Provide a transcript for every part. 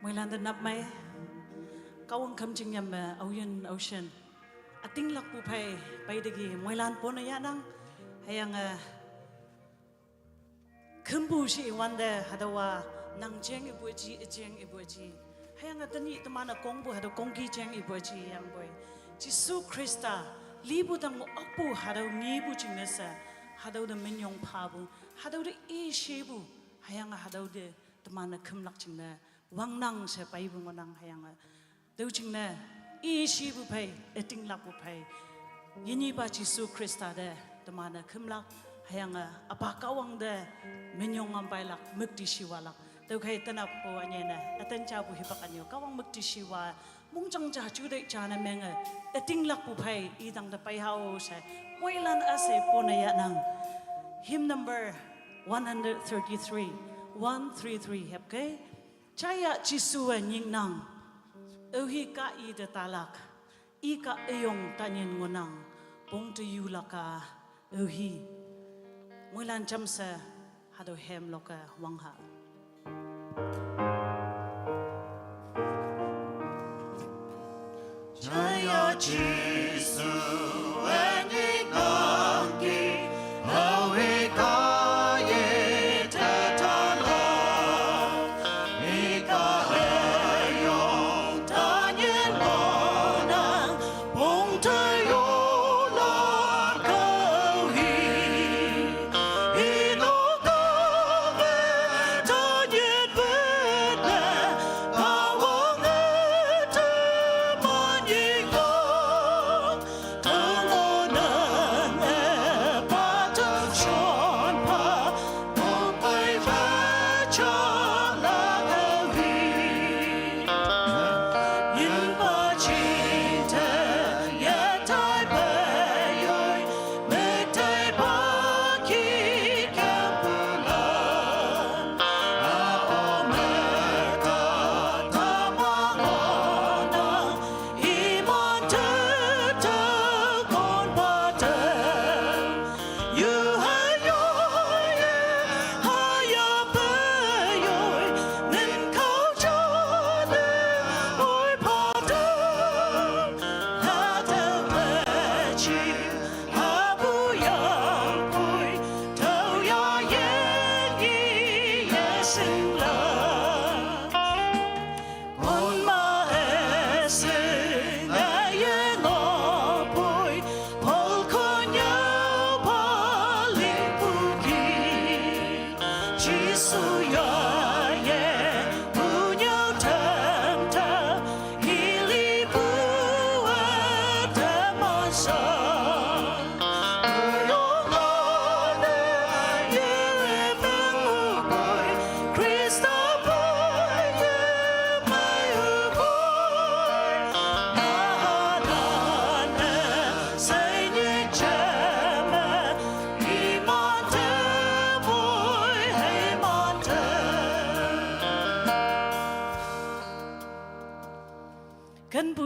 Mười lần đến nắp mấy, câu ông khâm chừng nhầm ocean, tinh lạc bu phải bay đi kì mười lần bốn này nang, hay ang khâm bu si wande hadawa nang jeng ibu ji, hay ang tani teman kong bu hadaw kong ki jeng ibu ji yang boy, Jisu Krista libu tang mo akbu hadaw ngibu ching nasa, hadaw de menyong pabu, hadaw de ishebu, hay ang hadaw de teman khâm lạc ching na. Wang nang se pai bu nang hayang deu ching na I shi bu pai eting lak bu pai yini ba Jisu Krista de tamana khimlak hayang apa kawang de menyong am pai lak mukti shiwalak deu khai tanap po anye na atan cha bu hipak anyo kawang mukti shiwa mung chang cha chu de cha na meng eting lak bu pai I dang da pai hao se moilan ase po na ya nang hymn number 133 hep ke Chaya Jisu nying nang, ohi ka I de talak, I ka eyong tanyin ngonang, bong tu yu laka, ohi, mulan chamsa hado hem loka wangha. Chaya Jisu nying nang ki, ohi ka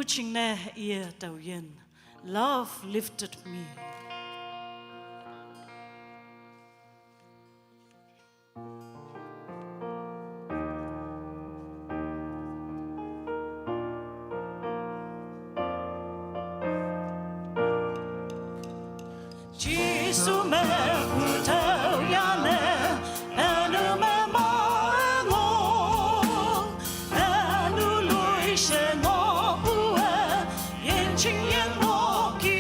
Ching na ear tau yen, love lifted me. Jisu me tau yane, anu me mo anu lui she ngo. Ching yang mo ki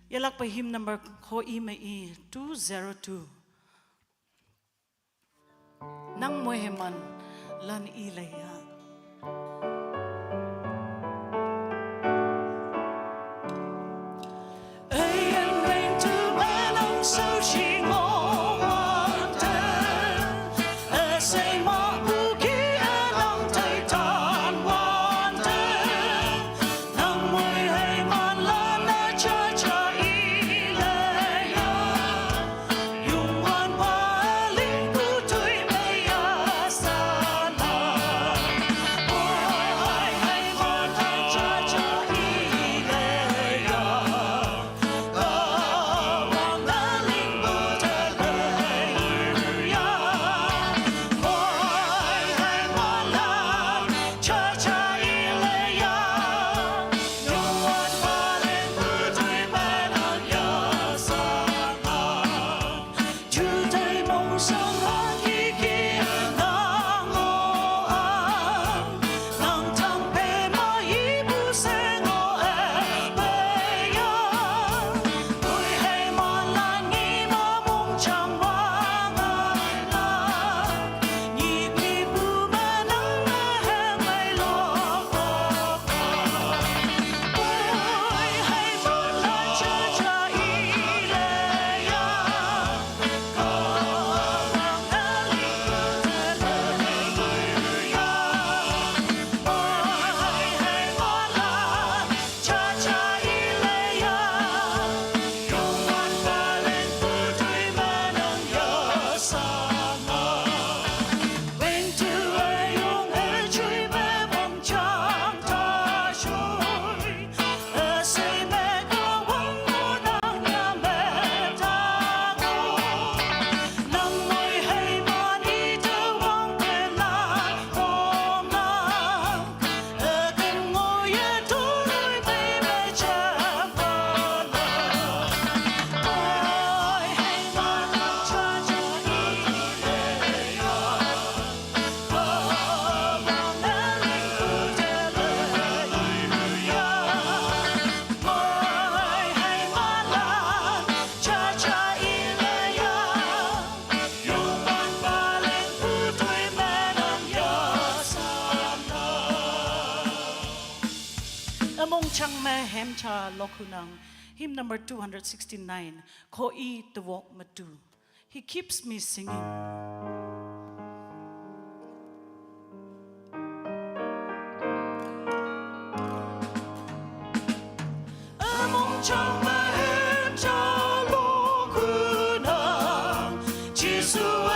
Yalak pa hymn number ko i 202. Nang moheman lan ilaya. Among Changme Hemcha Lokunang, hymn number 269, Ko I Tewok Matu. He keeps me singing. Among Changme Hemcha Lokunang, Jisu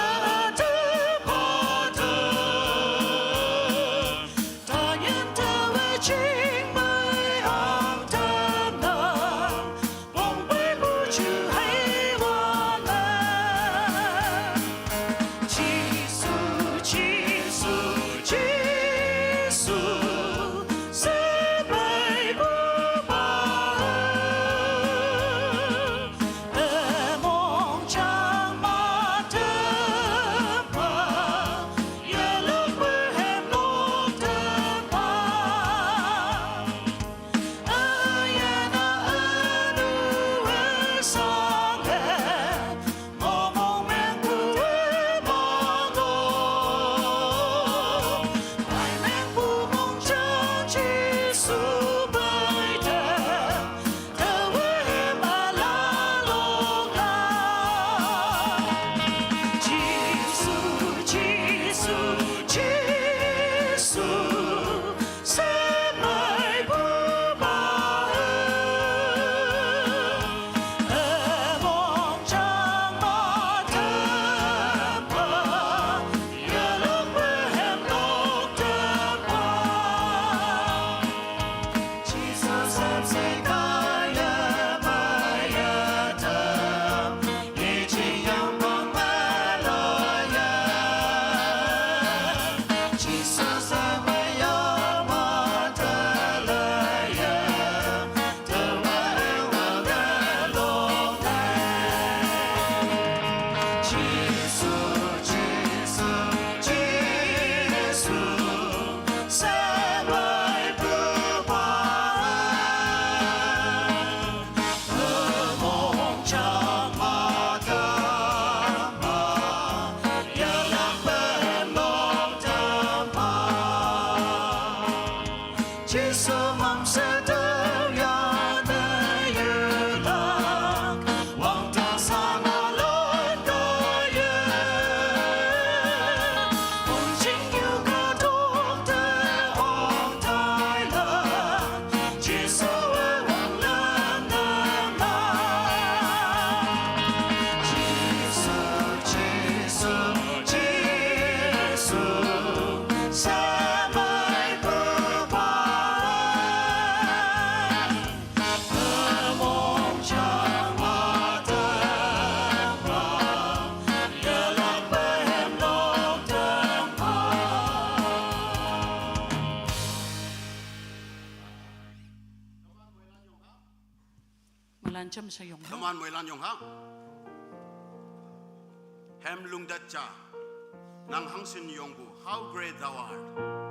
兰这么是用 Teman mo ilan yung hang. Hem lung dat cha. Nang hang sin yung bu. How great thou art.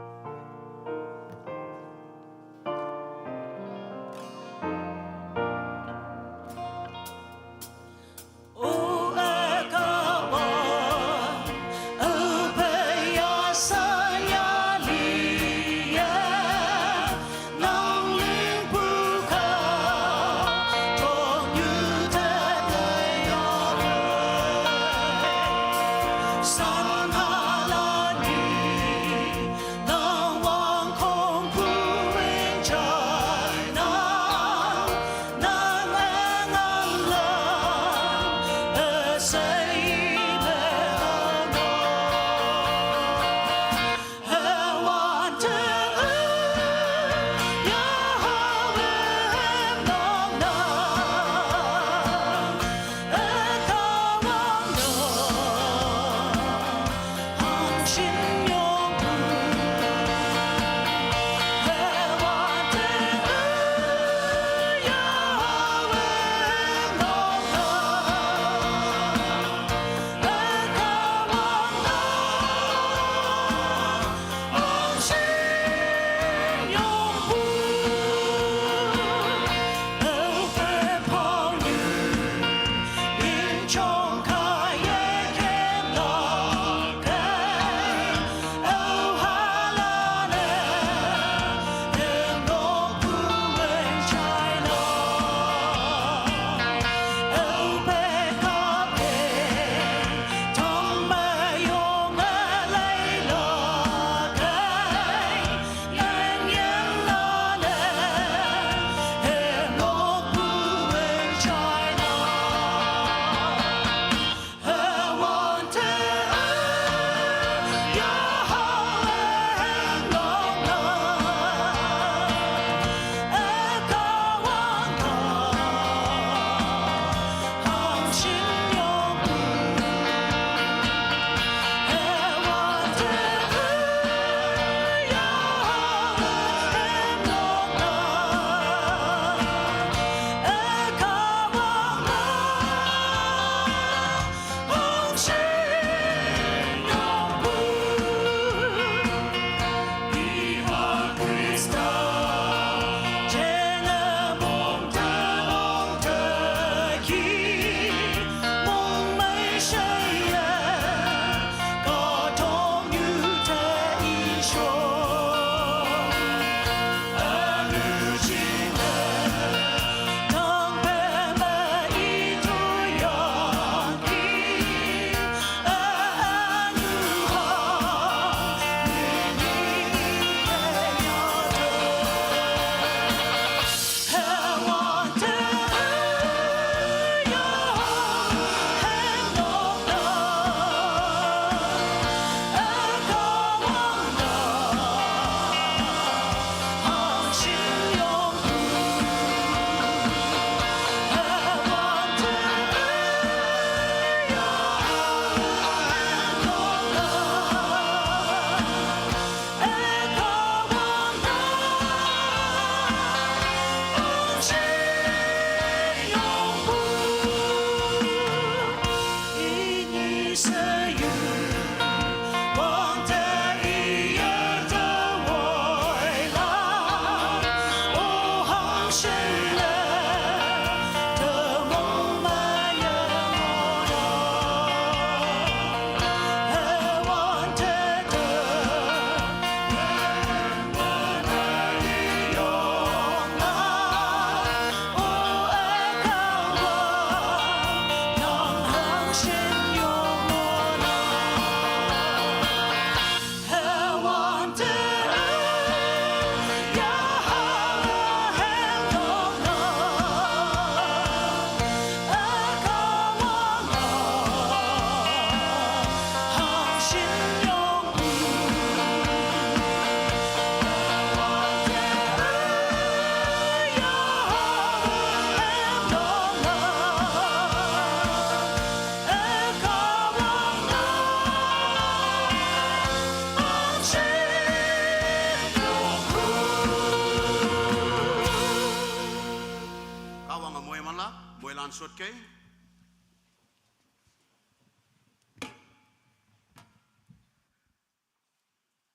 môi lan suốt cái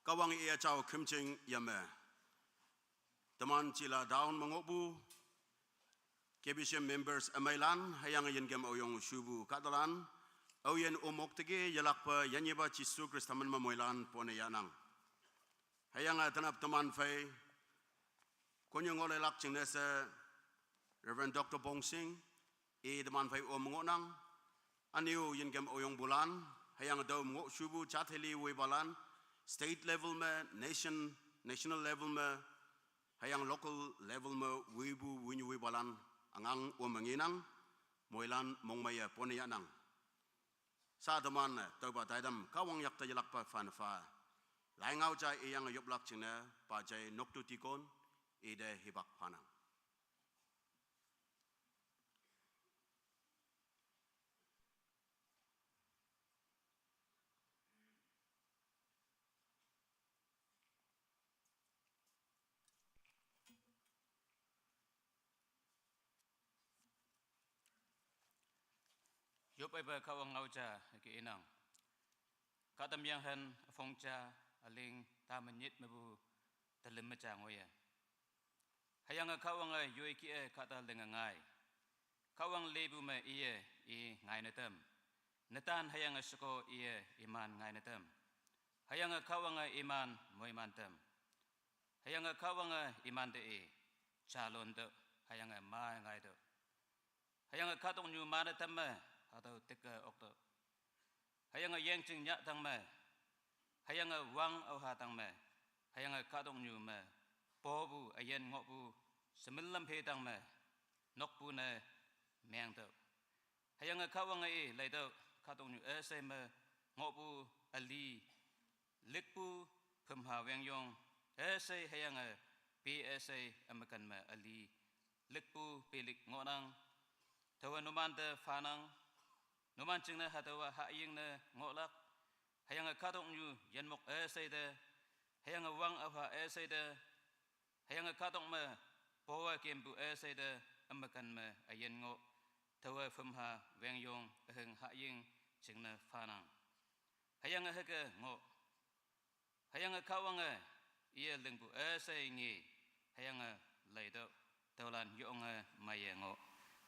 kawang ia chào kim ching yame teman chila down mengobu KBCM members amailan hayang yen gem oyong shubu katalan oyen umok tege yalakpa yanyeba chisu kristaman mamoilan pone yanang hayang tanap teman fai konyong oleh lak chingnese Reverend Dr. Bong Sing teman fai omongonang aniu yen gem oyong bulan hayang daw mngok shubu chatheli webalan state level में national level में hayang local level में wibu winyu wibalan angang umanginang moilan mongmaya poniyanang sa daman toba taidam kawang yak tajalak pa fanfa laingau jai iyang yoblak chine pa jai noktu tikon ide hibak panang Yop eba kawang ngauja ke inang. Katam yang han fongja aling ta menyit mebu dalam macang oya. Hayang kawang yoi ki kata dengan ngai. Kawang lebu me iye I ngai natam. Natan hayang suko iye iman ngai natam. Hayang kawang iman moi mantam. Hayang kawang iman de calon de hayang ma ngai de. Hayang katong nyu mana tam atau teka okto. Hayang yang cing nyak tang me. Hayang wang au ha tang me. Hayang kadong nyu me. Pobu ayen ngobu semelam pe tang me. Nokpu ne meang to. Hayang kawang lai to kadong nyu se me ngobu ali likpu pemha weng yong se hayang PSA amakan me ali likpu pelik ngonang tawa numante fanang numan chingna hatawa haying na ngolak hayang kadong nyu yanmok sayda hayang wang awa sayda hayang kadong ma powa kembu sayda amakan ma ayen ngo tawa famha weng yong heng haying chingna fanang hayang haga ngo hayang kawang iya lengbu say ngi hayang laido tawlan yong maya ngo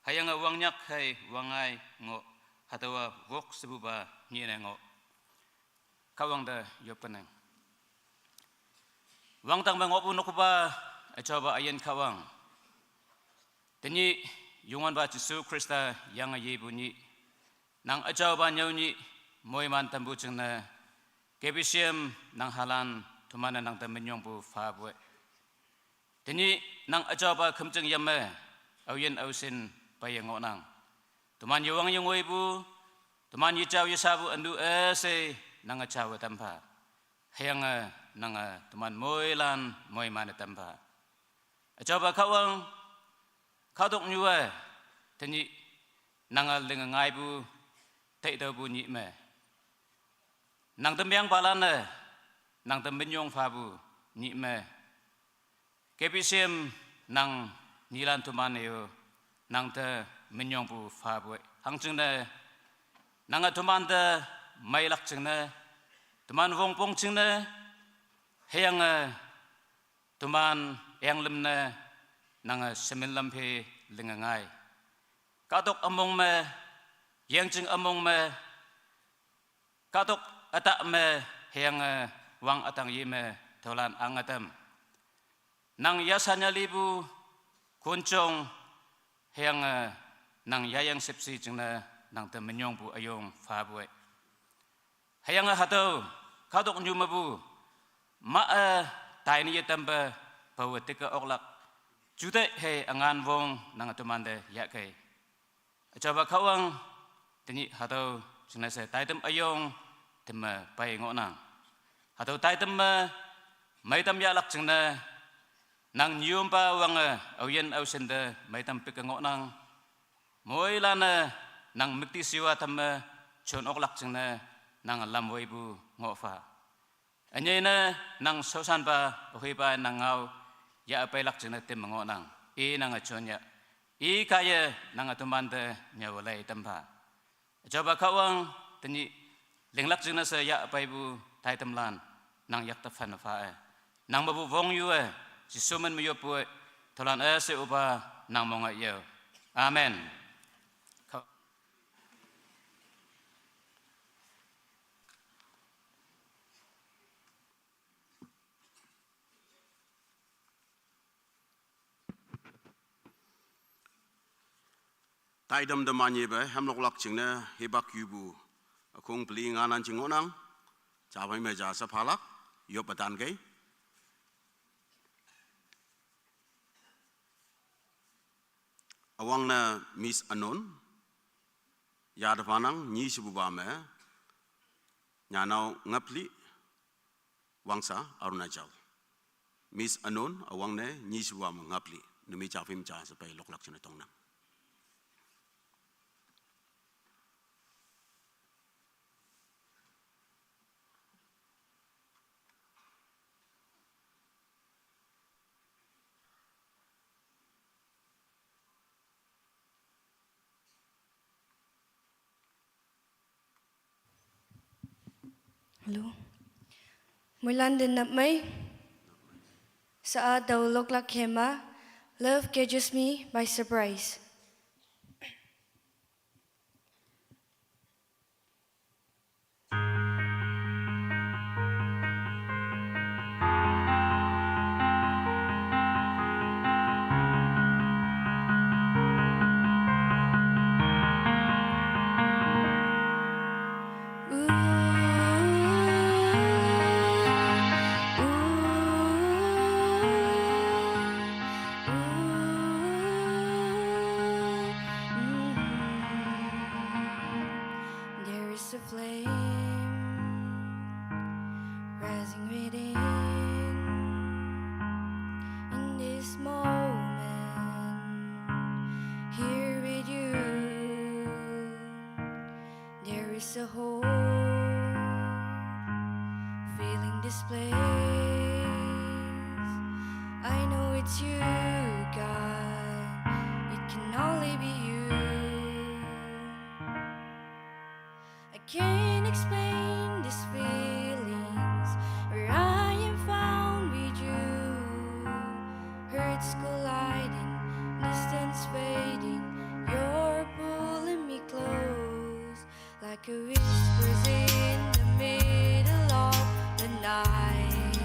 hayang wang nyak hay wangai ngo hatawa wok sebuba nyenengo kawang da yopeneng wang tang mengopu nokuba coba ayen kawang teni yungan ba Yesus Krista yang yebunyi nang coba nyawni moi man tambu chengna KBCM nang halan tumana nang tamenyong bu fabwe teni nang coba kemjeng yamme ayen ausin bayang nang Tuman yuang yung wibu, tuman yucaw yusabu andu se nanga cawa tampa. Hayang nanga tuman moilan moi mana tampa. Coba kawang kadok nyua tani nanga lenga ngaibu taida bu ni me. Nang tembiang balana nang tembenyong fabu ni me. KBCM nang nilan tuman yo nang te menyong bu fabwe hang chingna nanga tumanda mailak chingna tuman wongpong chingna hayang tuman yang lemna nanga semelam phe lengangai kadok among me yang ching among me kadok atak me hayang wang atang yime tolan angatam nang yasanya libu kuncong hayang nang yayang sepsi jengna nang temenyong bu ayong fabwe hayang hato kadok nyumabu ma taini yetamba bawa teka oklak jude he angan wong nang tumande yakai coba kawang teni hato jengna se taitem ayong tema pai ngonang hato taitem maitam yalak jengna nang nyumpa wang auyen ausende maitam peka ngonang moi lana nang mikti siwa tama chon oklak chingna nang lam weibu ngofa anyena nang sosan ba ohiba nang ngau ya apai lak chingna tem ngonang nang chonya I kaya nang atumanda nyawalay tampa. Coba kawang tani linglak jina sa ya paibu tai tamlan nang yak tafan fa. Nang mabu vong yu si suman mo yopu tolan se uba nang monga yo. Amen. Tai dam damanye ba hamlok lak chingna hebak yubu akong pli nganan chingonang chawai me ja sa phalak yo patan kai awang na Miss Anon yad panang ni sibu ba me nyanau ngapli wangsa Arunachal Miss Anon awang ne ni sibu ba ngapli numi chafim cha sa pai lok lak china tong nang Hello. Mulan din nap may sa daw loklak hema, love catches me by surprise. There is a flame rising within in this moment here with you. There is a hope filling this place. I know it's you, God. It can only be you. I can't explain these feelings where I am found with you. Hearts colliding, distance fading. You're pulling me close like a whispers in the middle of the night.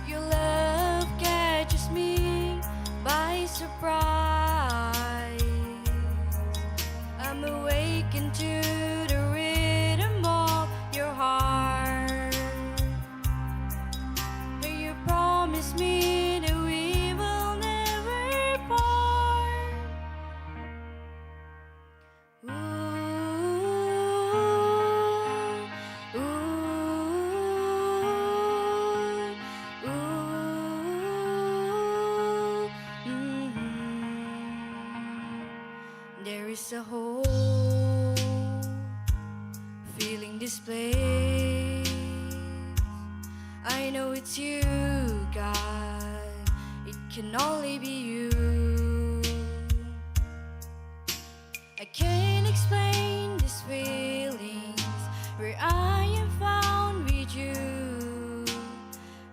Your love catches me by surprise. I'm awakened to the rhythm of your heart. You promise me that we will never part. There is a hope filling this place. I know it's you, God. It can only be you. I can't explain these feelings where I am found with you.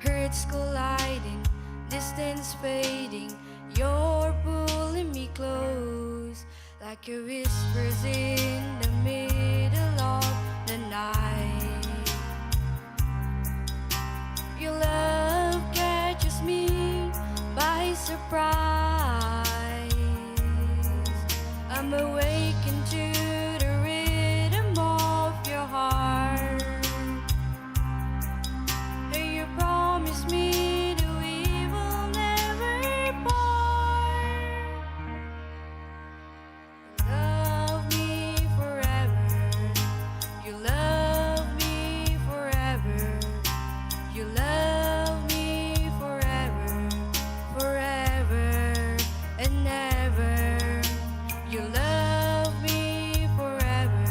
Hearts colliding, distance fading. You're pulling me close like a whispers in the middle of the night. Your love catches me by surprise. I'm awakened to the rhythm of your heart. You promise me that we will never part. Love me forever. You love me forever. You love me forever, forever and ever. You love me forever.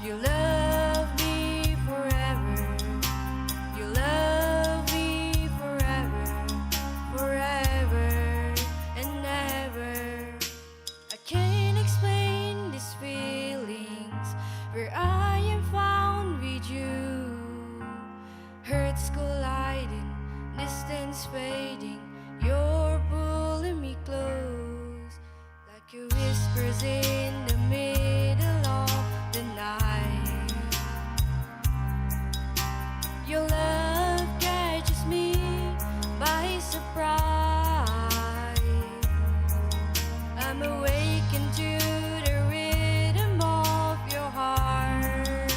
You love me forever. You love me forever, forever whispers in the middle of the night. Your love catches me by surprise. I'm awakened to the rhythm of your heart.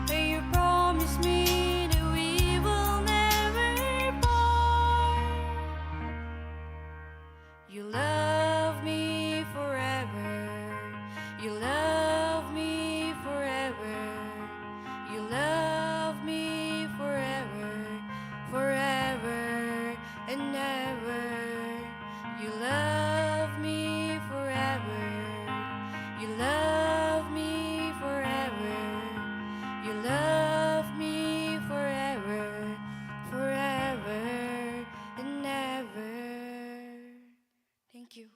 May you promise me that we will never part. You love me forever. You love me forever. You love me forever, forever and ever. You love me forever. You love me forever. You love me forever, forever and ever. Thank you.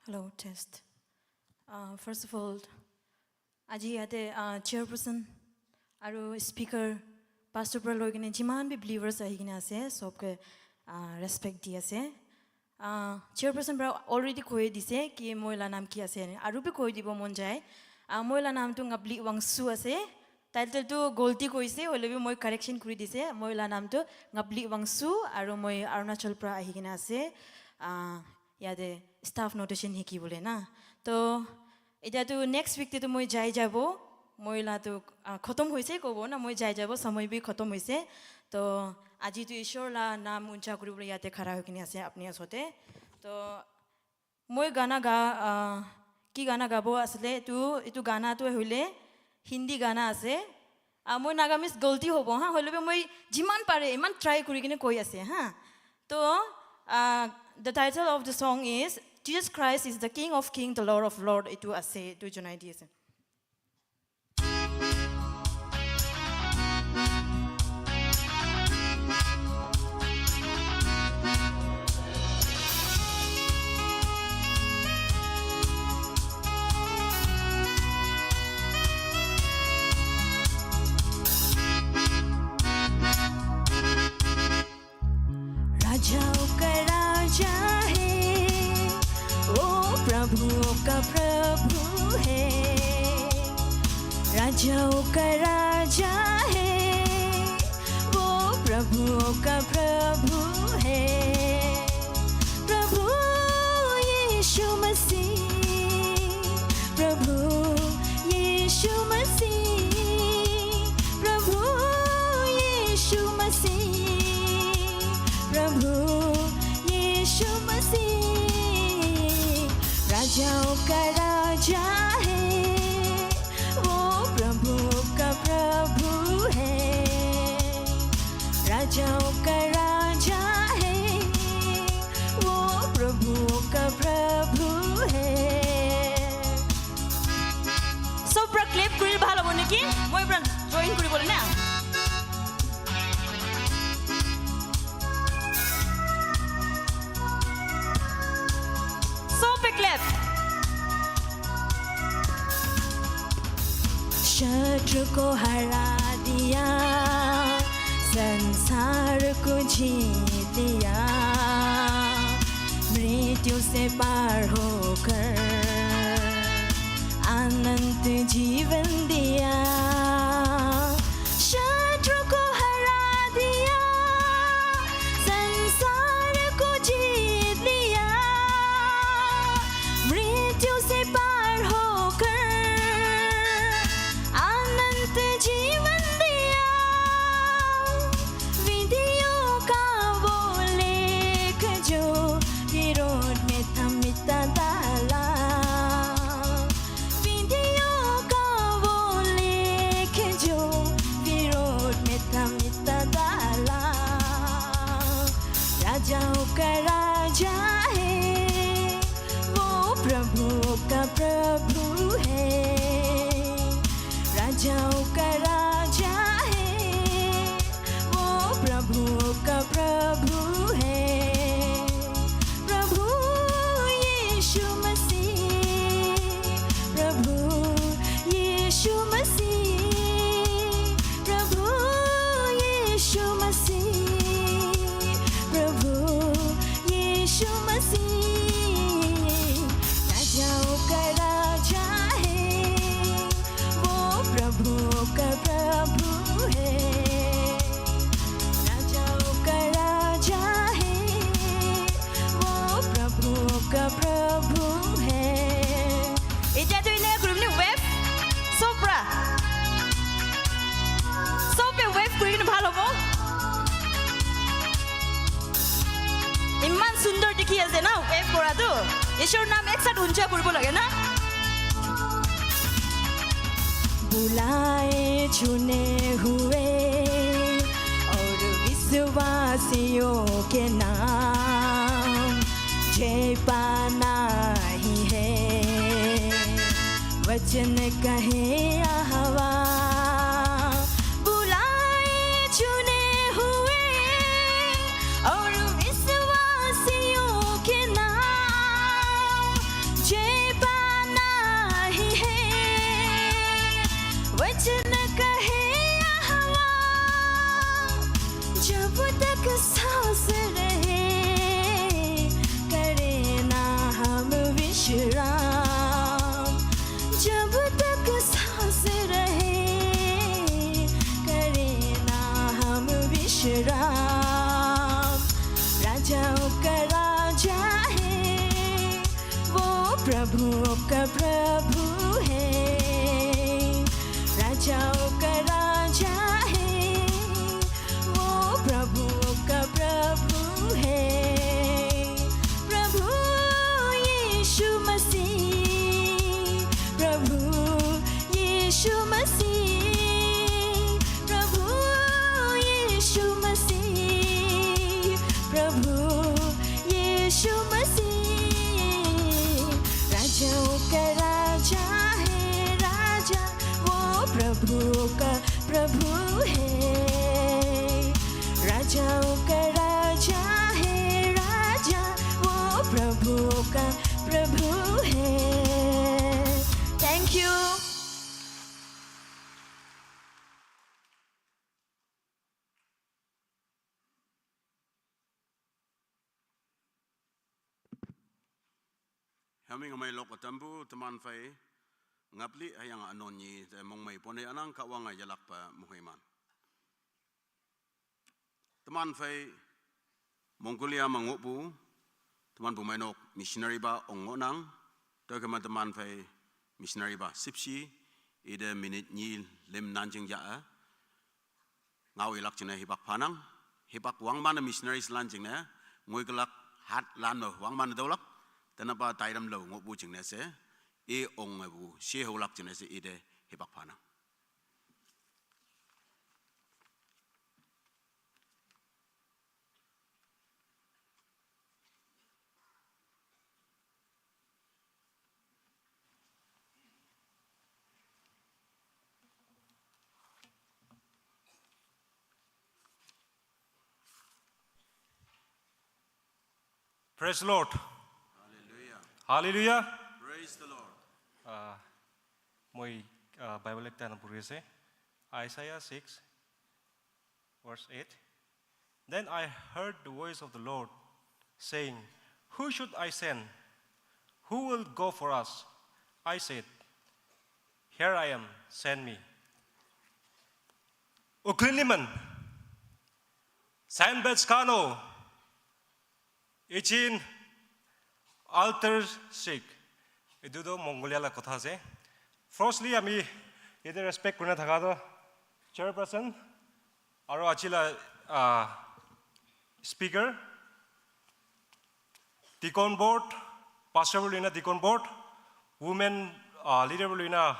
Hello, test. First of all, আজি ইয়াতে চেয়াৰপাৰ্চন আৰু speaker pastor পৰা লৈ কিনে যিমান B believers আহি কিনে আছে চবকে ৰেচপেক্ট দি আছে চেয়াৰপাৰ্চন পৰা অলৰেডি কৈ দিছে কি মহিলা নাম কি আছে আৰু বি কৈ দিব মন যায় মহিলা নামটো গাবলি ৱাংচু আছে টাইটেলটো গল্টি কৈছে হ'লেও মই কাৰেকশ্যন কৰি দিছে মহিলা নামটো গাবলি ৱাংচু আৰু মই অৰুণাচল পৰা আহি কিনে আছে ইয়াতে ষ্টাফ নোটেশ্যন শিকিবলৈ না তো এতিয়াতো নেক্সট উইকতেতো মই যাই যাব মহিলাটো খতম হৈছে ক'ব না মই যাই যাব সময় বি খতম হৈছে তো আজিতো ঈশ্বৰলা নাম উঞ্চা কৰিবলৈ ইয়াতে খাৰা হৈ কিনে আছে আপুনি ওচৰতে তো মই গানা কি গানা গাব আছিলে এইটো গানাটো হ'লে হিন্দী গানা আছে মই নাগামিজ গল্টি হ'ব হা হ'লেও মই যিমান পাৰে ইমান ট্ৰাই কৰি কিনে কৈ আছে হা তো the title of the song is Jesus Christ is the King of Kings, the Lord of Lords. Itu ase, itu jonai di ase. प्रभुओं का प्रभु है राजाओं का राजा है वो प्रभुओं का प्रभु है प्रभु यीशु मसीह प्रभु यीशु मसीह प्रभु यीशु मसीह प्रभु यीशु मसीह राजाओं का राजा है वो प्रभु का प्रभु है राजाओं का राजा है वो प्रभु का प्रभु है सब पूरा क्लिप কৰি ভাল হ'ব নেকি মই পুৰা জয়েন কৰিবলৈ না शत्रु को हरा दिया संसार को जीत लिया मृत्यु से पार होकर अनंत जीवन दिया शत्रु को हरा दिया संसार को जीत लिया मृत्यु से पार होकर जीवन दिया विधियों का वो लेख जो विरोध में था मिटा डाला देखी আছে না ওয়েভ কৰাটো ঈশ্বৰৰ নাম একসাথ উঞ্চা কৰিব লাগে না बुलाए छूने हुए और विश्वासियों के नाम जय पाना ही है वचन कहे हवा बुलाए छूने हुए और विश्वासियों के नाम जय पाना ही है वचन कहे हवा जब तक सांस रहे करे ना हम विश्राम जब तक सांस रहे करे ना हम विश्राम राजाओं का राजा है वो प्रभुओं का प्रभु है राजाओं का राजा है वो प्रभुओं का प्रभु है प्रभु यीशु मसीह प्रभु यीशु मसीह प्रभु यीशु मसीह प्रभु यीशु मसीह राजाओं का राजा है राजा वो प्रभुओं का प्रभु है राजाओं का राजा है राजा वो प्रभुओं का प्रभु है thank you Hami ngamai lok tambu teman fai ngapli hayang anonyi te mong mai pone anang kawanga jalak pa muhiman. Teman fai Mongolia mangopu teman bumainok missionary ba ongonang dokeman teman fai missionary ba sipsi ide minit nyil lem nanjing ja ngau ilak jena hibak panang hibak wang mana missionaries lanjing na ngoi gelak hat lano wang mana dolak tanapa tairam lo ngopu jingna se e ong bu she holak jena se ide hibak panang Praise the Lord. Hallelujah. Hallelujah. Praise the Lord. Moi Bible ekta na puri ase. Isaiah 6 verse 8. Then I heard the voice of the Lord saying, "Who should I send? Who will go for us?" I said, "Here I am, send me." Ukliniman, San Bezcano, Ichin, altar sick. Itu do Mongolia la kotha ase. Firstly, ami ede respect kurna thaka do chairperson, aro achila speaker, deacon board, pastor bulina deacon board, women leader bulina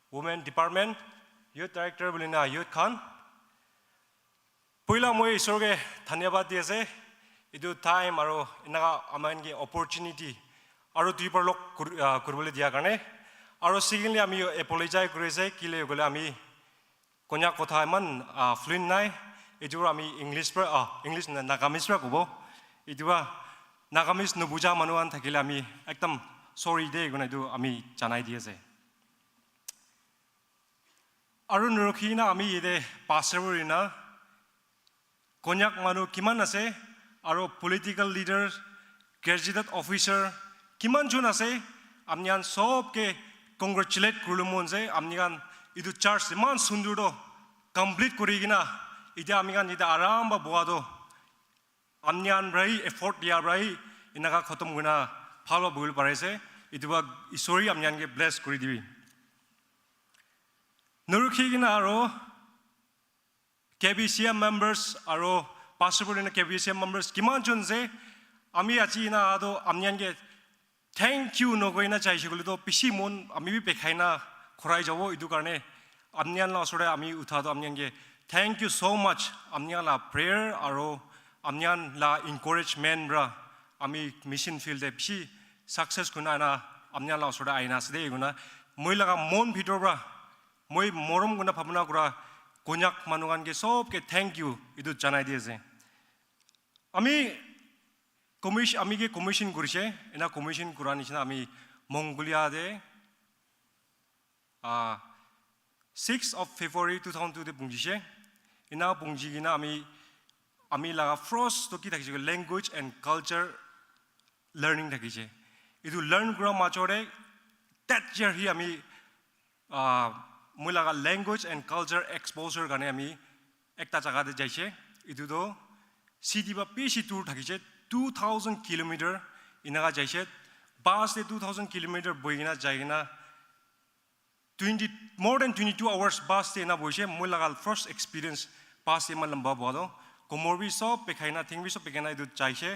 women department, youth director bulina youth khan. Puila moi isorge dhanyabad di ase. Itu time aro inaga amangi opportunity aro duibar lok kurbole dia karne aro secondly ami apologize krise kile gole ami konya kotha man fluent nai ejur ami english na nagamis pra kubo iduwa nagamis no buja manuan thakile ami ekdam sorry de gona du ami janai diase aro nurokhina ami ide pastorina konyak manu kiman ase aro political leaders, graduate officer, kiman jun ase, amnian sob ke congratulate kurlumun se, amnian idu church iman sunduro complete kurigina, ida amnian ida aram ba buado, amnian brai effort dia brai, inaga khotom guna phalo bugul pare se, idu ba isori amnian ke bless kuri dibi. Nurukhigina aro KBCM members aro Pastor in the KBCM members, Kiman Junze, আমি আজি না আদো আমনিয়ানকে thank you no goina chaisegule to pisi mon ami bi pekhaina khorai jabo idu karne amnian la sore ami utha do amniange thank you so much amnian la prayer aro amnian la encouragement bra ami mission field e pisi success kuna na amnian la sore aina sde guna moi laga mon bhitor bra moi morom guna bhabna kura konyak manugan ke sob ke thank you idu janai diese ami আমি কি কমিশন কৰিছে এনা কমিশন কৰা নিচিনা আমি মংগোলিয়াতে 6 of February 2002 তে পুঞ্জিছে এনা পুঞ্জিগিনা আমি লাগা ফ্ৰষ্ট তো কি থাকিছে ল্যাঙ্গুৱেজ এণ্ড কালচাৰ লাৰ্নিং থাকিছে ইটো লাৰ্ন কৰা মাজৰে that year হি আমি মই লাগা ল্যাঙ্গুৱেজ এণ্ড কালচাৰ এক্সপোজাৰ কাৰণে আমি একটা জায়গাতে যাইছে ইটো তো সিটি বা পিসি টুৰ থাকিছে 2000 kilometer inaga jaise bus de 2000 kilometer boigina jaigina 20 more than 22 hours bus de na boise moi lagal first experience bus de malamba bodo komorbi so pekhaina thingbi so pekhaina idu jaise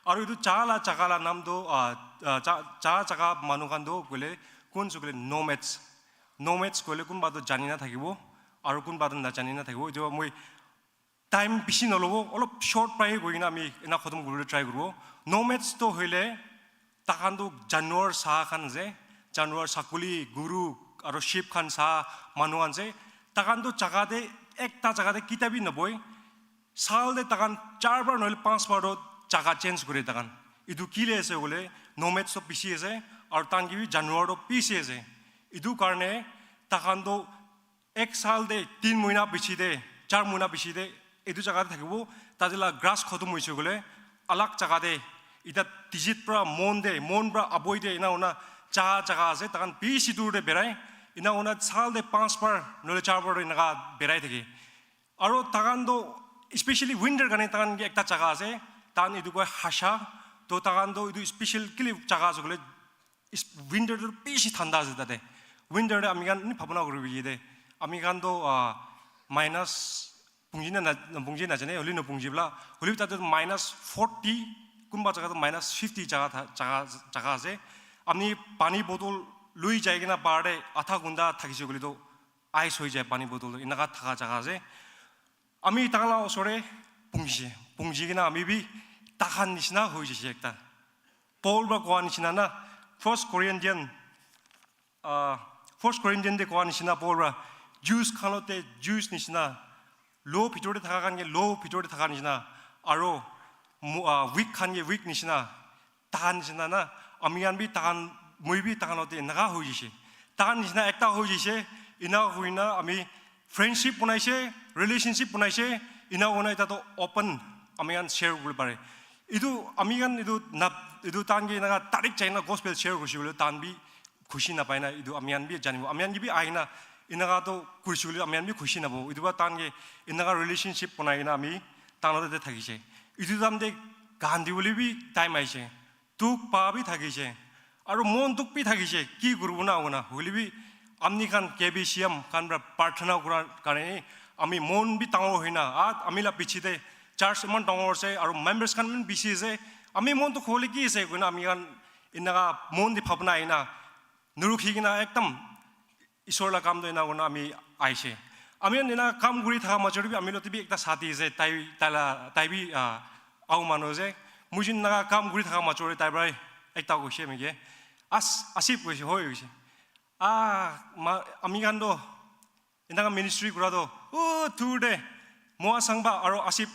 aru idu chala chakala nam do cha chaka manukan do gole kun sugule nomads gole kun bado janina thakibo aru kun bado na janina thakibo jo moi time বেছি নলব অলপ শর্ট পাই গইনা আমি এনা খতম করে ট্রাই করব নোম্যাডস তো হইলে তাকান্দো জানুয়ার সা খান যে জানুয়ার সাকুলি গুরু আর শিপ খান সা মানুয়ান যে তাকান্দো জায়গাতে একটা জায়গাতে কিতাবি নবই সালদে তাকান 4 বার নইলে 5 বার জায়গা চেঞ্জ করে তাকান ইদু কিলে আছে বলে নোম্যাডস তো বেশি আছে আর তাঙ্গিবি জানুয়ারও পিছে আছে ইদু কারণে তাকান্দো এক সাল দে 3 মহিনা বেশি দে 4 মহিনা বেশি দে এদু জায়গাতে থাকিব তাজলা গ্রাস খতম হইছে গলে আলাক জায়গাতে ইটা ডিজিট প্রা মন প্রা আবই দে না ওনা চা জায়গা আছে তখন পিসি দূরে বেড়াই ইনা ওনা সাল দে 5 বার নলে 4 বার ইনা বেড়াই থাকে আর তাকান্দো স্পেশালি উইন্টার গানে তখন একটা জায়গা আছে তান ইদু কয় হাসা তো তাকান্দো ইদু স্পেশাল কিলি জায়গা আছে গলে উইন্টার পিসি ঠান্ডা আছে তাতে উইন্টারে আমি গান ভাবনা করবি দে আমি গান তো মাইনাস 봉지 나잖아요. 올리는 봉지블라 올리 따도 -40 군바 자가도 -50 자가세 아니 파니 보톨 루이 자이기나 바데 아타군다 타기시 그리도 아이스 호이제 파니 보톨 이나가 타가 자가세 아미 당라 소레 봉지기나 아미비 타한니시나 호이지 액다 볼바 고안이시나나 First Corinthian 데 고안이시나 볼바 주스 칼로테 주스 니시나 로 비조르 다가간 게 로 비조르 다가니시나 아로 윅한 게 윅 니시나 다한시나나 아미안비 다한 무이비 다간어데 나가 호지시 다한니시나 액다 호지시 이나 후이나 아미 friendship 보나이시 relationship 보나이시 이나 오나이다도 open 아미안 share 걸 바래 이도 아미간 이도 단게 나가 다릭 자이나 gospel share 거시고 단비 구시나 바이나 이도 아미안비 자니고 아미안비 아이나 이나가도 구시울이 아미안비 구시나보 이두가 단게 이나가 relationship 보나이나 아미 단어데 타기제 이두담데 간디울리비 타이마이제 뚝바비 타기제 아로 몬뚝비 타기제 기 구르구나 오나 홀리비 암니간 개비시엄 간브라 파트너 구라 가네 아미 몬비 땅어 호이나 아 아미라 비치데 church mon dongorse aru members kan bcse ami mon to kholi ki se guna ami kan inaga mon di phapna ina nurukhigina ekdam ishorla kam do ina guna ami aise ami ina kam guri tha majori bi ami lotibi ekta sati se tai bi au manoje mujin naga kam guri tha majori tai brai ekta go she mege asip go she hoy she ami kan do inaga ministry gura do today moa sangba aro asip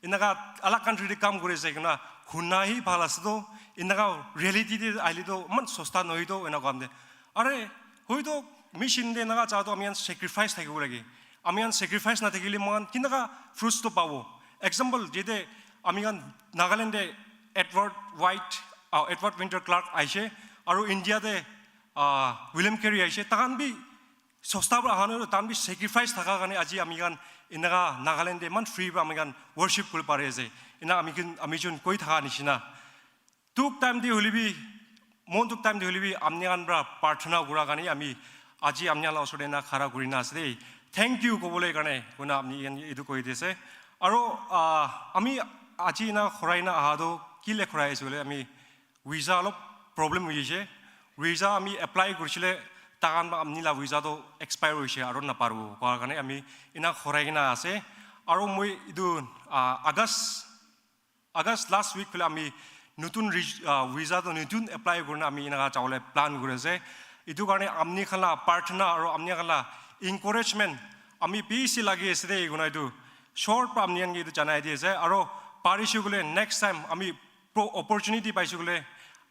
inaga ala country de kam gore se kana hunahi balasdo inaga reality de ailido man sosta noido ena kamde are hoido mission de naga chado amian sacrifice thagi goragi amian sacrifice na thagili man kinaga fruits to pawo example jede amian nagaland de Edward Winter Clark aise aro India de William Carey aise takan bi sosta ba hanu tan bi sacrifice thaga gane aji amigan inaga Nagaland man free ba amigan worship kul parese ina amijun koi thaga nisina tuk time de holibi mon tuk time de holibi amnigan bra parthana gura gani ami aji amnya la osode na khara gurina ase thank you ko bole gane kuna amni edu koi dese aro ami aji na khoraina ahado kile khrai sule ami visa lo problem hoise visa ami apply kurchile tagan ba amni la visa to expire hoise aro na paru kar kane ami ina khorai gina ase aro moi idu August last week pela ami nutun visa to nutun apply kurna ami ina chawle plan kurese itu karne amni khala partner aro amni khala encouragement ami PC lagi esde guna itu short pa amni ngi itu janai diese aro parishugule next time ami pro opportunity paisugule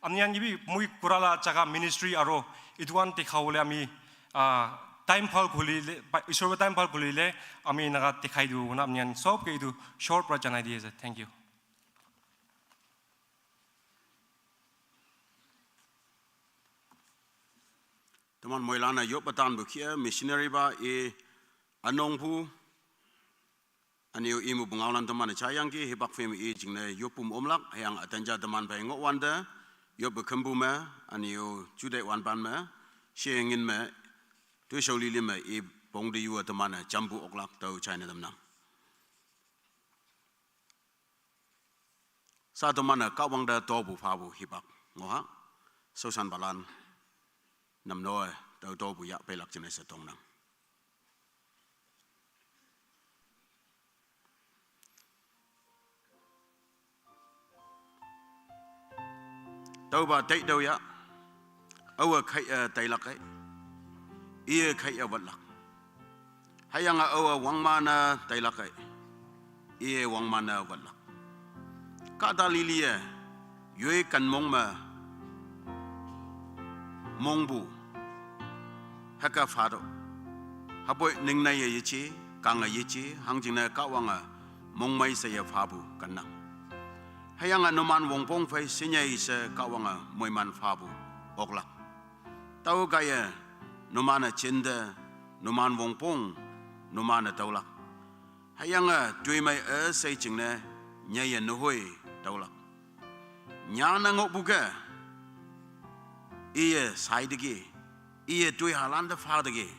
amni ngi bi mui kurala jaga ministry aro ituan tikhaule ami time phal khulile isor time phal khulile ami naga tikhai du guna amni sob ke itu short pra janai diese thank you Teman moilana yop batan bukia missionary ba anong pu aniu imu bungalan teman cayang ki hebak fem jingne yopum omlak yang atanja teman bai ngok wanda yop bekembu me aniu jude wan ban me shengin me tu sholi le me bong de yu teman jambu oklak tau china temnang sa teman ka wang da to bu fa bu hebak ngoha sosan balan nam noe tau to bu ya pelak jene setong nang tau ba tai tau ya awa khai tai lak ai ie khai awat lak hayang awa wang mana tai lak ai ie wang mana awat lak ka ta li li yue kan mong ma mong bu haka fado haboy ning na ye chi kang ye chi hang jing na ka wanga mong mai se ya fabu kanna hayang anoman wong pong fai sinya se ka wanga moi man fabu okla tau ga ye nomana chinde noman wong pong nomana taula hayang tui mai se jing na nya ye no hoi taula nya na ngok bu ga iye saidigi iye tui halanda fadigi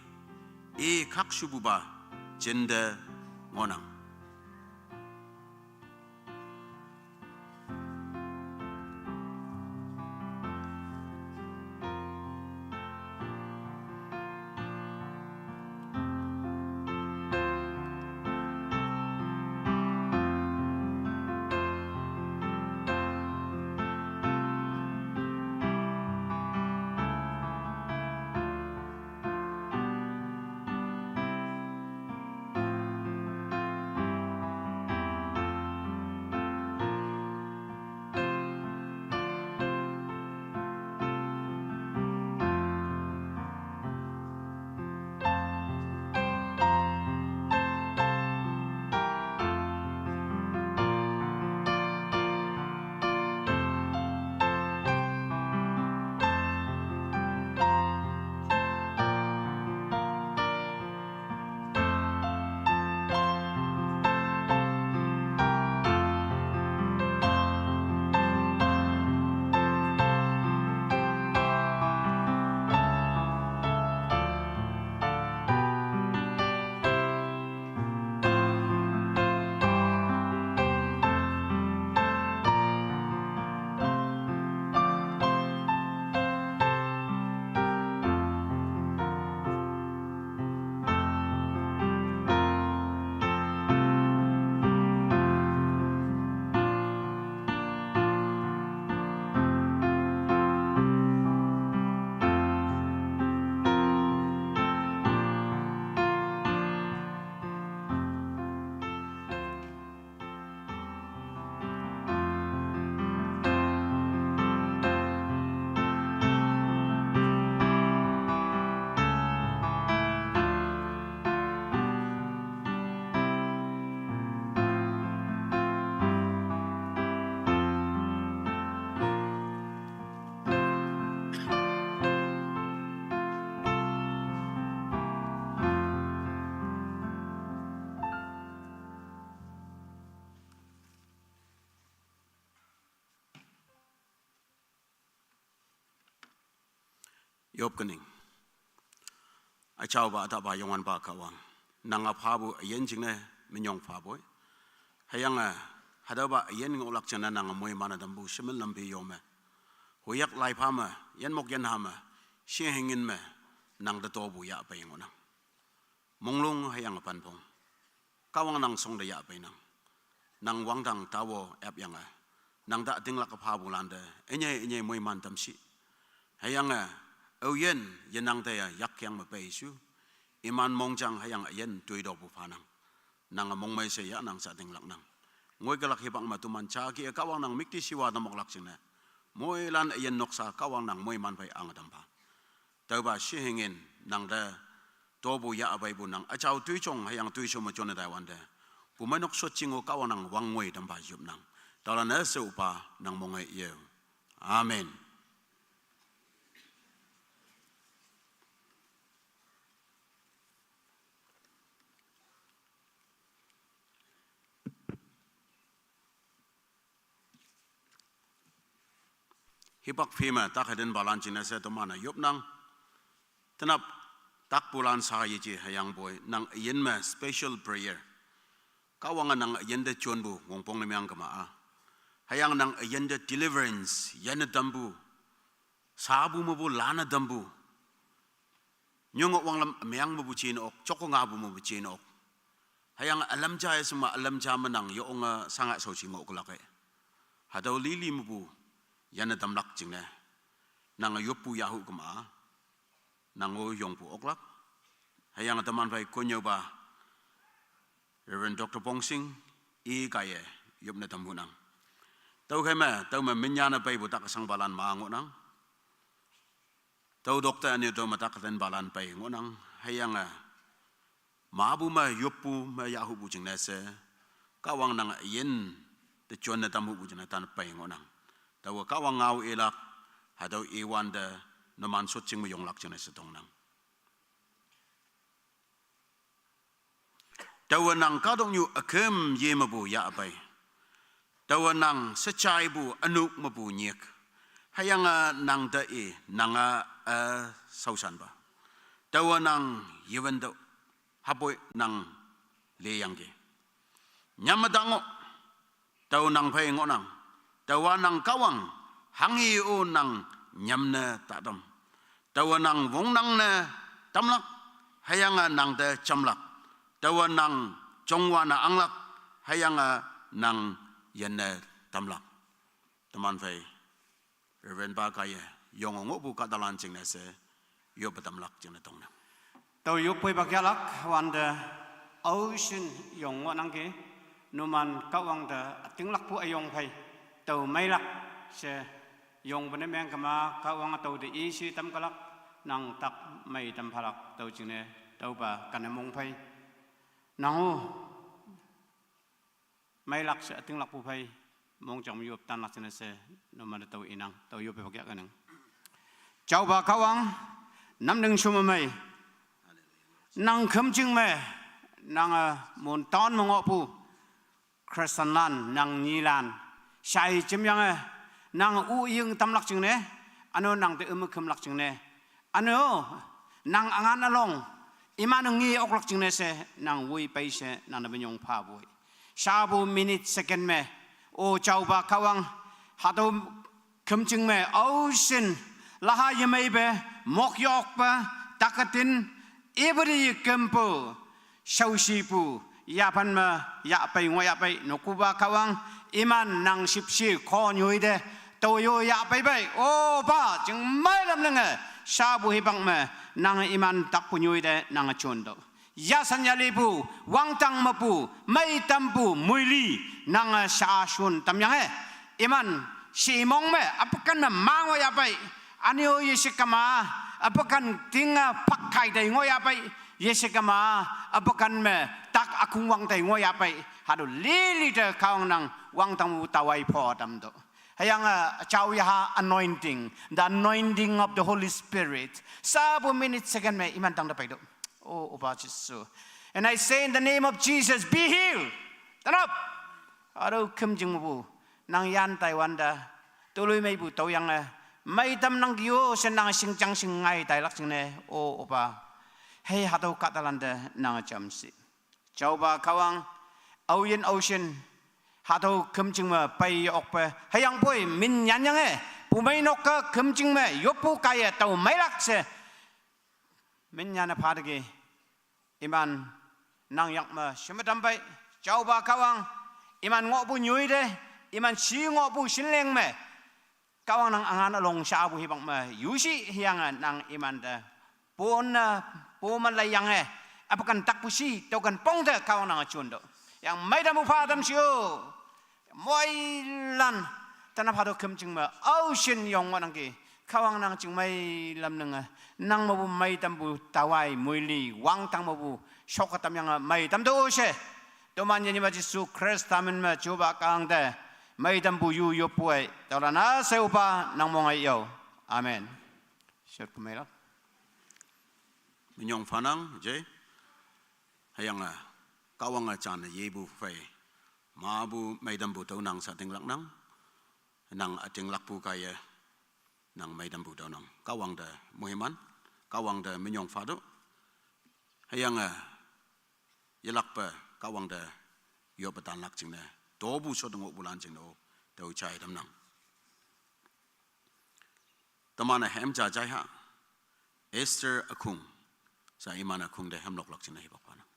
kak sububa jende ngonang yop kening a chau ba ta ba yongwan ba ka wang nang a pha bu yen jing ne min yong pha boy hayang hadaba yen ngolak chana nang moy mana dambu shimil lambi yome hoyak lai phama yen mok yen hama she hingin me nang da tobu ya pa ngona monglung hayang panpong kawang nang song da ya pa nang wangdang tawo ap yanga nang da ting lak pha bulande enye moy man tam si hayang yen yenang da yak yang ma pa isu iman mongjang hayang yen tuido bu phanang nang mong mai se ya nang sa ting lak nang ngoi galak hibang matuman cha ki kawang nang mikti siwa da mok lak sine moi lan yen noksa kawang nang moi man pai ang dam ba tau ba shi hingin nang da tobu ya abai bu nang achau tui chong hayang tui so ma chon da wan da bu mai nok so chingo kawang nang wang ngoi dam ba yup nang tala na se upa nang mong ai ye amen. Hipak fima tak hadin balan cina se to mana yup nang tenap tak bulan sahaja je hayang boy nang yen ma special prayer kawangan nang yen de chonbu ngongpong nemyang kama hayang nang yen de deliverance yen dambu sabu mu lana dambu nyong wang lam myang mu chin ok choko ngabu mu chin ok hayang alam jaya semua alam jamanang yo nga sangat so chingo kolake hadau lili mu yana damlak jingne nang yopu yahu kama nang o yongpu oklak hayang taman pai konyo ba Reverend Dr. Pongsing I kaye yopna tambunang tau kema tau menyana pai butak sang balan mango nang tau dokter ani to matak den balan pai ngonang hayang mabu ma yopu ma yahu bu jingne se kawang nang yen de chonna tamu bu jinna tan pai ngonang tawa kawang ngau elak hadau iwan de naman sucing mo yung lak jana setong nang tawa nang kadong yu akem ye mabu ya abai tawa nang secai bu anuk mabu nyek hayang nang da nang sausan ba tawa nang yewen do haboy nang leyang ge nyamadango tawa nang pai ngonang tawa nang kawang hangi o nang nyamna tadam tawa nang wong nang na tamlak hayanga nang de chamlak tawa nang chongwa na anglak hayanga nang yenna tamlak teman fai Reverend ba kaya yong ngo bu kadalan ching na se yo batamlak ching na tong na tau yo poi bagyalak wanda ocean yong nang ke numan kawang da tinglak pu ayong phai tàu mấy lắc sẽ dùng bên em kama các ông tàu để ý sĩ tâm kalak nang tak mấy tâm phalak tàu chừng này tàu bà cần mong phay nang mấy lắc sẽ tiếng lắc bu phay mong chồng yup tan lắc trên sẽ nó mà tàu inang tàu yup phải cái này cháu bà các ông nắm đừng xung mày nang khâm chừng mày nang muốn tón mong họ pu Christian lan nang nhi lan sai chim yang nang u ying tam lak ching ne ano nang te khum lak ching ne ano nang angan along iman ngi ok lak ching ne se nang wui pai se nang na benyong pha boi sabu minute second me o chau ba kawang hado khum ching me ocean laha yemei be mok yok ba takatin every kempo shausipu ya pan ma ya pai ngwa ya pai nokuba kawang iman nang sipsi ko nyoi de to yo ya pai pai o ba jing mai lam nang sa bu hi bang ma nang iman tak pu nyoi de nang chon do ya san ya le pu wang tang ma pu mai tam pu mui li nang sa shun tam yang iman si mong me apakan ma mang ya pai anio yesikama apakan tinga pakkai dai ngo ya pai yesikama apakan me tak akung wang dai ngo ya pai hadu lili de kaung nang wang tang tawai po dam do hayang chau ya anointing the anointing of the Holy Spirit sabu minute second me iman tang da pai do oh oba jisu and I say in the name of Jesus be healed stand up aro kem jing bu nang yan Taiwan da tului mai bu tau yang mai tam nang yo sen nang sing chang sing ngai tai lak sing ne oh oba hey hadu katalan da nang cham si chau ba kawang Oyen Ocean หาตัวคำจึงมาไปออกไปให้ยังป่วยมินยันยังไงผู้ไม่นกก็คำจึงมายบผู้ไกลตัวไม่รักเสมินยันพาดกีอิมันนางยักมาชมดำไปเจ้าบ่าเขาวังอิมันงอผู้ยุยเดอิมันชี้งอผู้ชินเลงไหมเขาวังนางอ่างลงชาผู้ฮิบังมาอยู่สิเฮียงนางอิมันเดปูมันเลยยังไงapa kan tak pusi tau kan pong te kau nang chundo yang mai dam upha dam siu moi lan tanah phado kem ching ma ocean yong wanang ki kawang nang ching mai lam nang nang ma bu mai tam bu tawai moi li wang tang ma bu shok tam yang mai tam do she to man yen ma jisu christ tamen ma chuba kang de mai tam bu yu yo puai tau la na se upa nang mong ai yo amen shot ku mai la Minyong fanang je hayang kawang chan yebu fai ma bu maidam bu tau nang sa ting lak nang ating lak pu kaya nang maidam bu tau nang kawang da muhiman kawang da minyong fado hayang yelak pa kawang da yo patan lak ching na do bu so dong bulan ching no tau chai dam nang tamana hem cha chai ha Esther akung sa iman akung da hem lok lak ching na hibak pa na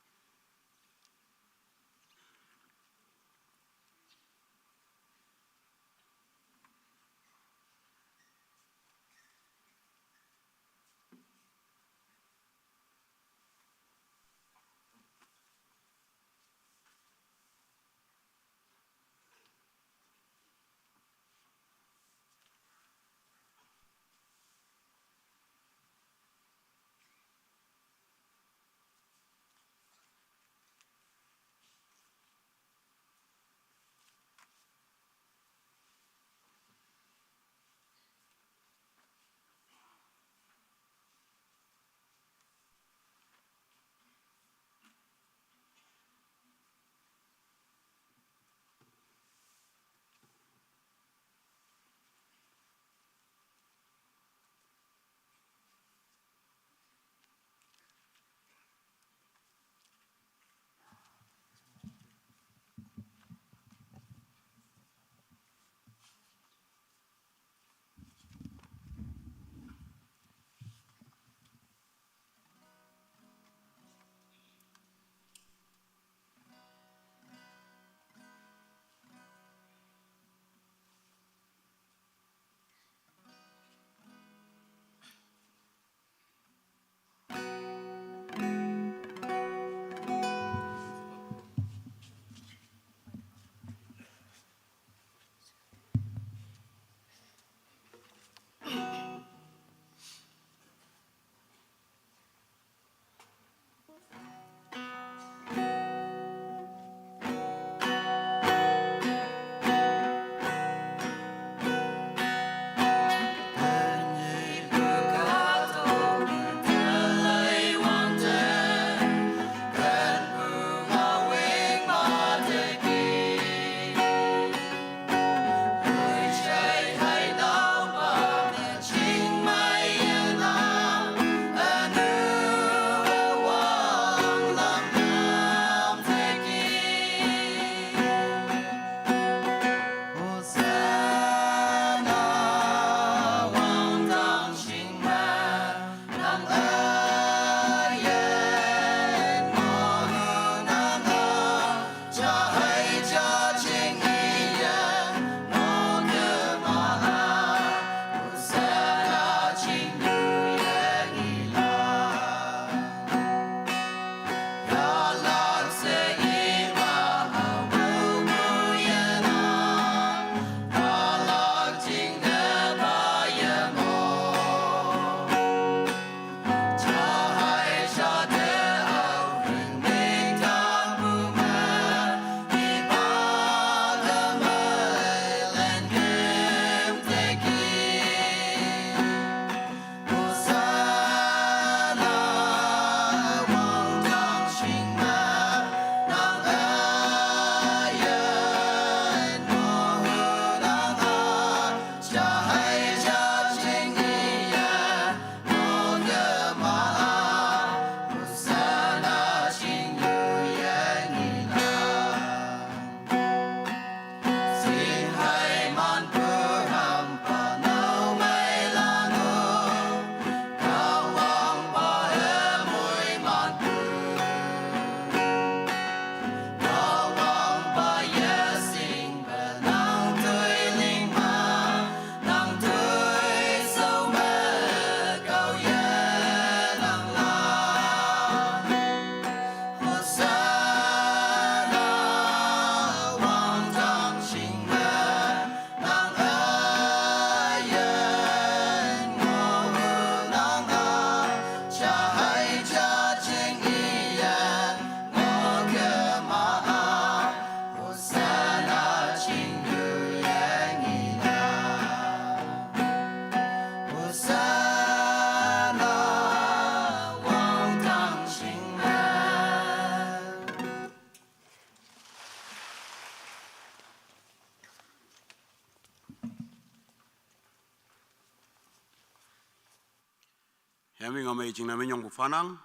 ngau mai jing na me nyong bu fanang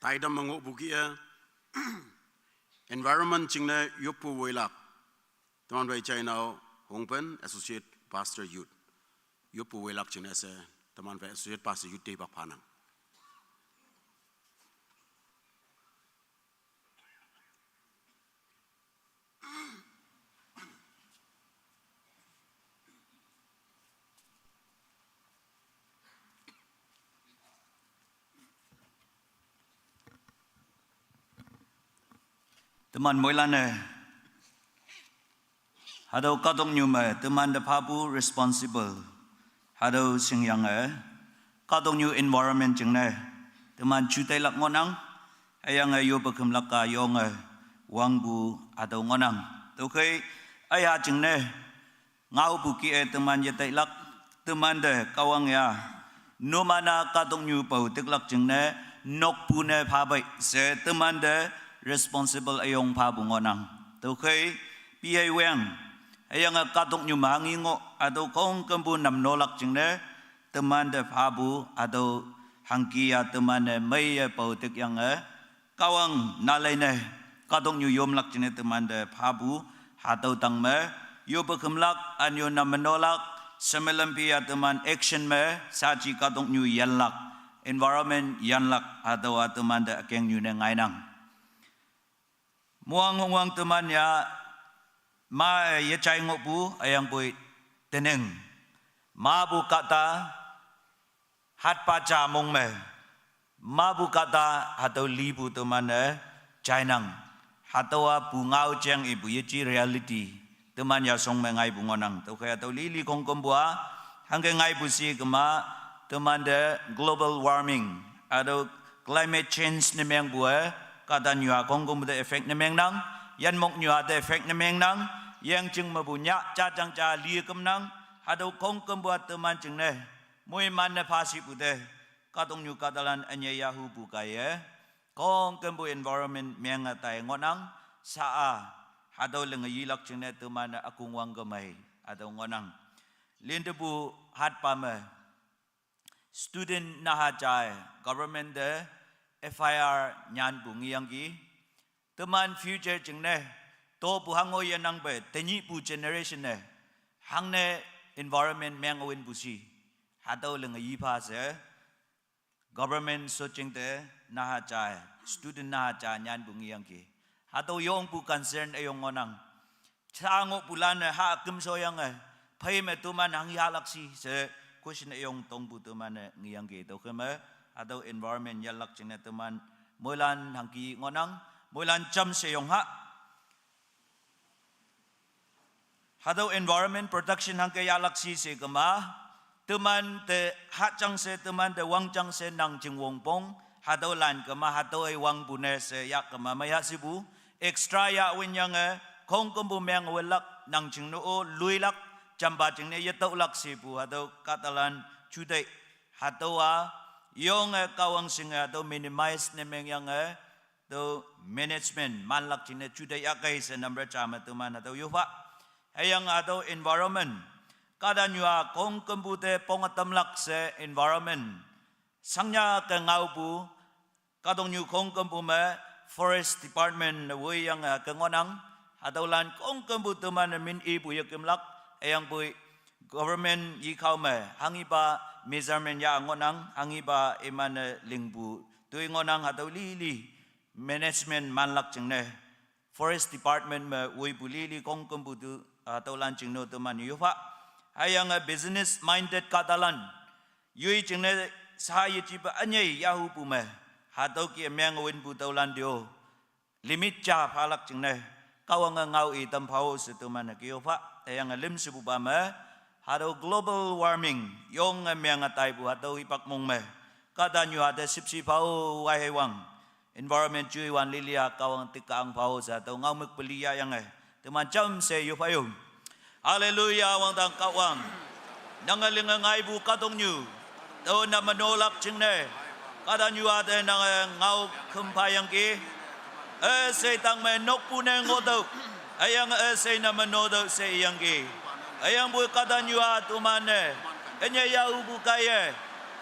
tai dam mango bu kia environment jing na yupu woilak taman bai chai now Hongpen Associate Pastor Youth yupu woilak jing na se taman bai Associate Pastor Youth te bak panang teman moilane hado kadong nyume teman de pabu responsible hado singyang kadong new environment jengne teman chutai lak ngonang ayang ayo bekem laka yong wangbu hado ngonang to kai aya jengne ngau buki teman yetai lak teman de kawang ya no mana kadong new pau teklak jengne nok pune phabai se teman de responsible ayong pabungonang to kay piay weng ayang katok nyu mangingo ado kong kembu nam nolak jingne teman de pabu ado hangkia teman de may pautik yang kawang nalay ne katok nyu yomlak jingne teman de pabu hataw tang me yo bekemlak anyo nam nolak semelampia teman action me saji katok nyu yanlak environment yanlak ado teman de akeng nyu ne ngainang muang teman ya ma ye chai ngopu ayang pui teneng ma bu kata hat pacha mong me ma bu kata hatau libu teman chainang hatawa bungau cheng ibu ye chi reality teman ya song me ngai bungonang to kaya to lili kong kombua hangge ngai bu si kema teman de global warming ado climate change ne meng bue kata nyua kong kum de effect ne meng nang yan mok nyua de effect ne meng nang yang ching ma bu nya cha chang cha li kum nang hado kong kum buat teman ching ne mui man ne pasi bu de katong nyu katalan anya yahu bu kaye kong kum bu environment meng atai ngonang sa hado leng yi lak ching ne teman akung wang gamai ado ngonang lin de bu hat pa me student na ha chai government de FIR nyan bungi yang ki teman future jeng ne to bu hango yan nang be tenyi bu generation ne hang ne environment meng win bu si hado leng yi pa se government so jeng de na ha chai student na ha cha nyan bungi yang ki hado yong bu concern ayong ngonang chango bulan ha kum so yang phai me tuman hang ya lak si se question ayong tong bu tuman ngiyang ki to kema atau environment yalak cina teman moilan hangki ngonang moilan jam seyong ha atau environment protection hangke yalak si se kema teman te hat chang se teman te wang chang se nang jing wong pong atau lan kema atau ai wang bune se yak kema maya sibu extra ya win yang kong kumbu meng welak nang jing no luilak jamba jing ne yetau lak sibu atau katalan cudai atau yung kawang singa to minimize ne meng yang to management manlak chine chudai akai se number chama to man to yufa ayang ato environment kada nyua kong kembute pongatam lak se environment sangnya ke ngau bu kadong nyu kong kembu me forest department we yang ke ngonang atau lan kong kembute man min ibu yakim lak ayang bu government yi kau me hangi ba measurement ya ngonang hangi ba iman lingbu tui ngonang atau lili management manlak jengne forest department me wei bu lili kong kembu tu atau lan jeng no teman yufa hayang business minded katalan yui jengne sahaye jiba anyai yahu pu me hatau ki meng win bu tau lan dio limit cha phalak jengne kawang ngau i tam phau se teman ki yufa hayang lim su ba me hado global warming yong meng atai bu hado ipak mong me kada nyu ade sipsi pau wai wang environment chui wan lilia kawang tikang pau sa to ngau mek pelia yang teman jam se yu payung haleluya wang tang kawang nangaling ngai bu katong nyu to na manolak jingne kada nyu ade nang ngau kempayang ki se tang me nok pu ne ngodo ayang se na manodo se yang ki ayang bu kata nyua tu mana enya ya ubu kaya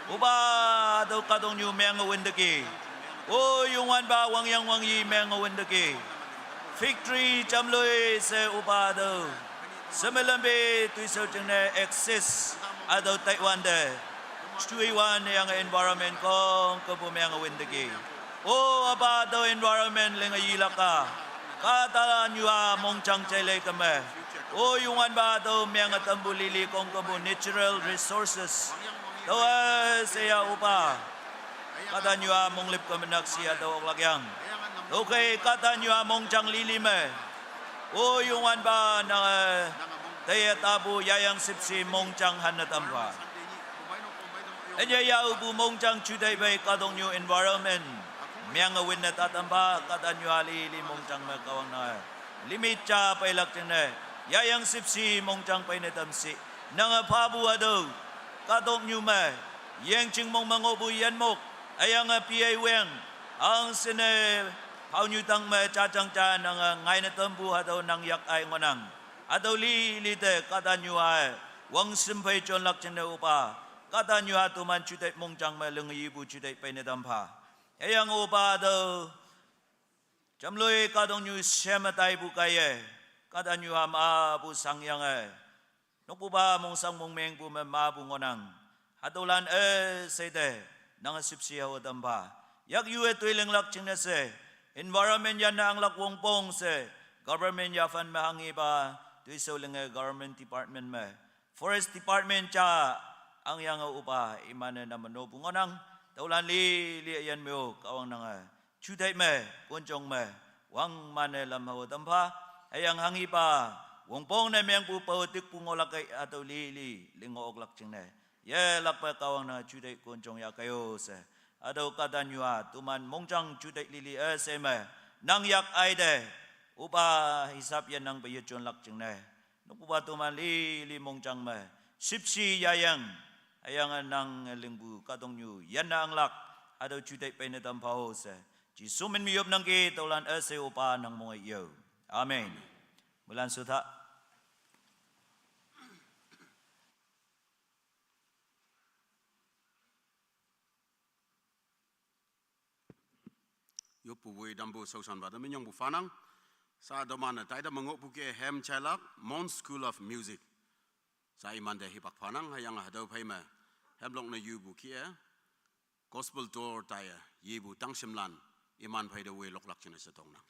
Uba do kadong nyu meng windaki. O yung wan ba wang yang wang yi meng windaki. Victory jamloi se uba do. Semelambe tuiso jengne access ado Taiwan de. Chui wan yang environment kong kebumeng windaki. O aba do environment lenga yilaka. Kata nyua mongchang chele kame. O yung wan ba do meng atambulili kong kebu natural resources. Doa saya upa. Kata nyua monglip kemenak sia do lagyang. Okay, kata nyua mongchang lili me. O yung wan ba na taya tabu yayang sipsi mongchang hanatampa. Enya ya ubu mongchang chudai bay kadong new environment. Miang win na tatampa kata nyua lili mongchang me kawang na. Limit cha pay lakchene. Yayang sipsi mongchang pay netamsi. Nang pabu ado. Kadong new me. Yang ching mong mangobu yan mok. Ayang PA weng. Ang sine pau nyu tang me cha chang cha nang ngai na tambu ado nang yak ay ngonang. Ado li de kata new ay. Wang simpay chon lakchene upa. Kata nyu hatu man chudai mongchang me leng ibu chudai pay netampa. Ayang upa ado. Jamloi kadong nyu sematai bukaye. Kata nyu ham abu sangyang ay. Nukpu ba mong sang mong meng pu me mabu ngonang. Hatulan sede nang sipsiya o tamba. Yak yu tuiling lak ching se. Environment yan na ang lakwong pong se. Government ya fan mahangi ba. Tuiso ling government department me. Forest department cha. Ang yang upa imane na manobu ngonang. Taulan li yan mo kawang nang chudai me. Kunchong me. Wang mane lam hawa tamba. Ayang hangi pa. Wong pong na miyang po pautik pungolakay ataw lili lingoog lakching na. Ye lakpa kawang na chudai kunchong ya kayo se. Adaw kadanyua tuman mongchang chudai lili se me. Nang yak ay de. Upa hisap yan ng bayutyon lakching na. Nukupa tuman lili mongchang me. Sipsi yayang. Ayangan ng lingbu kadong nyu. Yan na ang lak. Adaw chudai painitam paho se. Jisumin miyop ng kitaulan se upa ng mga iyo. Amen. Mulan sutha. Yopu wei dambu sausan bada minyong bu fanang sa domana taida mengok buke hem chalak Mount School of Music sa iman de hipak fanang hayang hadau paima hemlong na yubu kia gospel door taya yibu tang simlan iman paida wei lok lak china setong na.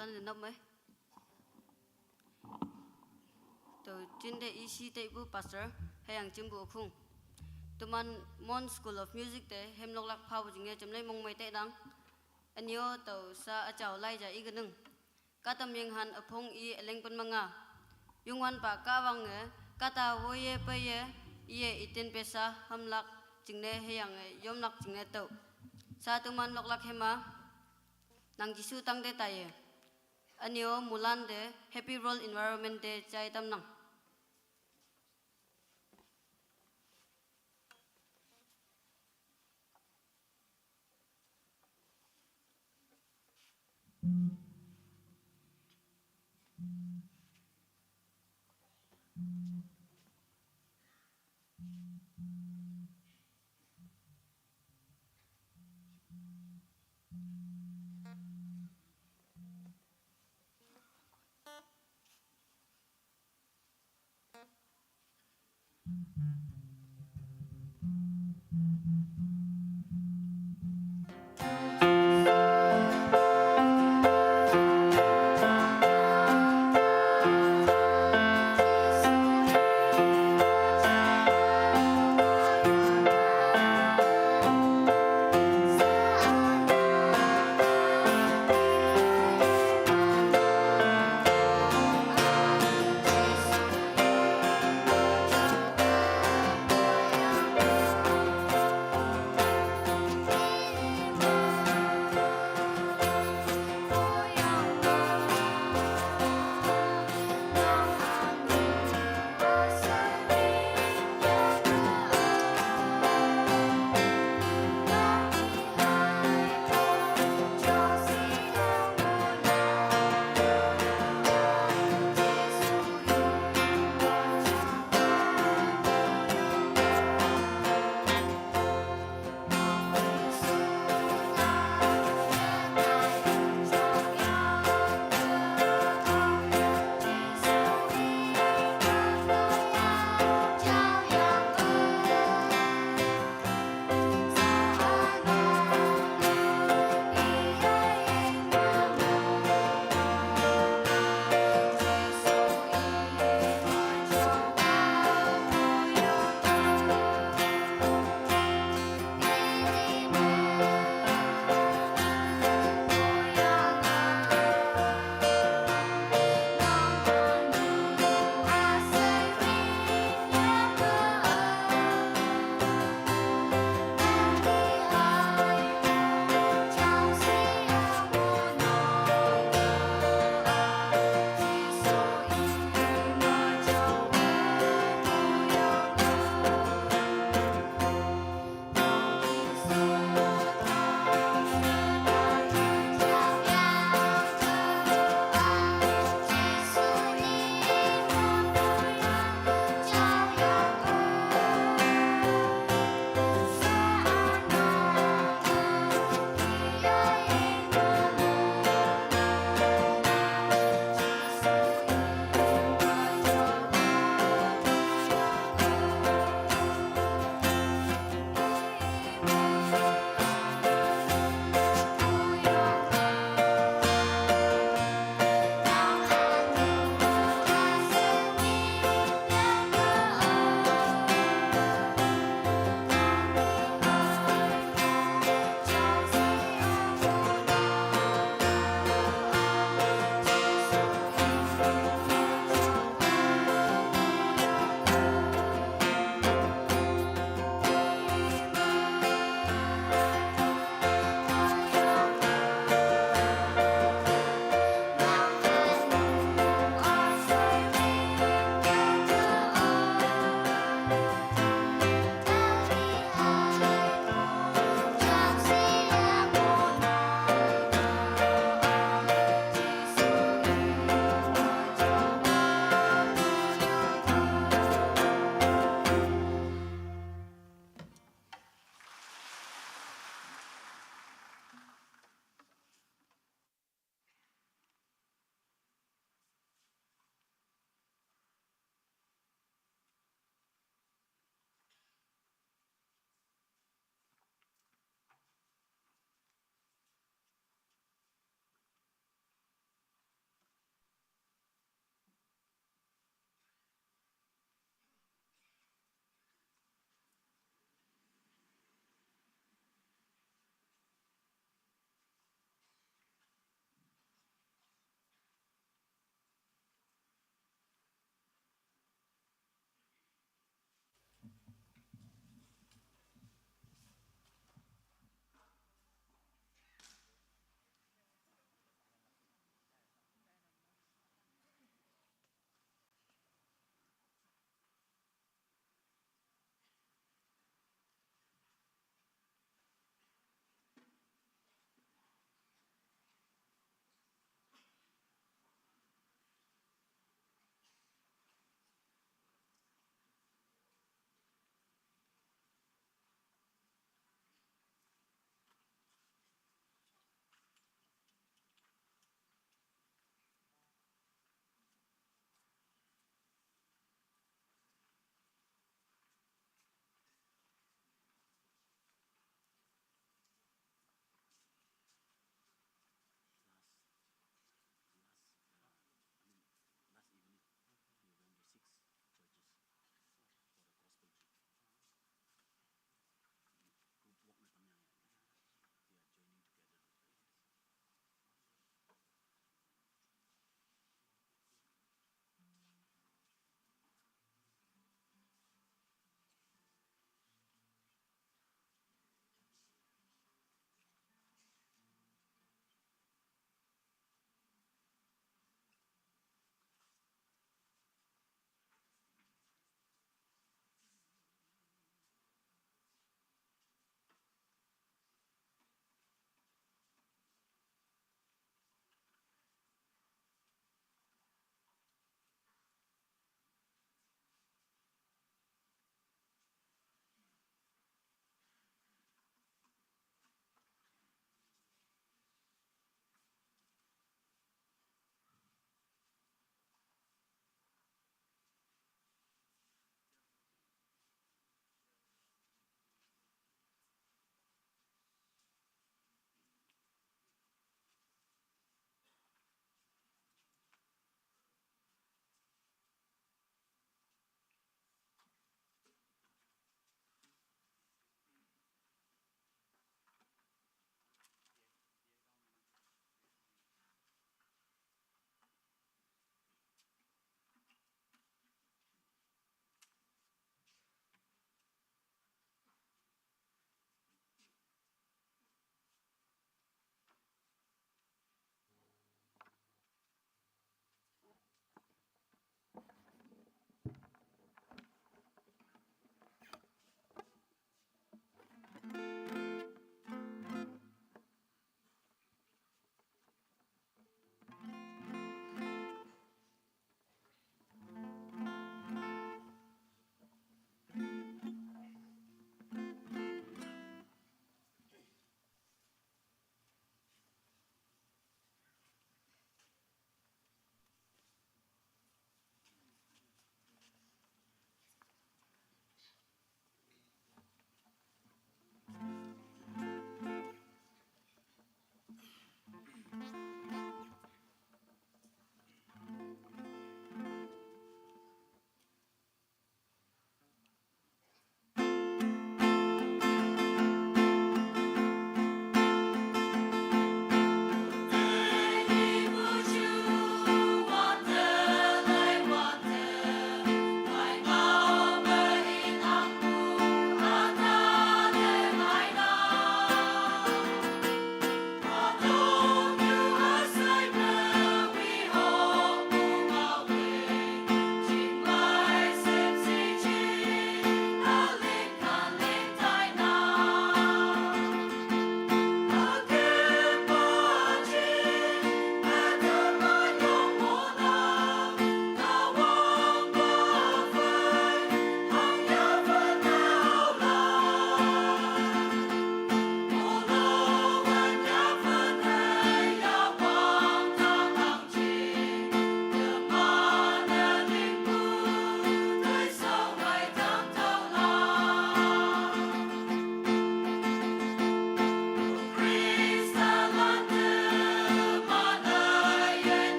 lan le nap mai to chin de isi te bu pastor hayang chim bu khung tuman mon school of music te hemlok lak phau jinge chamlai mong mai te dang anyo to sa achau lai ja iganung katam yang han aphong I eleng pan manga yungwan pa kawang nge kata woye paye ye itin pesa hamlak jingne hayang yom lak jingne to sa tuman lok lak hema nang jisu tang de taye anyo mulan de happy world environment de chai tam nang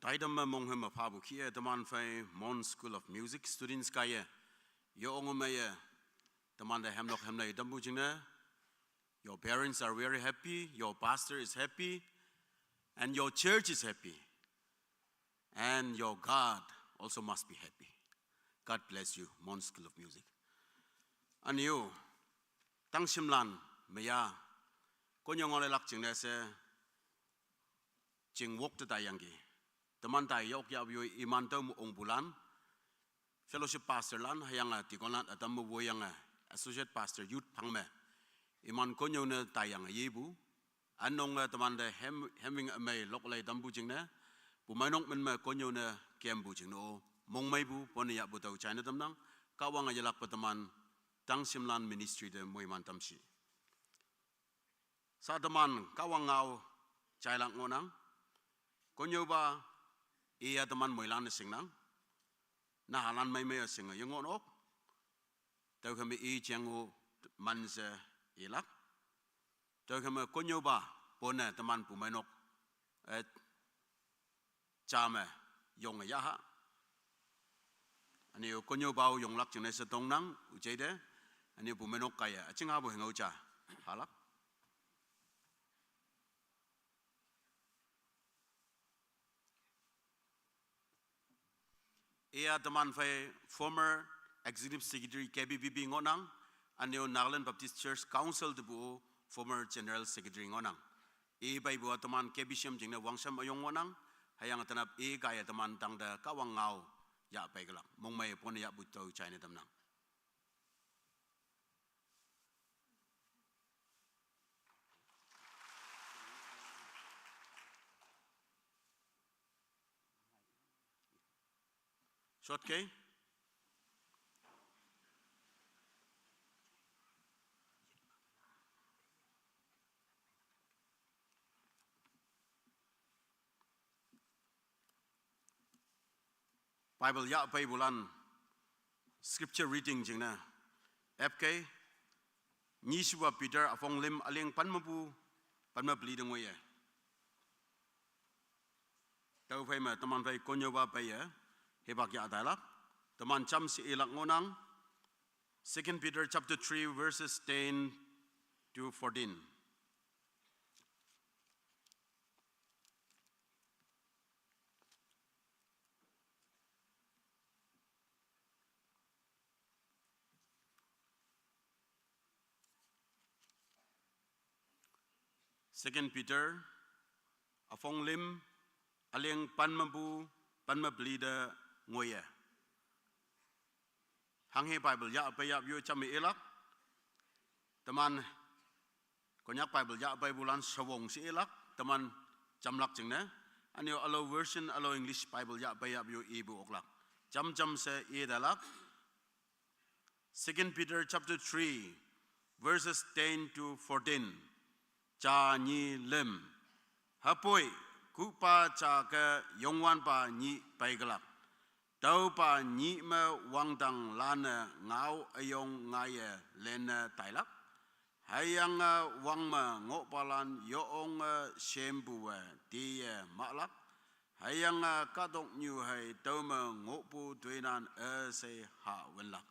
Taidam mong him a pabu kia teman fai Mon School of Music students kaya. Yo ongomaya teman da hemnok hemnai dambu jingna. Your parents are very happy, your pastor is happy, and your church is happy. And your God also must be happy. God bless you, Mon School of Music. And you, Tang Shimlan, Maya, Konyong Lak Jingna se Jing Wok the Dayangi. The Mantai Yok Yabu Imantum Ongbulan, Fellowship Pastor Lan, Hayanga Tikolan, Atamu Woyanga, Associate Pastor Youth Pangme, Iman Konyona Tayang Yebu, Anong Tamanda Hemming a May Lokalay Dambujingna, Bumanok Menma Konyona Kambujino, Mongmaibu, Ponia Buto China Damnang, Kawanga Yalak Pataman, Tang Simlan Ministry de Moiman Tamshi. Sadaman Kawangao Chailang Monang, Konyoba. Iya teman moilan singnang, nah halan mai mai singa yung onok, tau kami I jangu manse ilak, tau kami konyoba pona teman pumenok, jame yung yaha, ani konyoba yung lak jenis setong nang ujede, ani pumenok kaya, acing abu hingau ja halak. Ia teman fai former executive secretary KBBB ngonang, aneo Nagaland Baptist Church Council debu former general secretary ngonang. I bai buat teman KBCM jingna wangsam ayong ngonang, hayang tanap I kaya teman tangda kawang ngau ya bai gelak, mong mai pon ya butau China temnang. Short K. Bible ya Biblean scripture reading jingna. FK Nyiswa Peter afong lim aling panmabu panmabli dengoye. Tau fai ma teman fai konyoba paya. Hebak ya adalah teman cam si ilak ngonang 2 Peter chapter 3 verses 10 to 14. Second Peter afong lim aling panmabu panmablida ngoya. Hanghe Bible ya apa ya view cami elak. Teman konyak Bible ya apa bulan sawong si elak. Teman jamlak jengna. Anyo alo version alo English Bible ya apa ya view ibu oklak. Jam se e dalak. 2 Peter chapter 3 verses 10 to 14. Cha ni lem. Hapoi kupa cha ke yongwan pa ni paigelak. Tau pa ni me wangdang lana ngau ayong ngaya lena tailak. Hayang wang ma ngopalan yoong sembu dia maklak. Hayang kadok nyu hai tau ma ngopu tuinan se ha wenlak.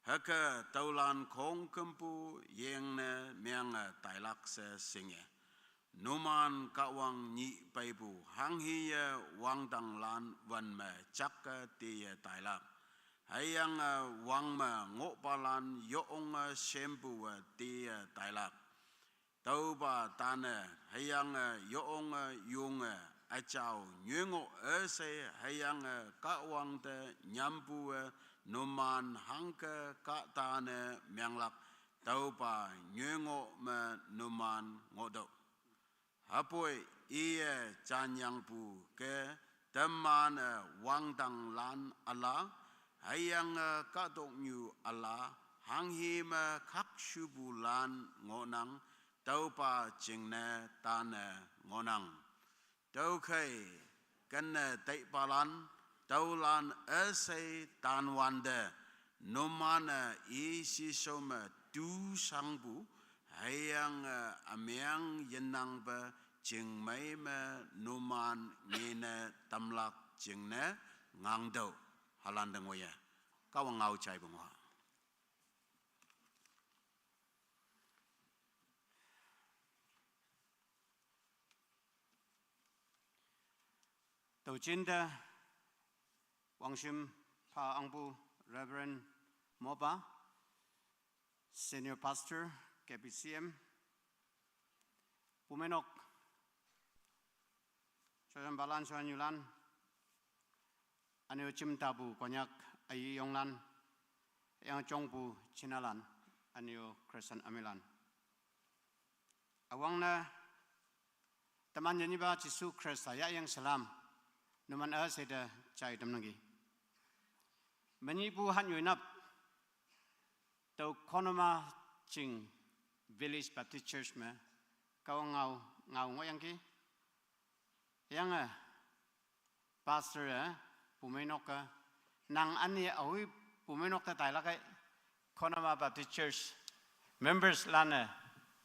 Haka taulan kong kempu yang miang tailak se singe. Numan kawang ni paibu hanghiya wang dang lan wan me chakka tiya tailak. Hayang wang ma ngopalan yoong sembu tiya tailak. Tauba tane hayang yoong yung achao nyungo ese hayang kawang te nyampu numan hangka ka tane mianglak. Tauba nyungo me numan ngodok. Apoi ia canyang pu ke teman wangdang lan ala hayang kadok nyu ala hanghim kak shubulan ngonang taupa jingne tane ngonang tau kai kena taipalan taulan ese tanwande nomana isi soma tu sangbu hayang amiang yenang ba chừng mấy mà numan nghe nè tâm lạc chừng nè ngang đầu hà lan đằng ngoài các ông ngào chạy bằng họ đầu tiên đó Wang Shim Pa Angbu Reverend Moba Senior Pastor KPCM Pumenok Choyan Balan Choyan Yulan Anio Chim Tabu Konyak Ayi Yonglan Yang Chongbu Chinalan Anio Crescent Amilan Awang na teman Yeniba Jisu Krista ya yang salam numan seda chai damnagi Manipu han yuinap tau konoma ching Village Baptist Church me kau ngau ngoyang ki yang pastor pumenok nang ani awi pumenok ta tai la kai konoma Baptist Church members lana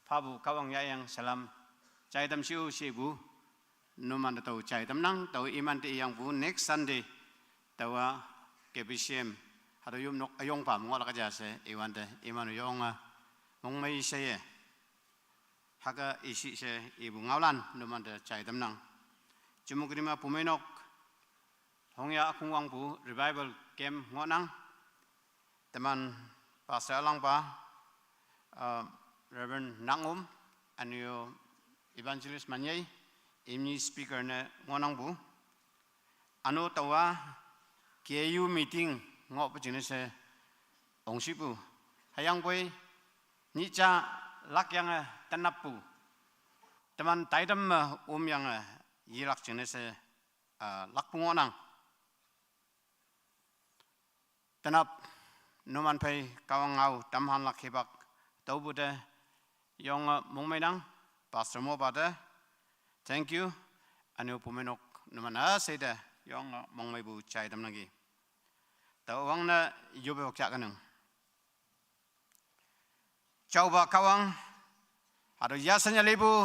pabu kawang ya yang salam chai dam siu sibu numan tau chai dam nang tau iman ti yang bu next Sunday tawa KBCM hado yum nok ayong pa mo la ka jase iwan de iman yong mong mai se haga isi se ibu ngaulan numan de chai dam nang jumugrima pumenok hongya akungwang bu revival camp ngonang teman pastor alang pa Reverend Nangum anio evangelist manyai imni speaker ne ngonang bu ano tawa KU meeting ngop jine se ongsipu hayang boy ni cha lak yang tanapu teman taidam yang yilak jine se lak pungonang tanap numan pai kawangau tamhan lak hebak taubu de yong mongmenang pastor mo bada thank you anu pumenok numan seda yong mongmai bu chai dam nagi tau wang na yobe ok cha kanang coba kawang ado yasanya lebu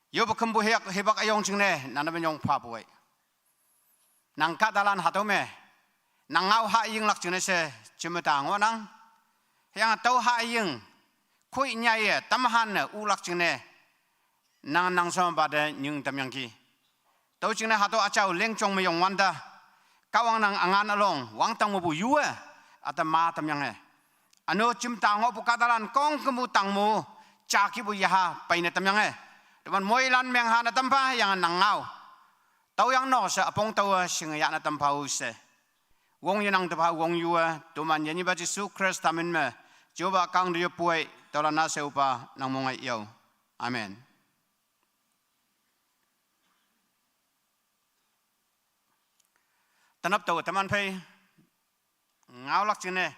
yobe kembu hebak ayong jingne nana benyong pa buai nang kadalan hatome nang ngau ha ying lak jingne se chimeta ngonang yang tau ha ying kui nyai tamhan ulak jingne nang som bada nyung tamyang ki tau jingne hato achau lengchong meyong wanda kawang nang angan along wang tang mobu yue ata ma tamyang ano chimta ngo pukadalan kong kemu tangmu chaki bu yaha paine tamyang teman moilan meng hana tampa yang nang ngau tau yang no sa apong tau singaya na tampa use wong yanang tampa wong yue tuman yani ba Jisu Christ tamin me coba kang dia puai tolana seupa nang mongai yau amen tanap tau teman pai ngau lak jine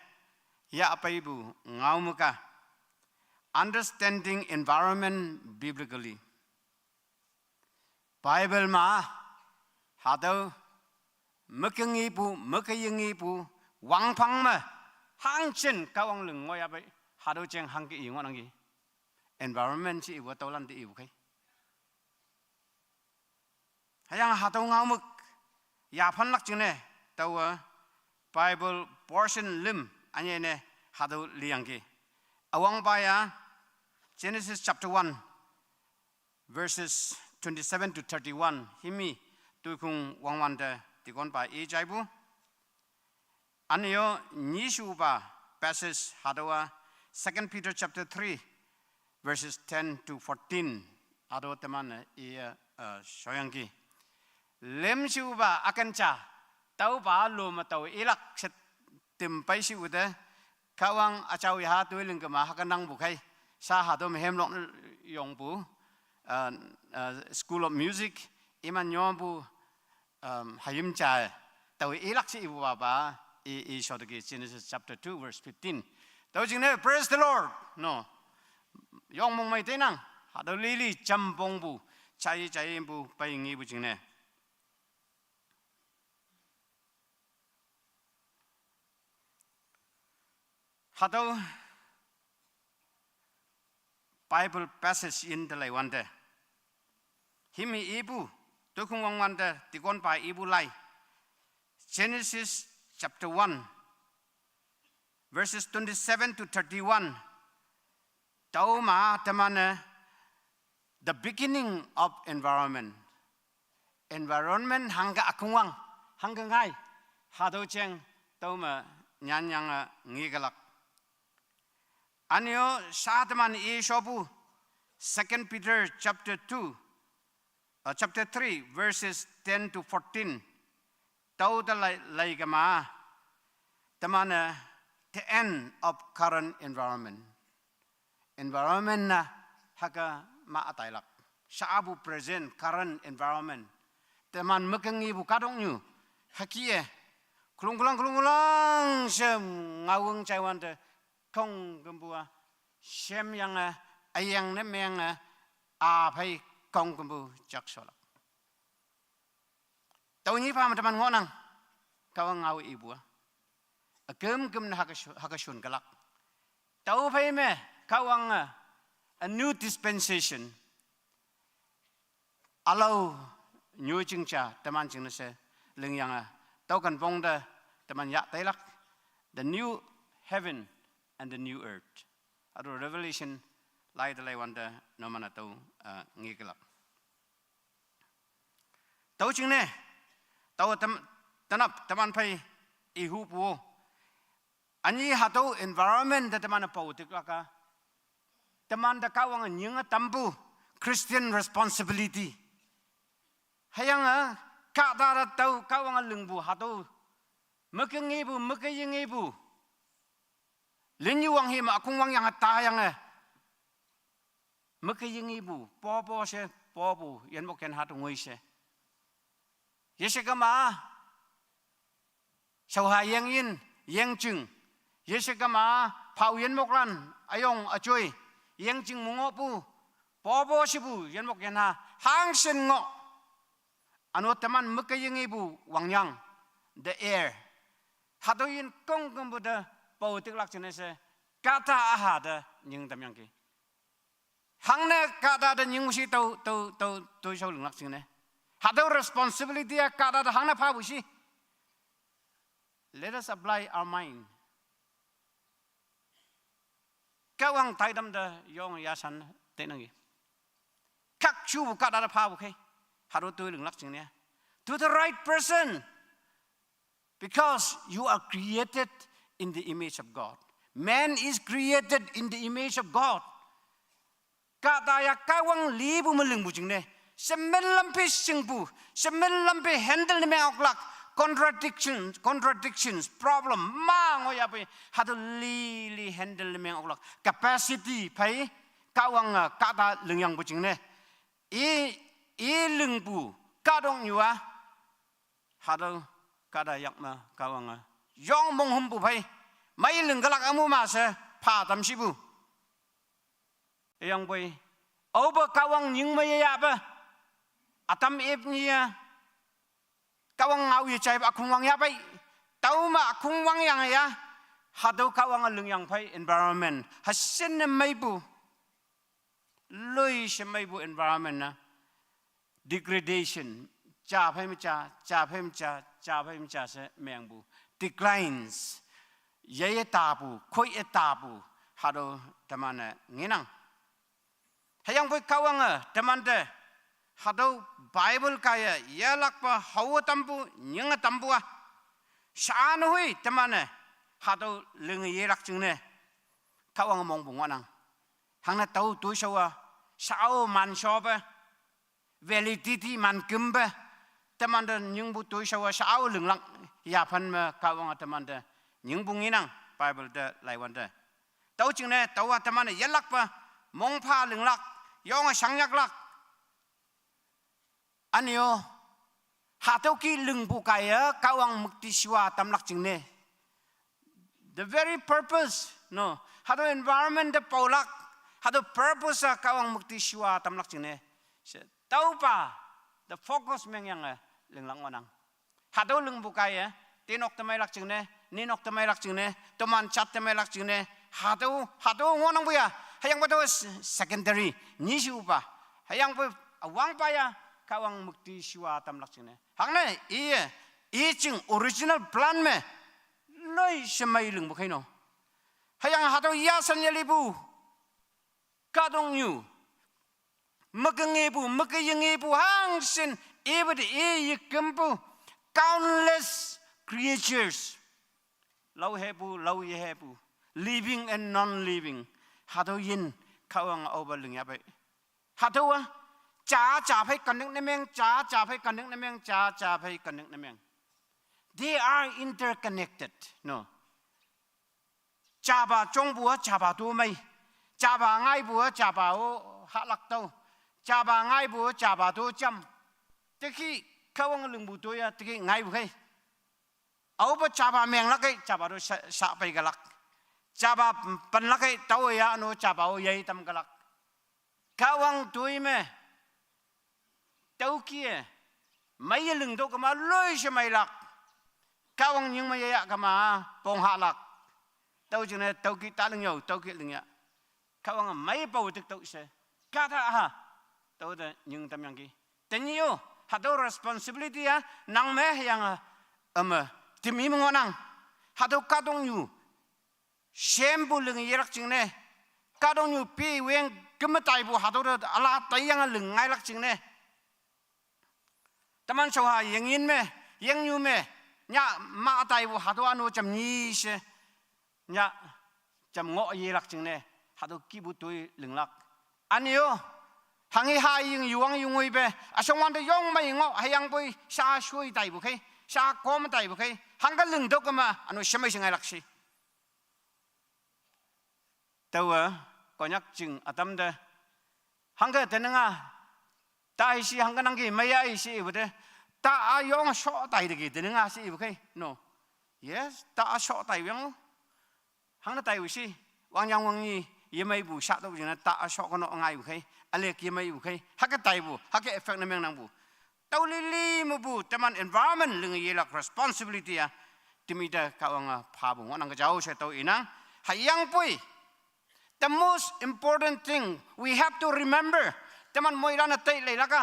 ya apa ibu ngau muka understanding environment biblically Bible ma hado mekengi bu wang pang ma hang chen kawang leng ngoi apa hado cheng hang ki ingon angi environment si ibu taulan ti ibu kai hayang hado ngau muk ya phan lak jine tau Bible portion lim anye ne hado liang ki awang baya Genesis chapter 1 verses 27 to 31 himi tuikung wangwan de tikon pa e jaibu anyo nishu ba passage hadawa 2 Peter chapter 3 verses 10 to 14 ado teman e shoyangki lemshu ba akancha tau ba lo ma tau ilak set timpai si ude kawang achau ya tuiling ke ma hakanang bukai sa hado mehem long yongbu School of Music iman yombu hayim cha tau ilak si ibu baba i shotagi Genesis chapter 2 verse 15 tau jingne praise the Lord no yong mong mai tenang hado lili champong bu chai bu pai ngi bu jingne hado Bible passage in the lai wande himi ibu tôi không mong mong thì con phải ibu lại Genesis chapter 1 verses 27 to 31 tau ma tamana the beginning of environment hanga akungwang hanga ngai hado cheng tau ma nyan yang ngigalak anyo sataman e shopu 2 Peter chapter 3 verses 10 to 14 tau da lai gama tamana the end of current environment na haka ma atailak saabu present current environment teman mekengi bu kadong nyu hakie kulung sem ngawung caiwan de kong gembua sem yang ayang ne meng a phai kong gembu jaksola tau ni pa teman ngonang kawang ngau ibu agem na hakasun galak tau phai me kawang a new dispensation allow new chingcha teman ching se leng yang tau kan pong da teman ya tailak the new heaven and the new earth ado revelation lai da lai wanda no mana tau ngigelak tau ching ne tau tanap teman phai ihu pu ani hatu environment da teman pau tiklaka teman da kawang nyinga tampu Christian responsibility hayang ka da tau kawang lungbu hatu mekengibu mekeyingibu linyu wang hima akung wang yang ta yang mekeyingibu popo se popo yan moken hatu ngoi se yesekama sau hai yang yin yang chung yesekama pau yan mokran ayong ajoy yang chung mungopu popo sibu yan moken ha hang sen ngo anu teman mekeyingibu wang yang the air hadoyin kong kumbuda pau tiklak jenese kata ahada nying tamyang ki hangne kata da nying usi tau shau lunglak jene hado responsibility kata da hangna pa busi let us apply our mind kawang taidam da yong yasan tenangi kak chu kata da pa bu kai hado tu lunglak jene to the right person. Because you are created in the image of God. Man is created in the image of God. Kataya kawang libu melengbu jingne. Semelampi singbu, semelampi handle ni mengoklak contradictions, problem. Mangoyapi hadu li handle ni mengoklak. Capacity pai kawang kata lengyang bujingne. I lengbu kadong yua hadu kada yakma kawanga yong mong humpu pai mai lenggalak amu ma se pa tam sibu yang boy oba kawang ning mai ya ba atam ep nia kawang ngau ye chai ba khung wang ya pai tau ma khung wang yang ya hado kawang leng yang pai environment hasin mai bu loi se mai bu environment na degradation cha phai ma cha se mengbu declines ye tabu khoi tabu hado tamana nginang hayang boy kawanga tamande hado bible kaya yalak pa hawa tambu nyinga tambu shan hui tamane hado leng ye rak jingne kawanga mong bung wanang hangna tau tu shawa sao man shoba validity man kumba tamanda nyung bu tu shawa sao leng lang ya phan ma kawang tamanda nyung bung inang bible da lai wan da tau jingne tau tamane yalak pa mong pha leng lak yong sang yak lak anyo hatau ki leng bu kaya kawang mukti shwa tamlak jingne the very purpose no hado environment da paulak hado purpose kawang mukti shwa tamlak jingne tau pa the focus meng yang leng lang wanang hado leng bu kaya tinok tamai lak jingne ninok tamai lak jingne toman chat tamai lak jingne hado ngonang buya hayang ba secondary ni siu pa hayang ba awang pa ya kawang mukti siwa tam lak ching ne hang ne i ching original plan me loi semai lung bu khai no hayang ha to ya san ye li bu ka dong yu makange bu makayenge bu hang sin even e yikampu countless creatures lau hebu lau ye hebu living and non living hado yin kawang over lung ya bai hado wa cha phai kan ning nemeng cha phai kan ning nemeng cha phai kan ning nemeng they are interconnected no cha ba chong bu cha ba tu mai cha ba ngai bu cha ba o ha lak tau cha ba ngai bu cha ba tu cham te khi kawang lung bu tu ya te khi ngai bu khai au ba cha ba meng lak kai cha ba do sa pai ga lak cha ba pan lak kai tau ya no cha ba o yai tam ga lak kawang tui me tau kia mai lung do ka ma loi se mai lak kawang nyung mai ya ka ma pong ha lak tau jing ne tau ki ta lung yo tau ki lung ya kawang mai pau tik tau se ka tha ha tau da nyung tam yang ki ten yo ha do responsibility ya nang me yang tim mi mo nang ha do ka dong yu shem bu lung yerak jing ne ka dong yu pi wen kem tai bu ha do ala tai yang lung ngai lak jing ne taman so ha yang yin me yang yu me nya ma tai bu ha do anu cham ni se nya cham ngo yerak jing ne ha do ki bu tu lung lak an yo hangi hai yung yuang yung ui be asong wan de yong mai ngo hayang boi sa shui tai bu khai sa kom tai bu khai hang ka lung do ka ma anu shemai singai lak si tawa konyak jing atam de hang ka tenanga tai si hang ka nang ki mai ai si bu de ta ayong so tai de ki tenanga si bu khai no yes ta so tai yang hang na tai bu si wang yang wang ni ye mai bu sa do jing na ta so ko no ngai bu khai ale ki mai bu khai ha ka tai bu ha ka effect na meng nang bu tau li li mu bu taman environment lung ye lak responsibility ya timida kawang pha bu nang ka jau se tau ina hayang pui the most important thing we have to remember taman moi ran tai le la ka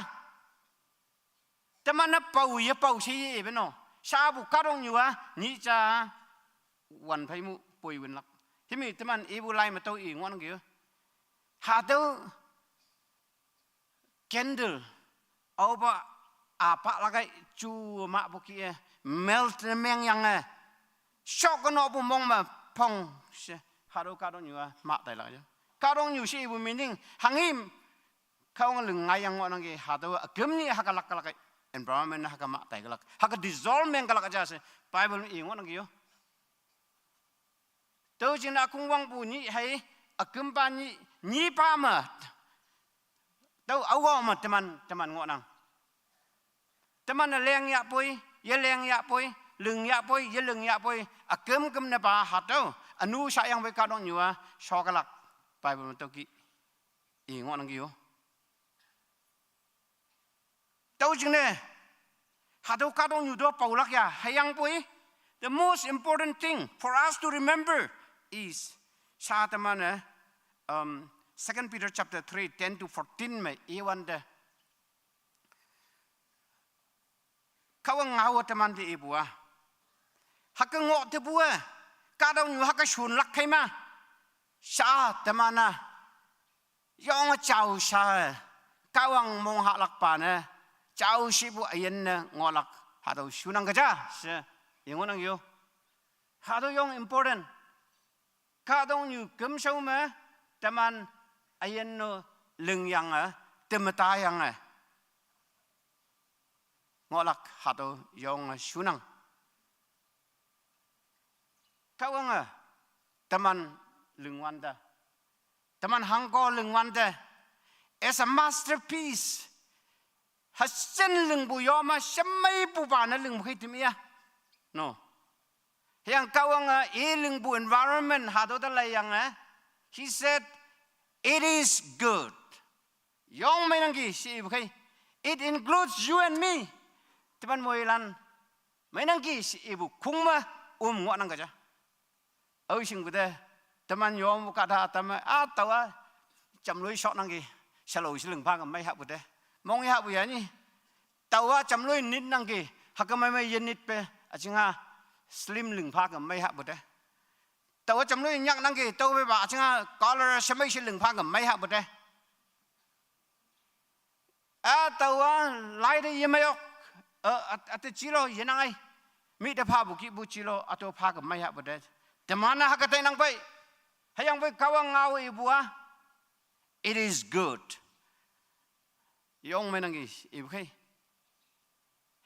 taman na pau ye pau si ye be no sa bu ka dong yu a ni cha wan phai mu pui wen lak himi taman e bu lai ma tau i ngon gi ha tau candle over apa lagai chu ma bu ki melt meng yang shock no bu mong ma pong se haro ka dong yu ma tai la ka dong yu si bu meaning hangim kaung lung ngai yang ngon gi ha do gem ni ha ka lak lak environment ha ka ma tai lak ha ka dissolve meng ka lak ja se bible i ngon gi yo to jin na kung wang bu ni hai agem pa ni pa ma tau awa ma teman ngonang teman leng ya poi ye leng ya poi lung ya poi ye lung ya poi akem kem na ba ha tau anu sa yang be ka dong nyua so ka lak bible to ki i ngonang gi yo tau jing ne ha do ka dong nyu do pau lak ya hayang poi the most important thing for us to remember is sa teman 2 Peter chapter 3 10 to 14 me iwan de kawang ngau teman di ibu hak ngok te bua ka dong yu hak shun lak khai ma sa temana yong chau sa kawang mong hak lak pa ne chau si bu ayen ne ngolak ha do shunang ga ja se yonang yo ha do yong important ka dong yu kem shau ma teman ayen no leng yang temata yang ngolak hado yong shunang kawang teman lengwanda teman hangko lengwanda as a masterpiece hasen lengbu yoma semai pupana lengbu hitimia no yang kawang lengbu environment hado talayang he said it is good yong mainangi si bukai it includes you and me teman moilan mainangi si ibu kungma ngok nang kaja au sing bude teman yom kata tama atawa cham loi shot nang gi salo sileng pa mai ha bude mong ha bu ya ni tawa chamloi nit nang ki hakamai mai yen nit pe achinga slim lưng pha kam mai ha bute tawa chamloi nyak nang ki taw be ba achinga collar shamai shi lưng pha kam mai ha bute a tawa lai de yemayok at chilo yenangai mi de pha bu ki bu chilo ato pha kam mai ha bute temana hakatai nang pai hayang pai kawang ngau ibua it is good yong menangi ibkai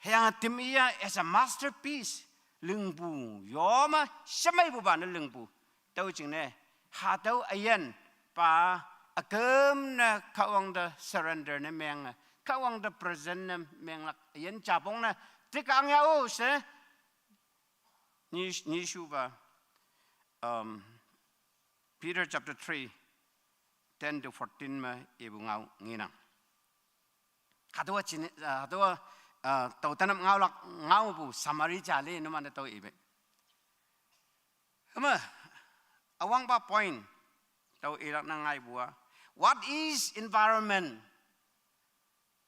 hayang timia as a masterpiece lungbu yoma shamai bu ban lungbu tau ching ne ha tau ayen pa akem na kawang da surrender ne meng kawang da present ne meng lak ayen chapong na tikang yao se ni shuba Peter chapter 3 10 to 14 ma ibu ngau ngina hadawa chin hadawa tau tanam ngau lak ngau bu samari chale no man tau ibe ama awang ba point tau irak na ngai bua what is environment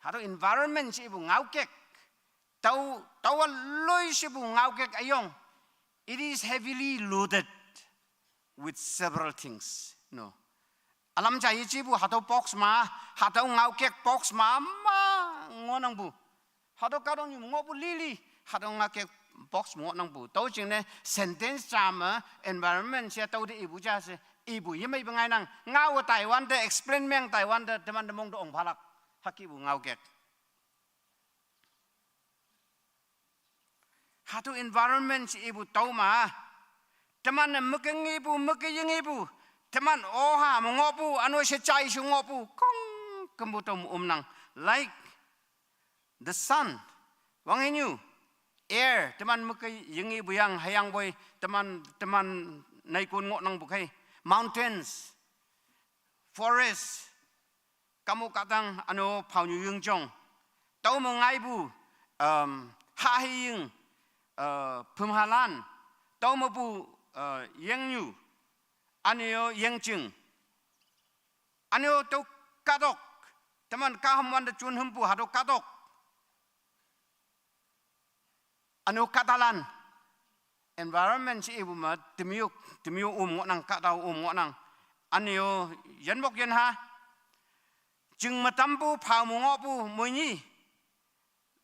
hadawa environment si ibu ngau kek tau loi si ibu ngau kek ayong it is heavily loaded with several things no alam chai chi bu hadaw box ma hadaw ngau kek box ma ngonang bu hadaw kadong yu ngobu lili hadaw ngau kek box ngonang bu tau jing ne sentence drama environment sia tau de ibu ja se ibu yemai bangai nang ngau Taiwan de explain meng Taiwan de teman demong de ong phalak haki bu ngau kek hadaw environment si ibu tau ma teman mekeng ibu mekeng ibu teman oha mengopu anu secai sungopu kong kemutom umnang like the sun wanginyu air teman mekeng yengi buyang hayang boy teman naikun ngok nang bukai mountains forest kamu katang anu paunyu yungjong tau mengai bu hahiying pemhalan tau mabu yengyu anio yengjing anio to kadok teman kaham wanda chun humpu hado kadok anio katalan environment si ibu ma temiu ngonang kadau ngonang anio yenbok yenha jing matampu phau ngopu munyi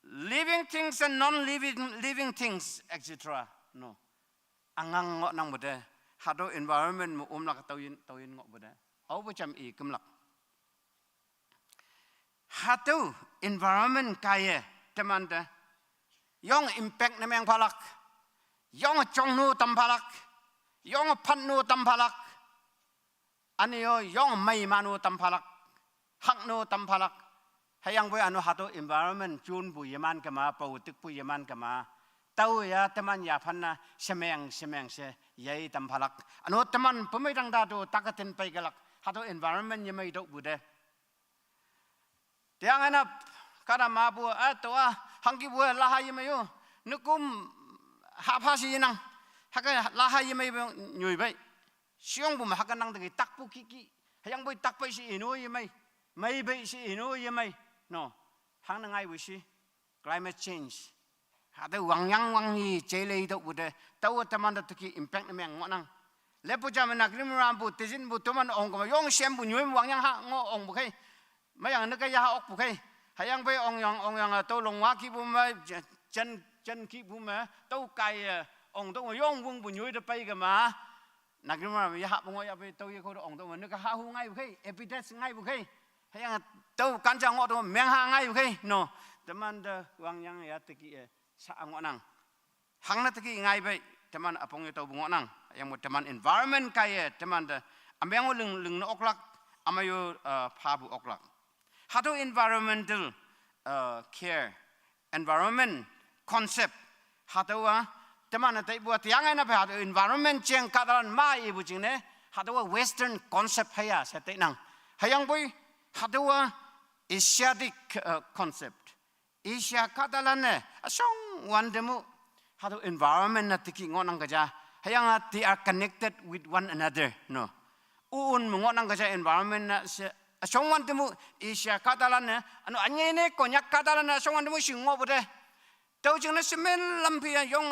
living things and non-living things etc no angang ngonang bode hado environment mo umlak tawin ngok bode au bacham I kumlak hado environment kaya temanda yong impact na meng phalak yong chongnu tam phalak yong phannu tam phalak anio yong mai manu tam phalak haknu tam phalak hayang boy anu hado environment chun bu yaman kama pautik pu yaman kama tau ya teman ya panna semeng se yai tam phalak anu teman pemedang dadu takatin pai galak hado environment yemai dok bude tiang anap kada mabu atwa hangki bu laha yemayo nukum hapasi nang haka laha yemai nyui bai siong bu haka nang dagi takpu kiki hayang boy takpai si inu yemai mai bai si inu yemai no hang nangai wisi climate change ada wangi cele itu bude tahu teman tu impact memang ngonang lepo zaman nak ni merampu tizin bu teman ong kau yong sem bu nyui wangyang ha ngo ong bukai mayang nak ya ok bukai hayang bay ong yang tau long waki bu ma jen ki bu ma tau kai ong tau yong wung bu nyui de pai ke ma nak ni meram ya bu ngoy apa tau ye kau ong tau nak ha hu ngai bukai evidence ngai bukai hayang tau kancang ngo tau meng ha ngai bukai no teman de wangyang ya teki sa ngonang hangna teki ngai bai teman apong itu ngonang yang teman environment kaya teman da ambyang leng no oklak amayo phabu oklak hado environmental care environment concept hado wa teman tai buat yang ana hado environment cheng kadaran ma ibu jingne hado western concept haya setai nang hayang boy hado wa Asiatic concept Asia kadalan asong wandemu hado environment na tiki ngonang kaja hayang they are connected with one another no ngonang kaja environment na songwan temu Asia Catalan ne anu anye ne konyak Catalan na songwan temu singo bude tau jeng na semen lampia yong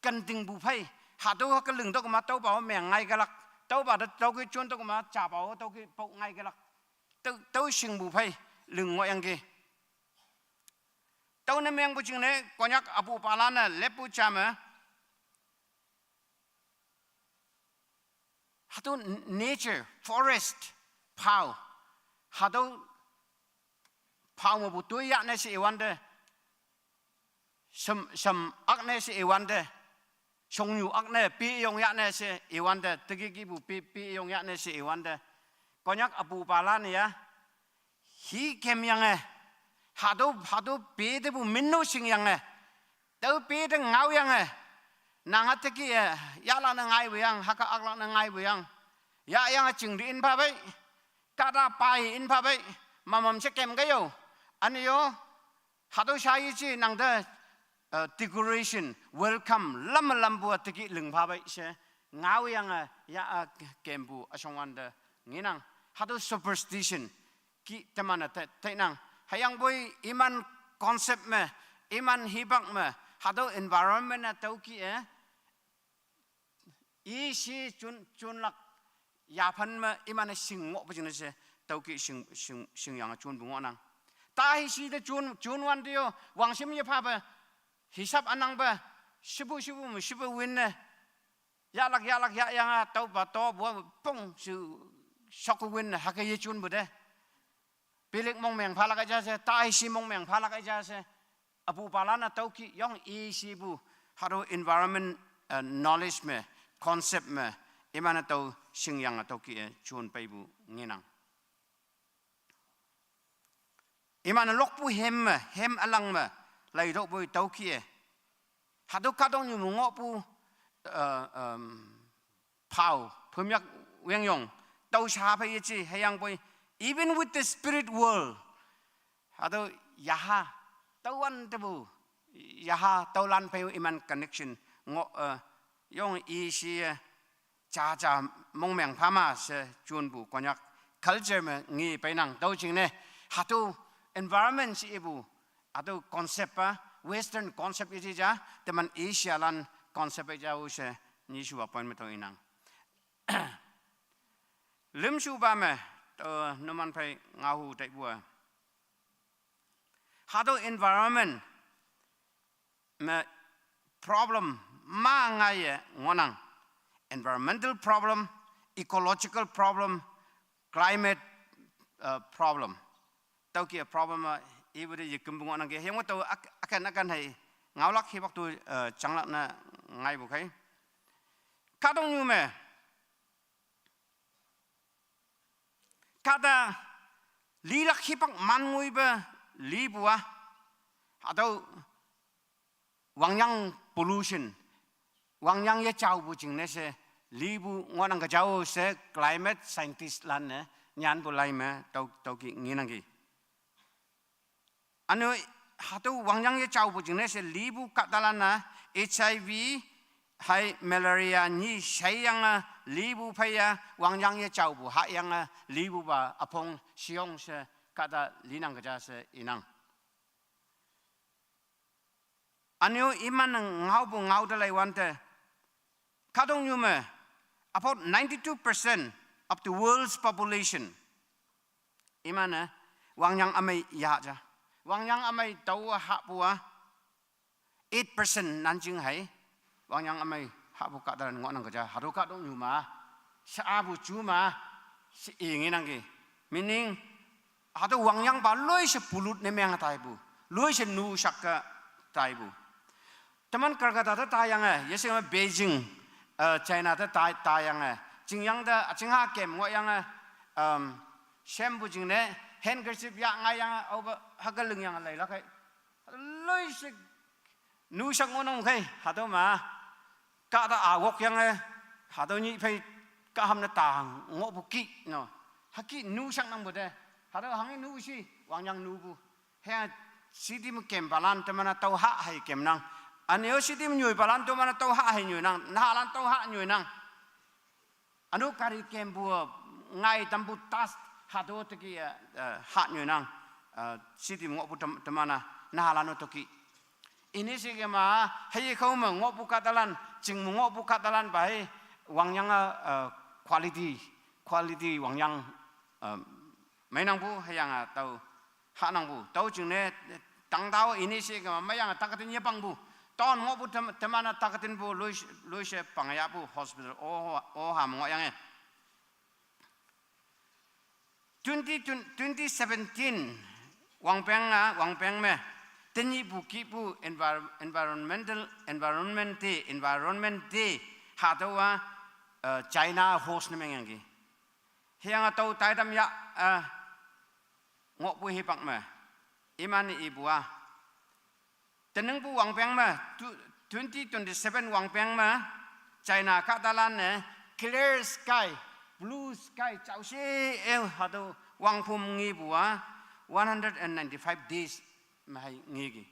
kan ting bu phai hadu ha ka lưng to ma tau ba meng ngai galak tau ba da tau ki chun to ma cha ba tau ki pok ngai galak tau sing bu phai lưng ngo yang ki tau na meng bu jeng ne konyak apu palana lepu chama hadu nature forest pau hadu pau mo bu tu ya na si wande some akne si wande song yu akne pi yong ya na si wande tegi ki bu pi yong ya na si wande konyak apu palana ya hi kem yang hadu pi de bu minno sing yang tau pi de ngau yang nang hati ki ya la na ngai buyang haka akla na ngai buyang ya yang ching di in pa bai kada pai in pa bai mamam che kem ga yo ani yo hadu shai chi nang da decoration welcome lam lam bu ti ki lung pa bai se ngau yang ya kem bu asongwan da nginang hadu superstition ki tamana te nang hayang boy iman concept me iman hibak me hadu environment na tau ki isi chun lak ya phan ma imana sing ngo bujin se tau ki sing yang chun bungo nang ta hi si de chun wan dio wang sim ye pha ba hisab anang ba shibu win ne ya lak ya yang tau ba to bo pong su sok win ha ka ye chun bu de pilik mong meng pha la ka ja se ta hi si mong meng pha la ka ja se apu palana tau ki yong isi bu haro environment knowledge me concept me imana tau sing yang atau ki chun pai bu nginang imana lokpu hem alang me lai do bu tau ki hadu kadong yu ngo pu pau phumyak weng yong tau sha pai chi hayang boy even with the spirit world hadu yaha tau wan tebu yaha tau lan pai iman connection ngo yong isi cha mong meng phama se chun bu konyak culture me ngi pai nang tau ching ne hatu environment si ibu atu concept pa western concept isi ja teman Asia lan concept ja u se ni su appointment to inang lim su ba me to noman pai ngau tai bua hatu environment me problem ma ngai ngonang environmental problem ecological problem climate problem tau ki problem ibu de kumbung nang ge heng to akan hai ngaulak hi waktu changlak na ngai bu khai kadong yu me kada lilak hi pak man ngui ba li bua atau wangyang pollution wangyang ye chau bu jing ne se li bu ngonang ka chau se climate scientist lan ne nyan bu lai me tau ki nginang ki anu hatu wangyang ye chau bu jing ne se li bu ka dalan na HIV hai malaria ni sayang li bu phaya wangyang ye chau bu ha yang li bu ba apong siong se kada linang ka ja se inang anyo iman ngau dalai wante kadong yume about 92% of the world's population imana wangyang amai ya ja wangyang amai tau ha bua 8% nanjing hai wangyang amai ha bu ka dalan ngonang ka ja haru kadong yuma sa bu chuma si inginang ki meaning hatu wangyang ba loi se pulut ne meng tai bu loi se nu shakka tai bu teman Kolkata ta tayang yesing Beijing China ta tayang jingyang da jingha kem ngo yang shambu jing ne handkerchief ya ngai yang over hagalung yang lai la kai loi se nu sak ngonong kai hado ma ka da awok yang hado ni phai ka ham na tang ngo bu ki no haki nu sak nang bu de hado hangi nu si wangyang nu bu he sidim kem balan temana tau ha hai kem nang aneo sidim nyui balan to mana tau ha hai nyui nang na lan tau ha nyui nang anu kari kem bu ngai tambu tas hado teki hat nyu nang city ngopu temana nahalano toki ini sih kema hei kau ngopu Katalan jing ngopu Katalan bahe wangyang quality wangyang mainang bu hayang tau hanang bu tau jing ne tang tau ini sih kema mayang takatin yepang bu ton ngopu temana takatin bu luis pangaya bu hospital oh ham ngoyang 2017 wang peng me teni buki bu environment day hadawa China host ne mengangi hiang atau taidam ya ngok bu hipak me iman ibua teneng bu wang peng me 2027 wang peng me China Katalan ne clear sky blue sky chao she hado wang phum ngi bua 195 days mai ngi gi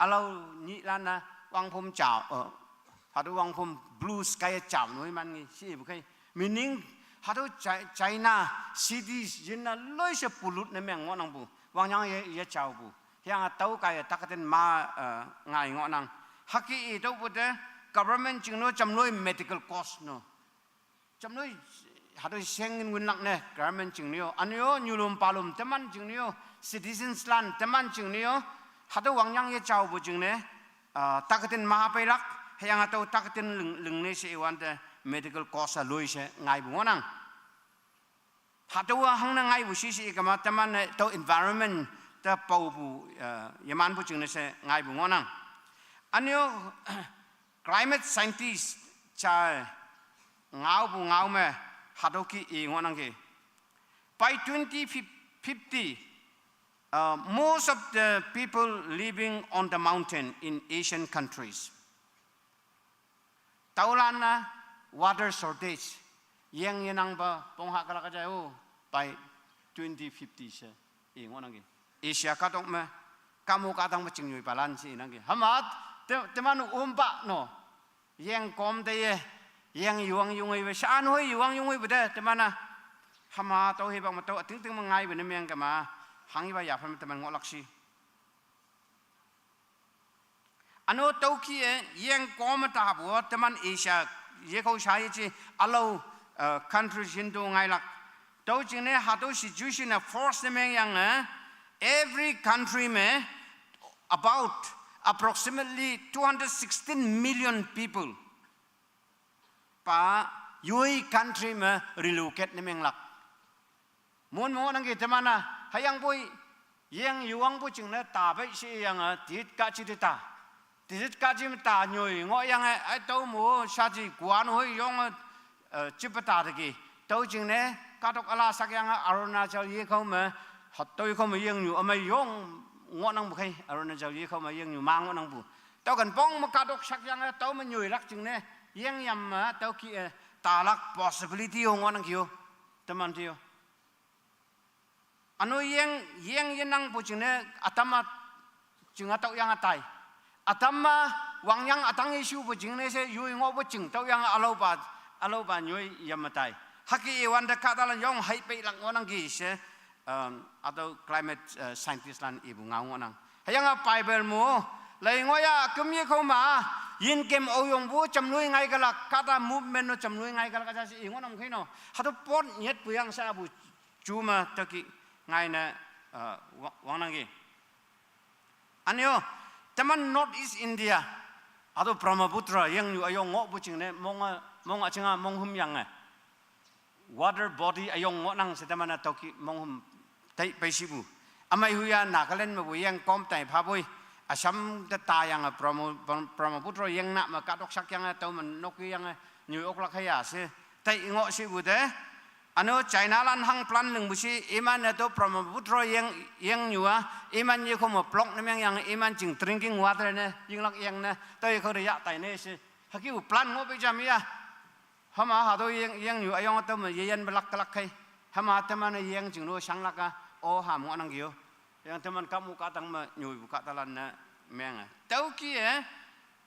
alau ni lana wang phum chao hado wang phum blue sky chao noi man ngi si bu kai meaning hado China cities jinna loi se pulut ne meng ngonang bu wang yang ye chao bu yang tau kai takaten ma ngai ngonang haki do bu de government jingno chamloi medical cost no chamloi hado sengin winlak ne government jingnio anyo nyulum palum teman jingnio citizens land teman jingnio hado wangyang ye chao bu jingne takatin mahaperak hayang atau takatin lengne se iwan de medical cost loi se ngai bu ngonang hado hang na ngai bu si si kama teman to environment ta pau bu yaman bu jingne se ngai bu ngonang anyo climate scientist cha ngau bu ngau me hadoki ingonange by 2050 most of the people living on the mountain in Asian countries taulana water shortage yang yenang ba pongha kala ka jao by 2050 se ingonange Asia ka dong me kamu ka dang ma chingyoi balan si nange hamat teman umba no yang kom de ye yang yuang yungui be shan hoi yuang yungui be de temana hama tau he bang ma tau ting ting mangai be ne meng ka ma hangi ba ya pham teman ngolak si ano tau ki yang kom ta bo teman Asia ye ko shai chi alo countries hindu ngai lak tau jing ne ha do situation a force ne meng yang every country me about approximately 216 million people pa yui country me relocate ne meng lak mon mo nang ge temana hayang boy yang yuang bu jing ne ta bai si yang dit ka chi ta dit ka chi ta nyoi ngo yang ai to mo sha ji guan hoi yong chi pa ta de ge to jing ne ka dok ala sak yang Arunachal ye khom me hat to khom yang yu amai yong ngo nang bu khai Arunachal ye khom yang yu mang ngo nang bu to kan pong ma ka dok sak yang to ma nyoi lak jing ne yang yam ma tau ki talak possibility ho ngon kyo teman tio ano yang yenang bu jine atama jinga tau yang atai atama wang yang atang isu bu jine se yui ngo bu jing tau yang alo ba nyoi yam atai haki wan da kadalan yong hai pe lang ngonang gi se atau climate scientist lan ibu ngau ngonang hayang bible mo lai ngoya kumye ko ma yin kem oyong bu chamlui ngai kala kata movement no chamlui ngai kala ka si ingonam khino hadu pot nyet puyang sa bu chuma taki ngai na wanangi anyo taman North East India hadu Brahmaputra yang yu ayong ngo bu ching ne monga chinga monghum yang water body ayong ngo nang se tamana taki monghum tai paisibu amai huya Nagaland ma bu yang kom tai phaboi asam te ta yang Brahmaputra yang nak ma ka dok sak yang tau man nok yang New York la khaya se tai ngo si bu de ano China lan hang plan leng bu si iman to Brahmaputra yang nyua iman ye ko mo plok ne meng yang iman jing drinking water ne ying lak yang ne tai ko de ya tai ne se haki u plan ngo be jam ya hama ha do yang nyu ayong to ma ye yan blak klak khai hama teman yang jing no sang lak o ha mo nang gyo yang teman kamu katang ma nyoi buka talan na menga tau ki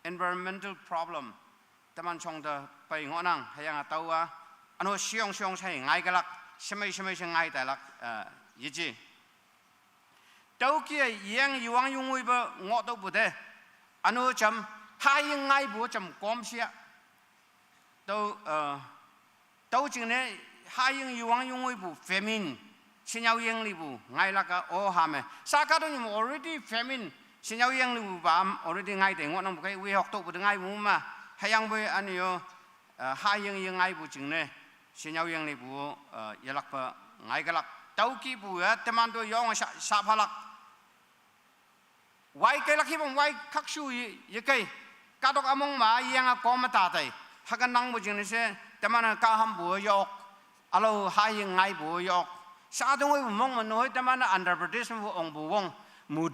environmental problem teman chong da pai ngonang hayang tawa ano siong sai ngai galak ใช่ไหมง่ายแต่ละยี่จีเต้ากี้ยังอยู่วังยุงวิบงอตัวบุตรอันนู้จำหายังไงบุจำกอมเสียเต้าจริงเนี่ยหายังอยู่วังยุงวิบเฟมินสิญญายังลิบุง่ายละก็โอ้ฮามสักการณ์นี่มัน already เฟมินสิญญายังลิบุบ้าม already ง่ายแต่งอน้องบุคคลวิหกตัวบุตรง่ายบุมาหายังบุอันนี้หายังไงบุจริงเนี่ยสิญญายังลิบุยลักปะง่ายก็ลักเต้ากี้บุแต่มันตัวยองสาพลักไว้เกลักที่ผมไว้คักชูยี่เกยกาดกอมงมายังกอมตาไตฮักนังบุจินเสแต่มันกาหัมบัวยอกอาลูหายังไงบัวยอกสาธุไว้มงมันน้อยแต่มันอันดับประเทศมันองบัวงมู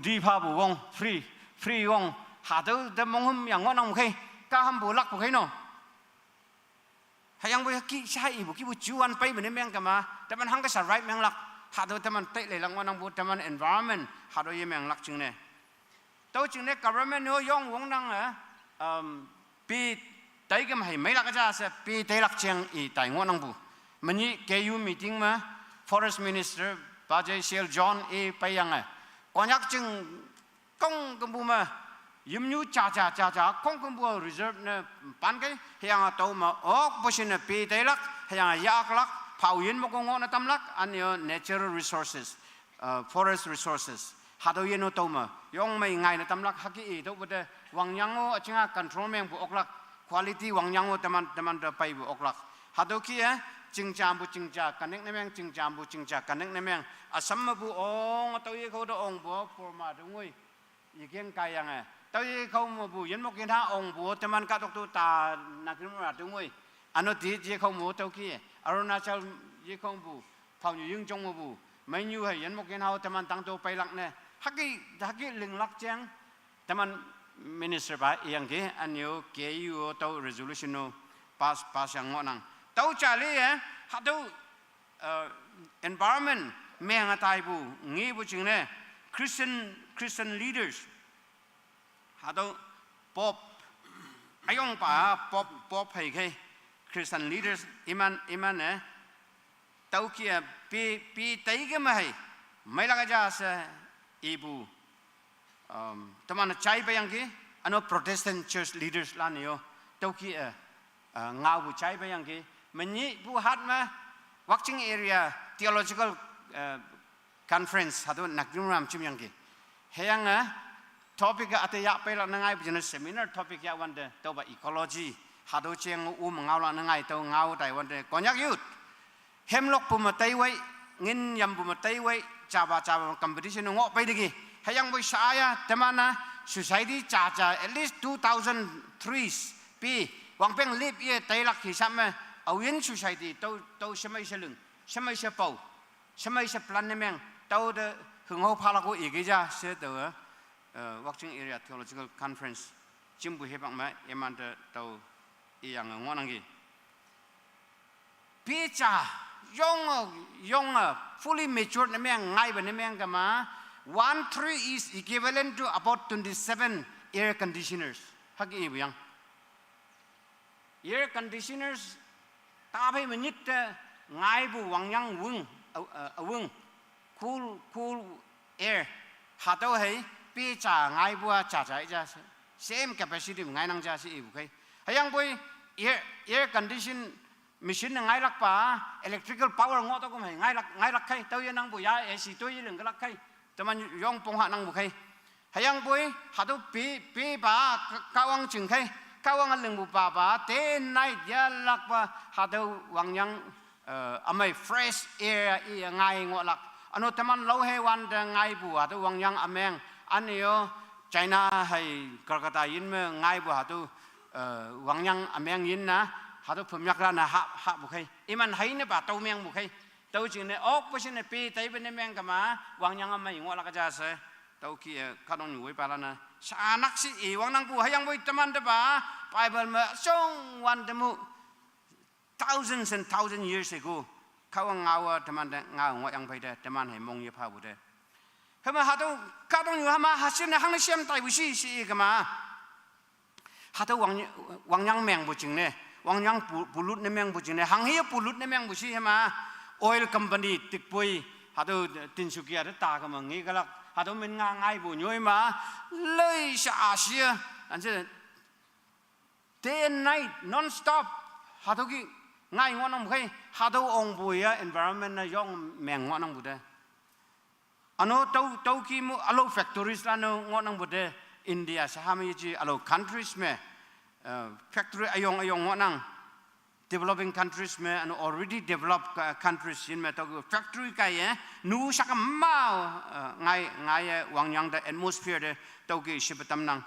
ดีพาบัวงฟรีวงหาตัวแต่มงหมอย่างว่าน้องเคยกาหัมบัวลักบุเคยโน่หายังบุกี้ใช่บุกี้บุจวนไปเหมือนเมียงกันมาแต่มันหังก็สลายเมียงลักหาตัวแต่มันเตะเลยหลังว่านังบุตรแต่มัน environment หาตัวยังแมงลักจึงเนี่ยตัวจึงเนี่ย government เนี่ยย่องวงนังปีเตะกันให้ไม่ลักจะเสียปีเตะลักเชียงอีแต่งว่านังบุมันนี่แกอยู่ meeting มา forest minister บาเจเซลจอห์นไปยังไงก่อนยักจึงก้องกันบุมายิมยูจ่าก้องกันบุ reserve เนี่ยปันกันให้ยังตัวมาออกบุษเนี่ยปีเตะลักให้ยังยากลักเผายินมกงอนะตำลักอันนี้ natural resources forest resources หาตัวยินโนตัวมายองไม่ง่ายนะตำลักฮักกี้ตัวบุตรวังยังโอชิงา control แมงบุอกลัก quality วังยังโอแต่มันไปบุอกลักหาตัวกี้จิงจามบุจิงจากกันเน็กในแมงจิงจามบุจิงจากกันเน็กในแมงอาสัมมาบุองตัวยี่เขาตัวองบัว for มาตรงนี้ยี่เกียงกายยังไงตัวยี่เขามาบุยินมกินท่าองบัวแต่มันกัดตัวตานักขึ้นมาตรงนี้อันนู้นที่ยี่เขาหมูตัวกี้อรุณาชลยี่คงบูเผาอยู่ยิ่งจงมาบูไม่อยู่ให้ยันมกินเอาแต่มันตั้งตัวไปหลักเนี่ยฮักกี้ลึงลักเจียงแต่มัน minister ไปอย่างกี้อันนี้เกี่ยวตัว resolution โน pass อย่างงอนังตัวจ่าเลยฮักตัว environment เมียงตายบูงี้บูจริงเนี่ย Christian leaders ฮักตัวป๊อปไอ้ยองป่าป๊อปให้ใครChristian leaders อิมันเนี่ยเต้ากี้ปีเตยกันมาให้ไม่ลักจะเสียอีบูแต่มันใช้ไปยังกี้อันนั้น Protestant church leaders ล้านนี่โยเต้ากี้งาบูใช้ไปยังกี้มันนี่บูฮัดมา watching area theological conference ฮัดว่านักจุ่มรำชิมยังกี้เฮียงtopic อัตยาไปแล้วนั่งไงเป็น seminar topic ยาวันเดตัวว่า ecologyหาดูเชียงเงาละนั่งไงตัวเงาแต่วันเดียก่อนยักยุดเฮมล็อกปุ่มเตยไว้เงินยำปุ่มเตยไว้จ่าcompetition งอไปดิกี้ให้ยังไปใช้แต่มันนะ society จ่า at least 2,000 trees ปีหวังเป็นรีบเตยลักที่ซ้ำเอาเงิน society ตัวใช่ไหมเฉลิงใช่ไหมเฉเป่าใช่ไหมเฉพลันนี่แมงตัวเดหึงเอาพาลักอีกจ้าเสียตัว watching area theological conference จิมบุเฮบังไหมมันตัวอย่างงอนังกี้พี่จ่ายองfully matured นี่แมงง่ายแบบนี้แมงกันมา one tree is equivalent to about 27 air conditioners ฮักกี้ยัง air conditioners ตาไปมันนิดง่ายบุวังยังวึง cool air หาตัวให้พี่จ่าง่ายบัวจ่าจะ same capacity ง่ายนังจะสิบุคคลให้ยังไป air condition machine ง่ายลักป่า electrical power งอตัวก็ไม่ง่ายลักใครตัวยังนั่งบุยา AC ตัวยังลักใครแต่มันย่องปงหานั่งบุคคลให้ยังไปหาตัวปีป่าก้าวังจึงใครก้าวังอันหนึ่งบุป่าเต้นในยาลักป่าหาตัววังยังไม่ fresh air ง่ายงอลักอันนู้นแต่มันเราให้วันง่ายบัวตัววังยังอเมงอันนี้China ให้กระต่ายยินเมื่อง่ายบัวตัววังยังอเมงยินนะหาตัวผมอยากร้านนะฮะบุคคลมันให้เนี่ยป่ะตัวเมงบุคคลตัวจริงเนี่ยออกไปสิเนี่ยปีแต่เป็นเนี่ยเมงกันมาวังยังอเมงว่าลักจะเสตัวขี้ข้าต้องอยู่ไว้ป่ะแล้วนะชานักสิวังนังบัวให้ยังบุยตะมันเดป่ะไปเปิดมาช่วงวันเดมุ thousands and thousands years ago เขาว่าเงาตะมันเงาว่ายังไปได้ตะมันให้มองเยพาบุได้เฮ้ยมาหาตัวข้าต้องอยู่หามาหาเส้นในห้างในเชี่ยมไต่วิชีสิกันมาหาตัววังยังแมงบุจริงเนี่ย wang yang pulut ne meng bu jing ne hang hi pulut ne meng bu si hema oil company tik pui hado Tinsukia de ta ka mang ngi galak hado men nga ngai bu nyoi ma lei sha asia an se day and night non stop hado ki ngai ngonam khai hado ong bu ya environment na yong meng ngonam bu de ano tau ki mu alo factories la no ngonam bu de India sa hami ji alo countries me factory ayong ngonang developing countries me and already developed countries in me to factory kai nu sak mau ngai wangyang the atmosphere de to ki shibatam nang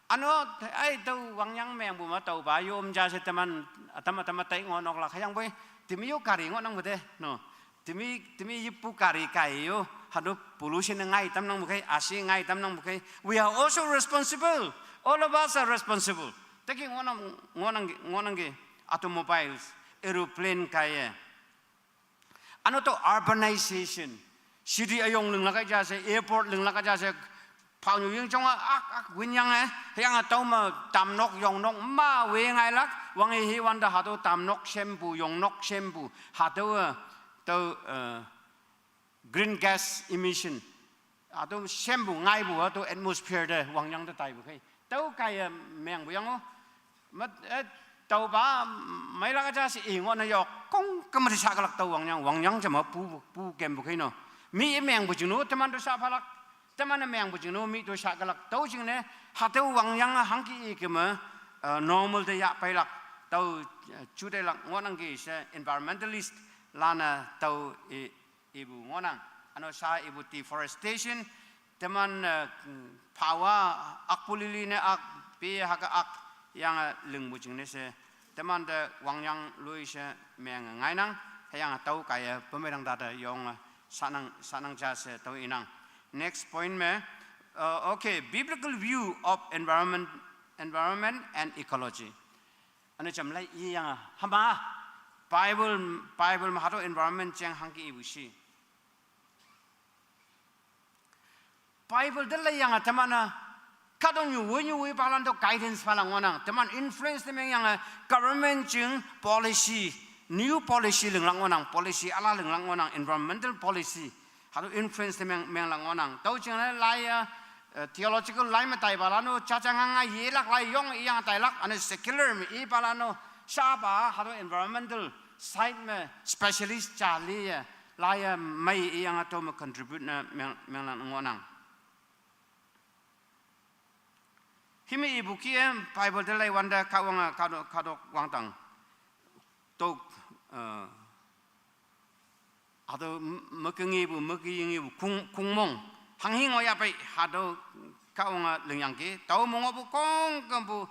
ano ai to wangyang meng bu ma to ba yom ja se taman atama tai ngonok la khayang boy timi yo kari ngonang bu de no timi yipu kari kai yo hadu pollution ngai tam nang bu kai asi ngai tam nang bu kai we are also responsible, all of us are responsible taking ngonang ge automobiles, aeroplane kaya. Ano to urbanization. City ayong leng laka jase, airport leng laka jase. Pao nyu yung chong win yang yang tao ma tam nok yong nok ma we ngai lak wang hi wan da hado tam nok shampoo yong nok shampoo hado to green gas emission. Hado shampoo ngai bu hado atmosphere de wang yang da tai bu kai. Tao kaya meng bu yang o. Mat tàu ba mấy lá cái gì ngon này yok công cái mà sao cái tàu vàng cho mà pu kem bu cái nó mi mèng bu chừng nó teman tu sao falak teman mèng bu chừng nó mi tu sao cái tàu chừng này hạt tàu vàng yang hang cái mà normal de ya pai lak tàu chú đây lak ngon ang cái environmentalist lana tàu ibu ngon ang ano sa ibu deforestation teman power akpulili ne ak pi haka ak yang leng bu jing ne se teman de wangyang lui se meng ngai nang yang tau kaya pemerang dada yong sanang ja se tau inang. Next point me okay, biblical view of environment and ecology anu cham lai yang hama bible ma hato environment chang hangki ibu si bible de lai yang tamana kadang you palan to guidance palang wanang teman influence temeng yang government jeng policy new policy leng lang wanang policy ala leng lang wanang environmental policy halu influence temeng lang wanang tau jeng lai theological lai ma tai balano chachanga ye lak lai yong yang tai lak ane secular mi e balano saba halu environmental side me specialist chali lai mai yang ato ma contribute na meng lang wanang himi ibu kia Bible delay wanda kawang kadok wangtang to ado mekengi ibu kungmong hanghing oya pai hado kawang lengyang ki tau mongo bu kong kambu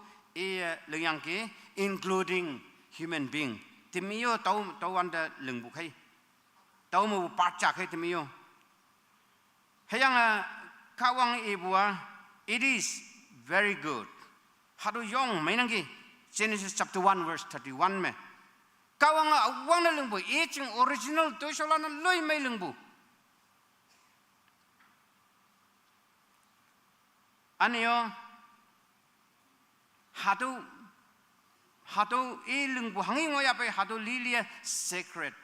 lengyang ki including human being timiyo tau wanda lengbu kai tau mo parcha kai timiyo hayang kawang ibu it is very good. Hadu yong mainangi Genesis chapter 1 verse 31 me. Kawang awang na lengbu iching original to solana loy mai lengbu. Aniyo hadu i lengbu hangi ngoya pe hadu lilia sacred.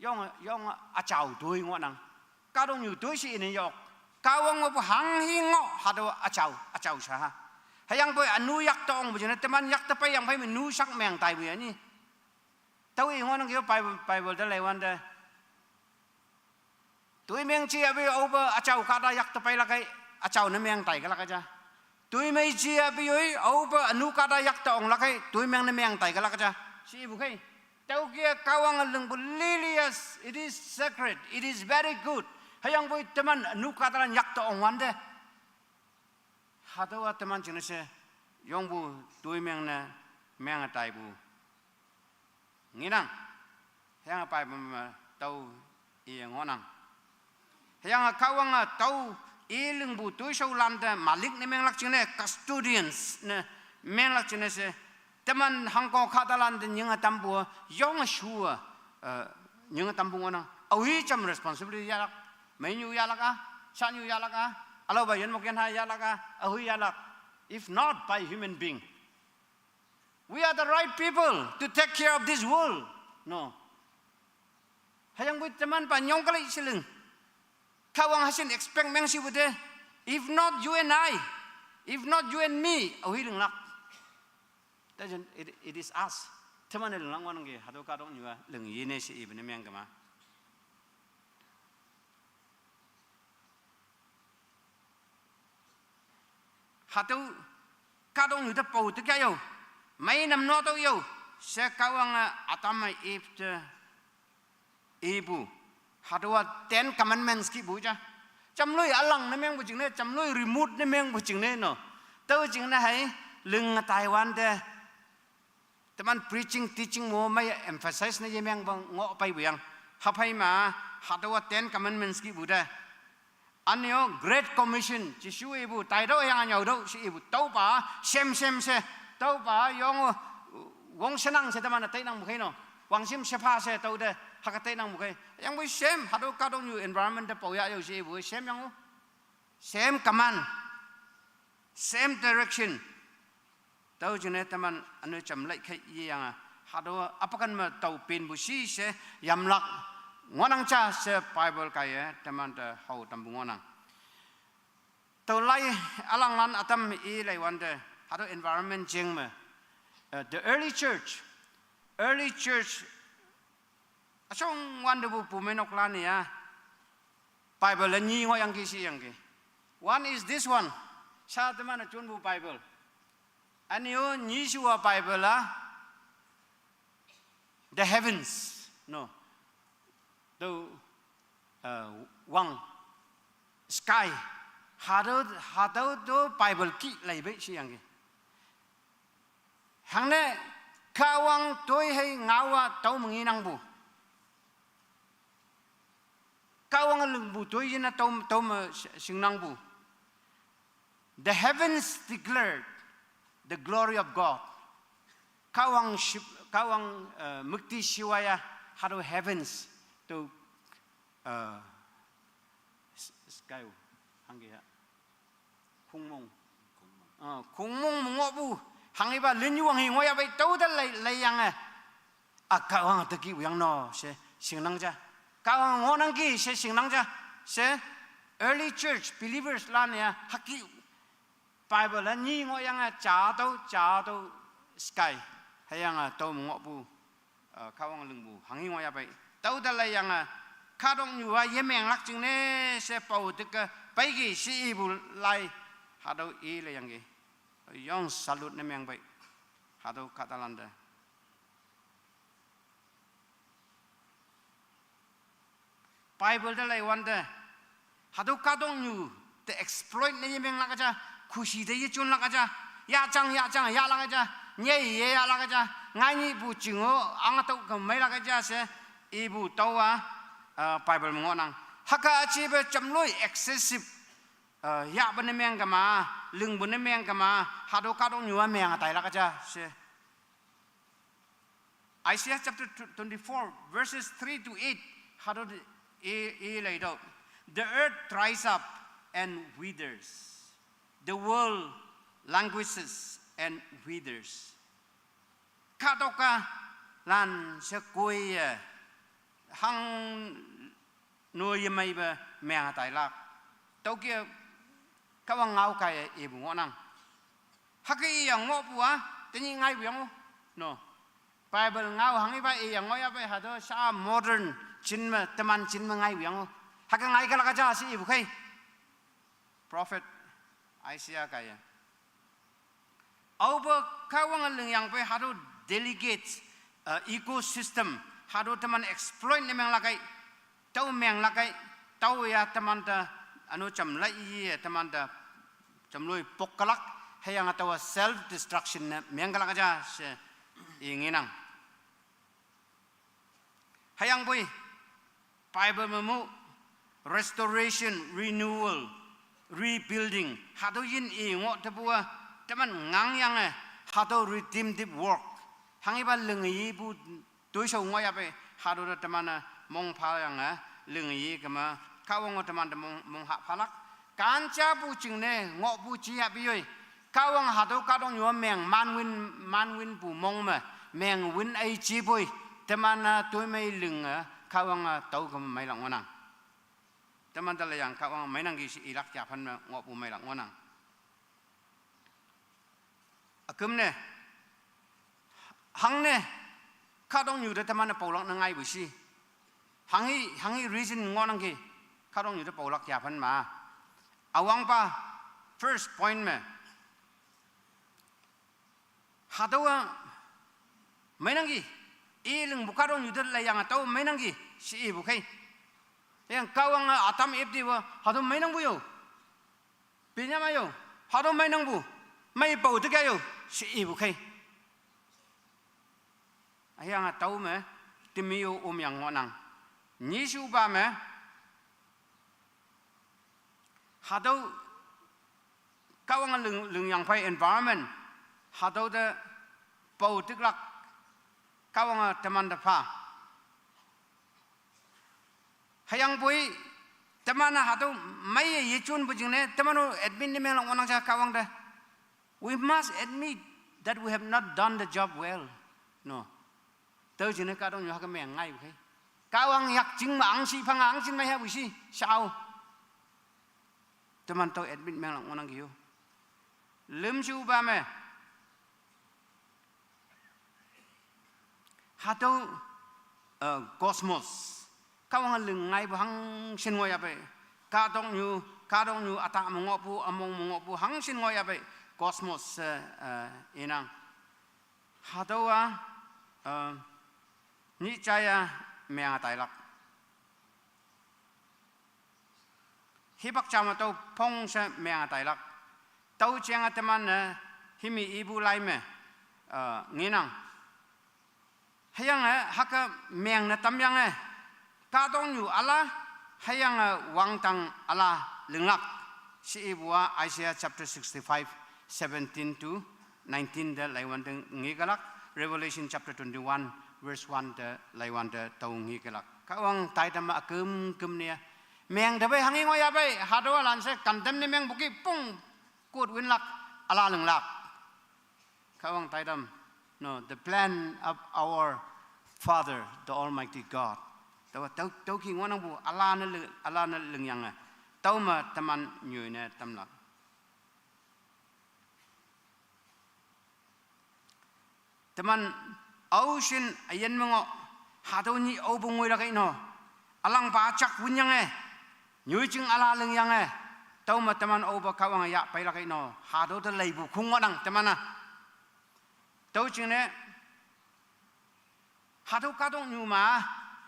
Yong achau doi ngonang. Kadong yu doi si ini yok. Kawang mo hang hingo hado achau sa hayang boy anu yak tong bu jena teman yak ta pa yang pai nu sak meng tai bu ni tau i ngon ngi bible da lewan da tui meng chi abi over achau ka da yak ta pai la kai achau na meng tai ka la ka ja tui mei chi abi oi over anu ka da yak tong la kai tui meng na meng tai ka la ka ja si bu kai tau kia kawang leng bu lilias it is sacred it is very good hayang boy teman nu kataran yak to ongwan de hadawa teman jinese yongbu dui meng na meng tai bu nginang hayang pai tau i ngonang hayang kawang tau i leng bu tu shau lam de malik ne meng lak jine custodians ne meng lak jinese teman hangko katalan de nyang tambu yong shua nyang tambu ngonang awi cham responsibility ya mấy nhiêu ya laka, sao nhiêu ya laka, alo ba yen mo ken ha ya laka, ahui ya lak, if not by human being. We are the right people to take care of this world. No. Hayang buat teman pa nyong kali siling. Kawang hasin expect meng si bude. If not you and I, if not you and me, awi leng lak. It is us. Teman leng lang wan nge hado kadong nyua leng yene si ibne meng kama. Hado kadong nyuda pau tu kaya yo. May nam no to yo. Sa kawang atama ifte ibu. Hado 10 commandments ki buja. Chăm lôi alang na meng buching ne, chăm lôi remote na meng buching ne no. Tao ching na hai lưng Taiwan de. Teman preaching teaching mo may emphasize na yemeng bang ngo pai biang. Hapai ma hado 10 commandments ki buda. Anyo Great Commission chỉ sưu ibu tai đâu yang nhau đâu si ibu tàu ba xem se tàu ba yong wong senang se teman tai nang bukai no wang sim sepa se tàu de hak tai nang bukai yang bui xem hado kadong new environment de pau ya yo si ibu xem yang same command same direction tàu jene teman anu cham lai khai yang hado apakan ma tàu pin bu si se yam lak ngonang cha se Bible kaya teman de hau tambung ngonang. Tau lai alang lan atam I lai wande hado environment jeng me. The early church asong wande bu pumenok lan ya. Bible la nyi ngo yang ki si yang ki. One is this one. Sa teman chun bu Bible. Anyo nyi suwa Bible la the heavens. No. The wang sky hado do Bible ki lai be si yang ki hang ne kawang toi hai ngawa tau mengi nang bu kawang lung bu toi jina tau ma sing nang bu. The heavens declared the glory of God. Kawang mukti siwaya hado heavens to sky hangi ya khungmong mongo bu hangi ba lenyu wang hi ngoya bai tau da lai yang akawang ta ki yang no se singnang ja kawang ngonang ki se singnang ja se early church believers lan ya haki Bible la ni ngoyang cha tau sky hayang tau mongo bu kawang lung bu hangi ngoya bai tau da lai yang kadong nyua yemeng lak jing ne se pau te ka pai gi si ibu lai hado I le yang gi yong salut ne meng bai hado katalanda Bible da lai wanda hado kadong nyu te exploit ne yemeng lak aja khushi de ye chun lak aja ya chang ya lak aja nye ye ya lak aja ngai ni bu jingo ang tau ka mai lak aja se ibu tawa Bible mengonang haka achieve chamloi excessive ya bane meng kama lung bane meng kama hado kadong nyua meng tai la kaja se Isaiah chapter 24 verses 3 to 8 hado e laid out the earth dries up and withers the world languishes and withers kadoka lan se koi hang nuôi yamai ba mẹ tài lạc tàu kia các bạn ngao cái ibu ngonang haki yang ngop bua tini ngai biang no Bible ngao hangi ba yang ngoya ba hado sa modern chin ma teman chin ma ngai biang haka ngai kala kaja si ibu kai prophet Isaiah kaya over kawang leng yang ba hado delegate ecosystem hado teman exploit nemeng lakai tau meng lakai tau ya teman ta anu cham lai ye teman ta cham loi pokalak hayang atawa self destruction meng kalak aja se inginang hayang boy Bible memu restoration renewal rebuilding hado yin ngo tebua teman ngang yang hado redemptive work hangiba lengi bu tôi sầu ngoại về hà đô teman mong phá yang lưng yi kama kawang teman mong hạ phá lắc can cha bu chừng ne ngọ bu chi hạ bi ơi kawang hado kadong yu meng man win bu mong ma meng win ai chi boy teman tôi mai lưng kawang tau kam mai lang wanang teman tala yang kawang mai nang gi si irak ya phan ngọ bu mai lang wanang akum ne hang ne kadong yu de teman na polak na ngai bu si hangi reason ngonang ki kadong yu de polak ya phan ma awang pa first point me hadawa mainangi iling bukadong yudal layang atau mainangi si ibu kai yang kawang atam ibdi wa hado mainang bu yo pinyama yo hado mainang bu mai bau de yo si ibu kai ayang atau me timiyo yang ngonang ni su ba me hado kawang lung yang pai environment hado de bau de lak kawang teman de pa hayang bui teman hado mai ye chun bu jing ne teman admin ni meng lang cha kawang de we must admit that we have not done the job well no tơ jing ne ka dong yu ha ka meng ngai bu kai kawang yak jing ma ang si phang ang sin mai ha bu si sao teman to admin meng lang onang kiu lim chu ba me hado cosmos kawang lưng ngai bu hang sin ngoi ape ka dong yu ata mong pu among mong pu hang sin ngoi ape cosmos inang hado ni chaya meng tai lak hibak chama to phong se meng tai lak tau chang teman himi ibu lai me nginang hayang haka meng na tamyang ka dong yu ala hayang wang tang ala lengak si ibu Isaiah chapter 65 17 to 19 de lai wan deng ngigalak Revelation chapter 21 verse 1 de lai wan de tau ngigalak ka wang tai tam akum nia meng de bai hangi ngoi ya bai hado lan se kandem ni meng buki pung kut win lak ala leng lak kawang taidam no the plan of our Father the Almighty God tau ki ngonang bu ala na leng yang tau ma taman nyu ne tam lak taman ocean ayen mengo hado ni obung ngoi la kai no alang ba chak win yang nyu ching ala leng yang tau ma teman oba kawang ya pai la kai no hado de lei bu khung ngodang teman tau ching ne hado kadong nyu ma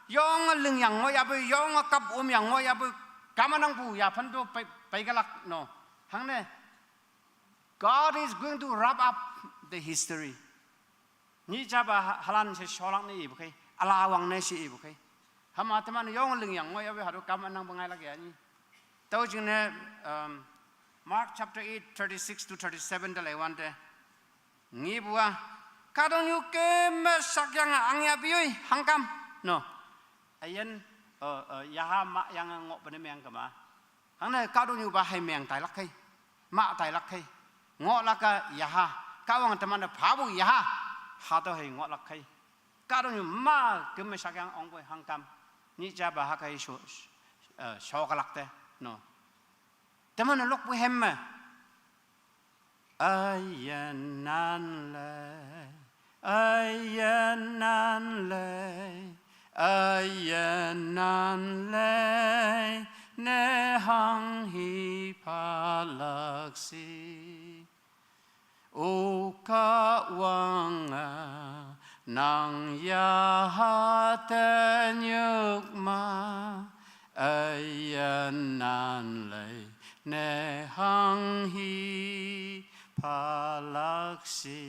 yong leng yang ngoi ya bu yong kap yang ngoi ya bu kamanang bu ya phan do pai galak no hang ne God is going to wrap up the history ni jaba halan se sholang ni bu kai ala wang ne si bu kai hama teman yong leng yang ngoi ya bu hado kamanang bangai la ya ni tau jing ne Mark chapter 8 36 to 37 de lai wan de ngi bua kadong yu ke me sak yang angya bioi hangkam no ayen yaha ma yang ngok bene meng kama hang ne kadong yu ba hai meng tai lak kai ma tai lak kai ngok la ka yaha kawang teman de phabu yaha ha to hai ngok lak kai kadong yu ma ke me sak yang ong boi hangkam ni ja ba ha kai so ka lak te no teman lok bu hem ayan nan le ne hang hi palaksi o ka wang nang ya ha te nyuk ma ayan nan le ne hang hi palaksi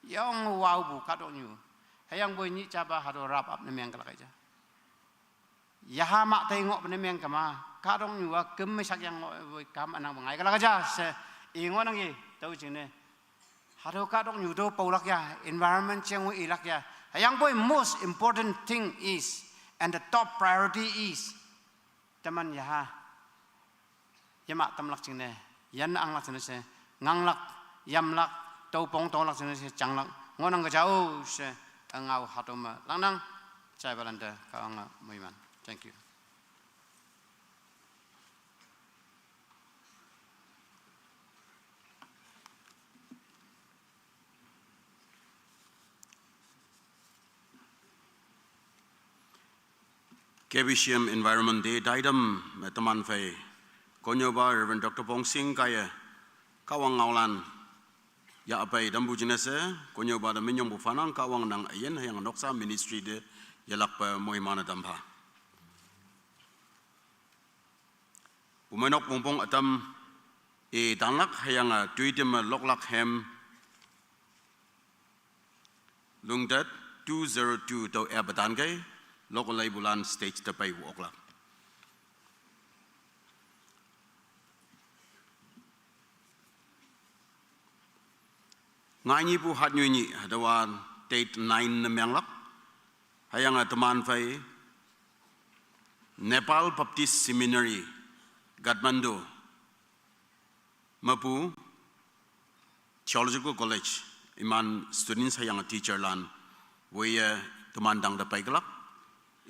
yong wow bu kadong nyu hayang boy ni chaba hado rap up ne meng kala kaja yaha mak tai ngok ne meng kama kadong nyu wa kem sak yang boy kam anang bangai kala kaja se ingon nang gi tau jing ne hado kadong nyu do paulak ya environment cheng wi ilak ya hayang boy most important thing is and the top priority is teman yaha yamak tam lak jing ne yan ang lak jing se ngang lak yam lak tau pong tong lak sene se chang lak ngonang ka jau se ngau hatoma lang nang chai balanda ka anga muiman thank you KBCM Environment Day daidam teman fai konyoba Reverend Dr. Pong Sing kaya kawang ngaulan ya apai dambu jinese konyoba da minyong bu fanang kawang nang ayen yang noksa ministry de yalak pa moimana dampa umenok pongpong atam e tanlak hayang tuitim loklak hem lungdat 202 to abatan kai local bulan stage tapai wokla ngai pu hat nyi hadawan date 9 namyanglak hayang teman fai Nepal Baptist Seminary Kathmandu Mapu Theological College iman students hayang teacher lan we teman dang tapai gelak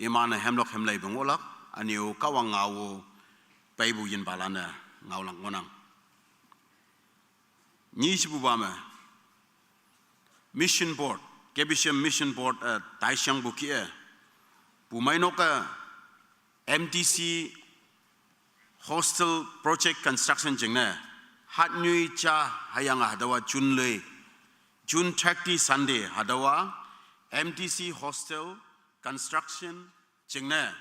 imana hemlok hemlai bengolak aniu kawang ngawo paibu yin balana ngaulang ngonang ni sibu bama mission board KBCM mission board taishang bukie pumainoka MTC hostel project construction jingna hatnyui cha hayanga hadawa junle June 30 Sunday hadawa MTC hostel construction jingna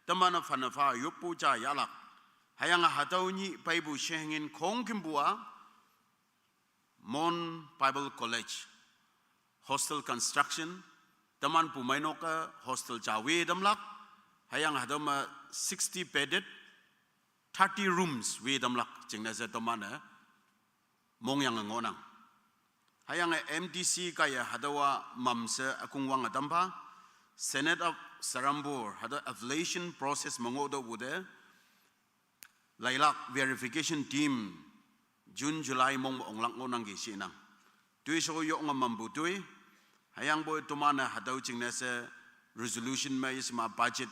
tamana fanafa yopuja yalak hayanga hadauni paibu shehingin kongkimbua Mon Bible College hostel construction taman pumainoka hostel jawe damlak hayang hadama 60 bedded 30 rooms we damlak jingna se tamana mongyang ngonang hayang MTC kaya hadawa mamse akungwang adampa Senate of Sarambur had an evaluation process mangodo bude lailak verification team June July mong onglak ngonang gisinang tui so yo ngamam butui hayang boy tumana hadau jingne se resolution mai isma budget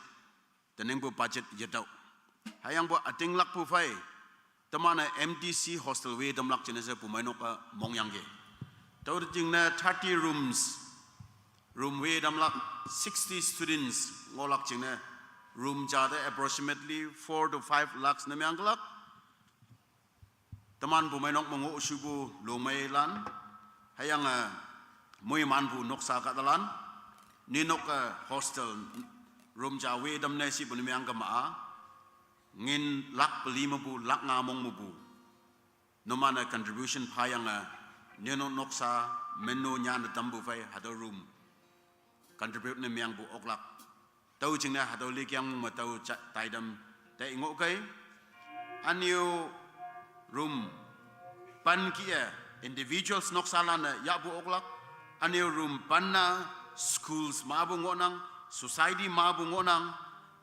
teneng bu budget yedau hayang bo ating lak pu fai tamana MTC hostel we damlak jinne se pumainoka mongyang ge tau jingne 30 rooms room we damlak 60 students ngolak jingne room jada approximately 4 to 5 lakhs namyanglak taman pumainok mango usubu lomai lan hayang muy manbu noksa katalan ninok hostel room jawe damne si bunimyang kama ngin lak pelima bu lak ngamong mubu nomana contribution payang nino noksa menu nyan tambu fai hado room contribute ne myang bu oklak tau jingna hado likyang matau taidam ta ingo kai anio room pan kia individuals noksalana ya bu oklak anio room panna schools mabu ngonang society mabu ngonang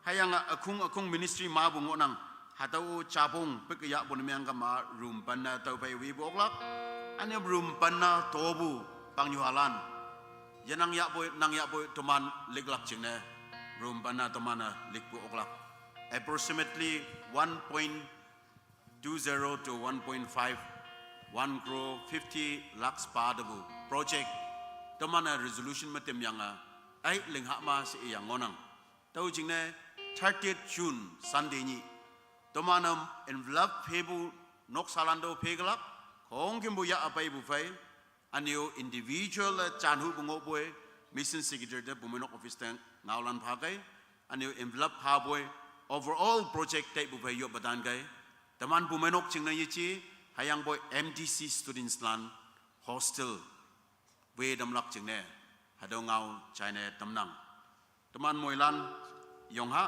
hayang akung ministry mabu ngonang hatau cabung pekya bunmyang kama room panna tau pai wi bu oklak anio room panna tobu pangyuhalan yanang ya boy nang ya boy teman liglak jingne room panna temana ligbu oklak approximately 1.20 to 1.5 1 crore 50 lakhs padabu project tamana resolution matem yanga ai lingha ma si yang ngonang tau jingne 30th June Sunday ni tamana envelope phebu nok salando pheglak khong kimbu ya apai bu fai anio individual chanhu bungo boy mission secretary de bumenok office tang ngaulan phagai anio envelope ha boy overall project type bu fai yo badan gai taman bumenok chingna yichi hayang boy MTC students lan hostel we damlak chingne hado ngau china tamnang taman moilan yongha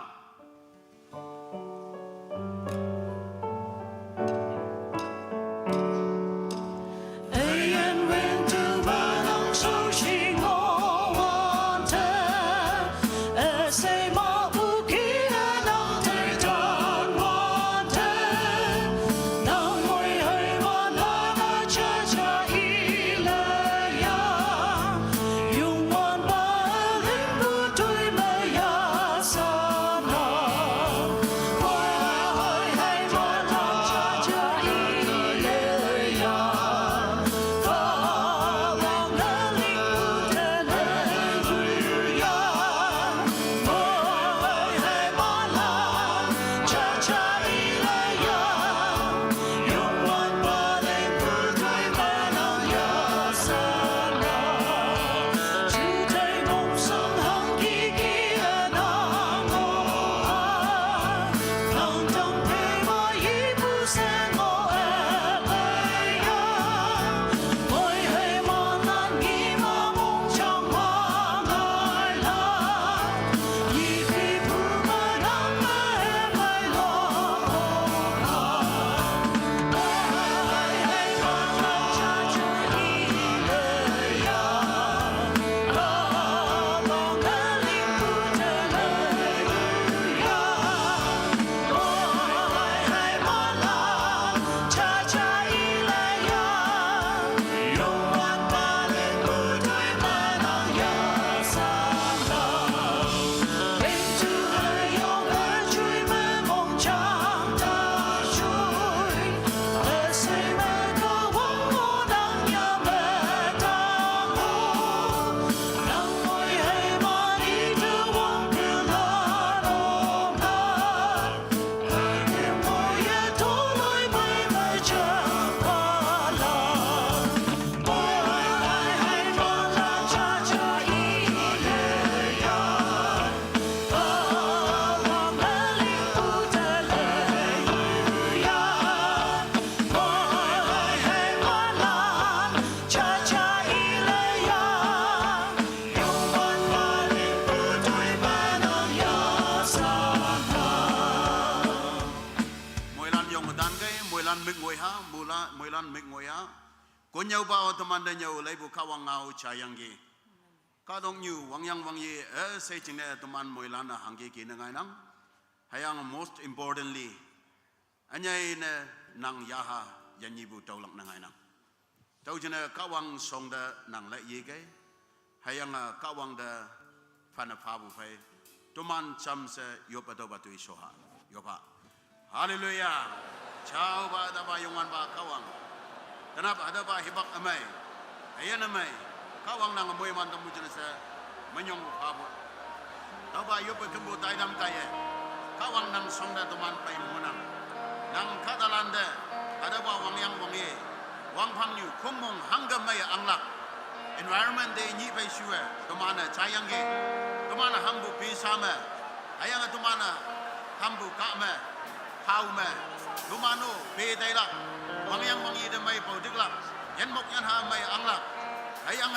mực ngồi ha mùi lan mực ngồi ha có nhau bao teman dan nhau lấy bu kawang ngau chayang gi ka dong nyu wang yang wang ye say ching ne teman mùi lan na hang gi ki na ngai nang hayang most importantly anyai ne nang yaha yanyi bu tau lak na ngai nang tau jene kawang song da nang la ye ge hayang kawang da phana pha bu phai teman cham se yopa do ba tu soha yopa hallelujah chao ba da ba yongan ba kawang kenapa ada ba hibak amai ayan amai kawang nang moy man tamu jene se manyong pha bu tau ba yopa kembu tai dam kai kawang nang song da teman pai monang nang kadalande ada ba wang yang wang ye wang phang nyu khong mong hangam mai anglak environment de nyi pai shuwe tomana chayang ge tomana hambu pi sama ayang tomana hambu ka me hau me tomano be dai la wang yang wang ye de mai pau dik la yan mok yan ha mai anglak ayang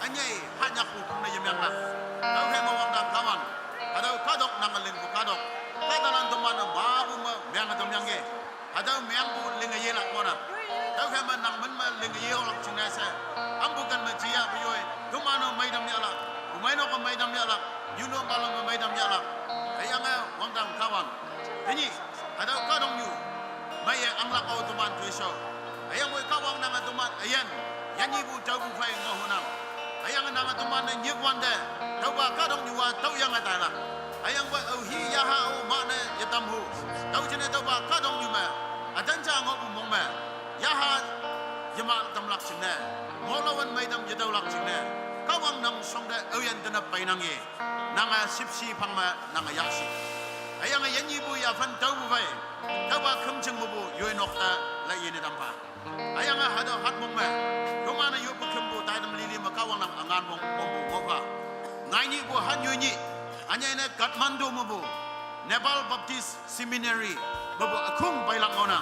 anyai hanyak ku kum na yem yang la tau he mo wang dang kawan ada kadok nang len ku kadok kadalan tomana babu ma yang tom yang ge ada yang bu ling ye la kona tau he man nang man ma ling ye lak china sa ambu kan ma jia bu yoy tomano mai dam ya la mai no ko mai dam ya la you know malam mai dam ya la ayang wang dang kawan ini ada kadong yu mai anglak au toman tu so ayang we kawang nang toman ayan yan ibu tau bu phai ngo honam ayang nang toman ne nyik wan de tau ba kadong yu wa tau yang ata la ayang we au hi ya ha au ma ne yatam hu tau chene tau ba kadong yu ma adan cha ngo bu mong ma ya ha yama tam lak chin ne mo lawan mai dam yadau lak chin ne kawang nang song de au yan de na pai nang ye nang sip si phang ma nang ya si ayang yan ibu ya fan tau bu phai tau ba kham chang bu yoi nok ta la ye ne dam ba ayang hado hat mong ma ko ma na yu bu kham bu tai dam li li ma kawang nang angan mong mong bu mo ba ngai ni bu han yu ni anyai ne Kathmandu mo bu Nepal Baptist Seminary bu akhung bai lang ona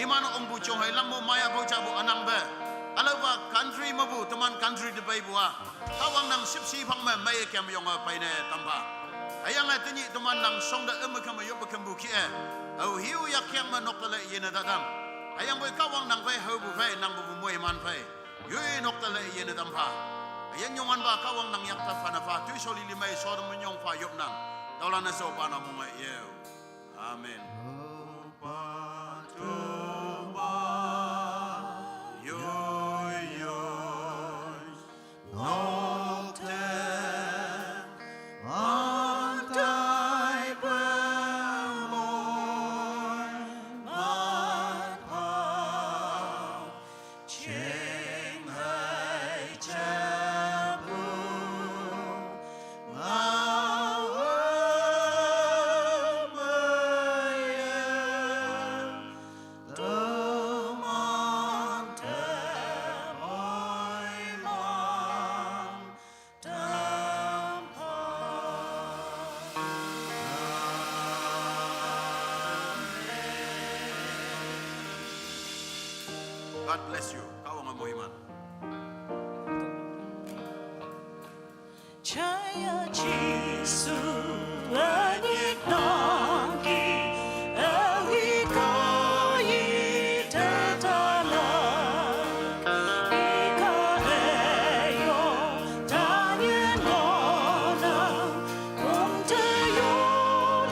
iman ong bu chong hai lam mo maya bo cha bu anang ba alawa country mo bu teman country de bai bu kawang nang sip si phang ma mai kem yong pai ne tam ba ayang tini teman nang song da em kham yu bu kham bu ki au hiu yak kem ma nok le ye na da dam ayang boy kawang nang pai ho bu pai nang bu moi man pai yu nok le ye na dam ba ayang yongan ba kawang nang yak ta fana fa tu so li li mai so dum nyong fa yop nang dawla na so pa na mo ngai ye amen God bless you. Kawang amoy man. Chaya Jisu ani nongi awi koi tatala ikayo tanyen mona kumtayo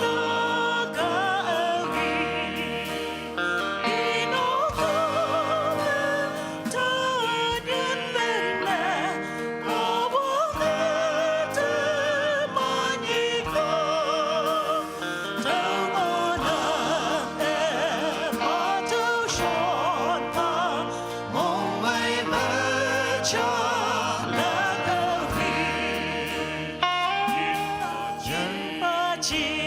naga awi inoko tanyen mena Chi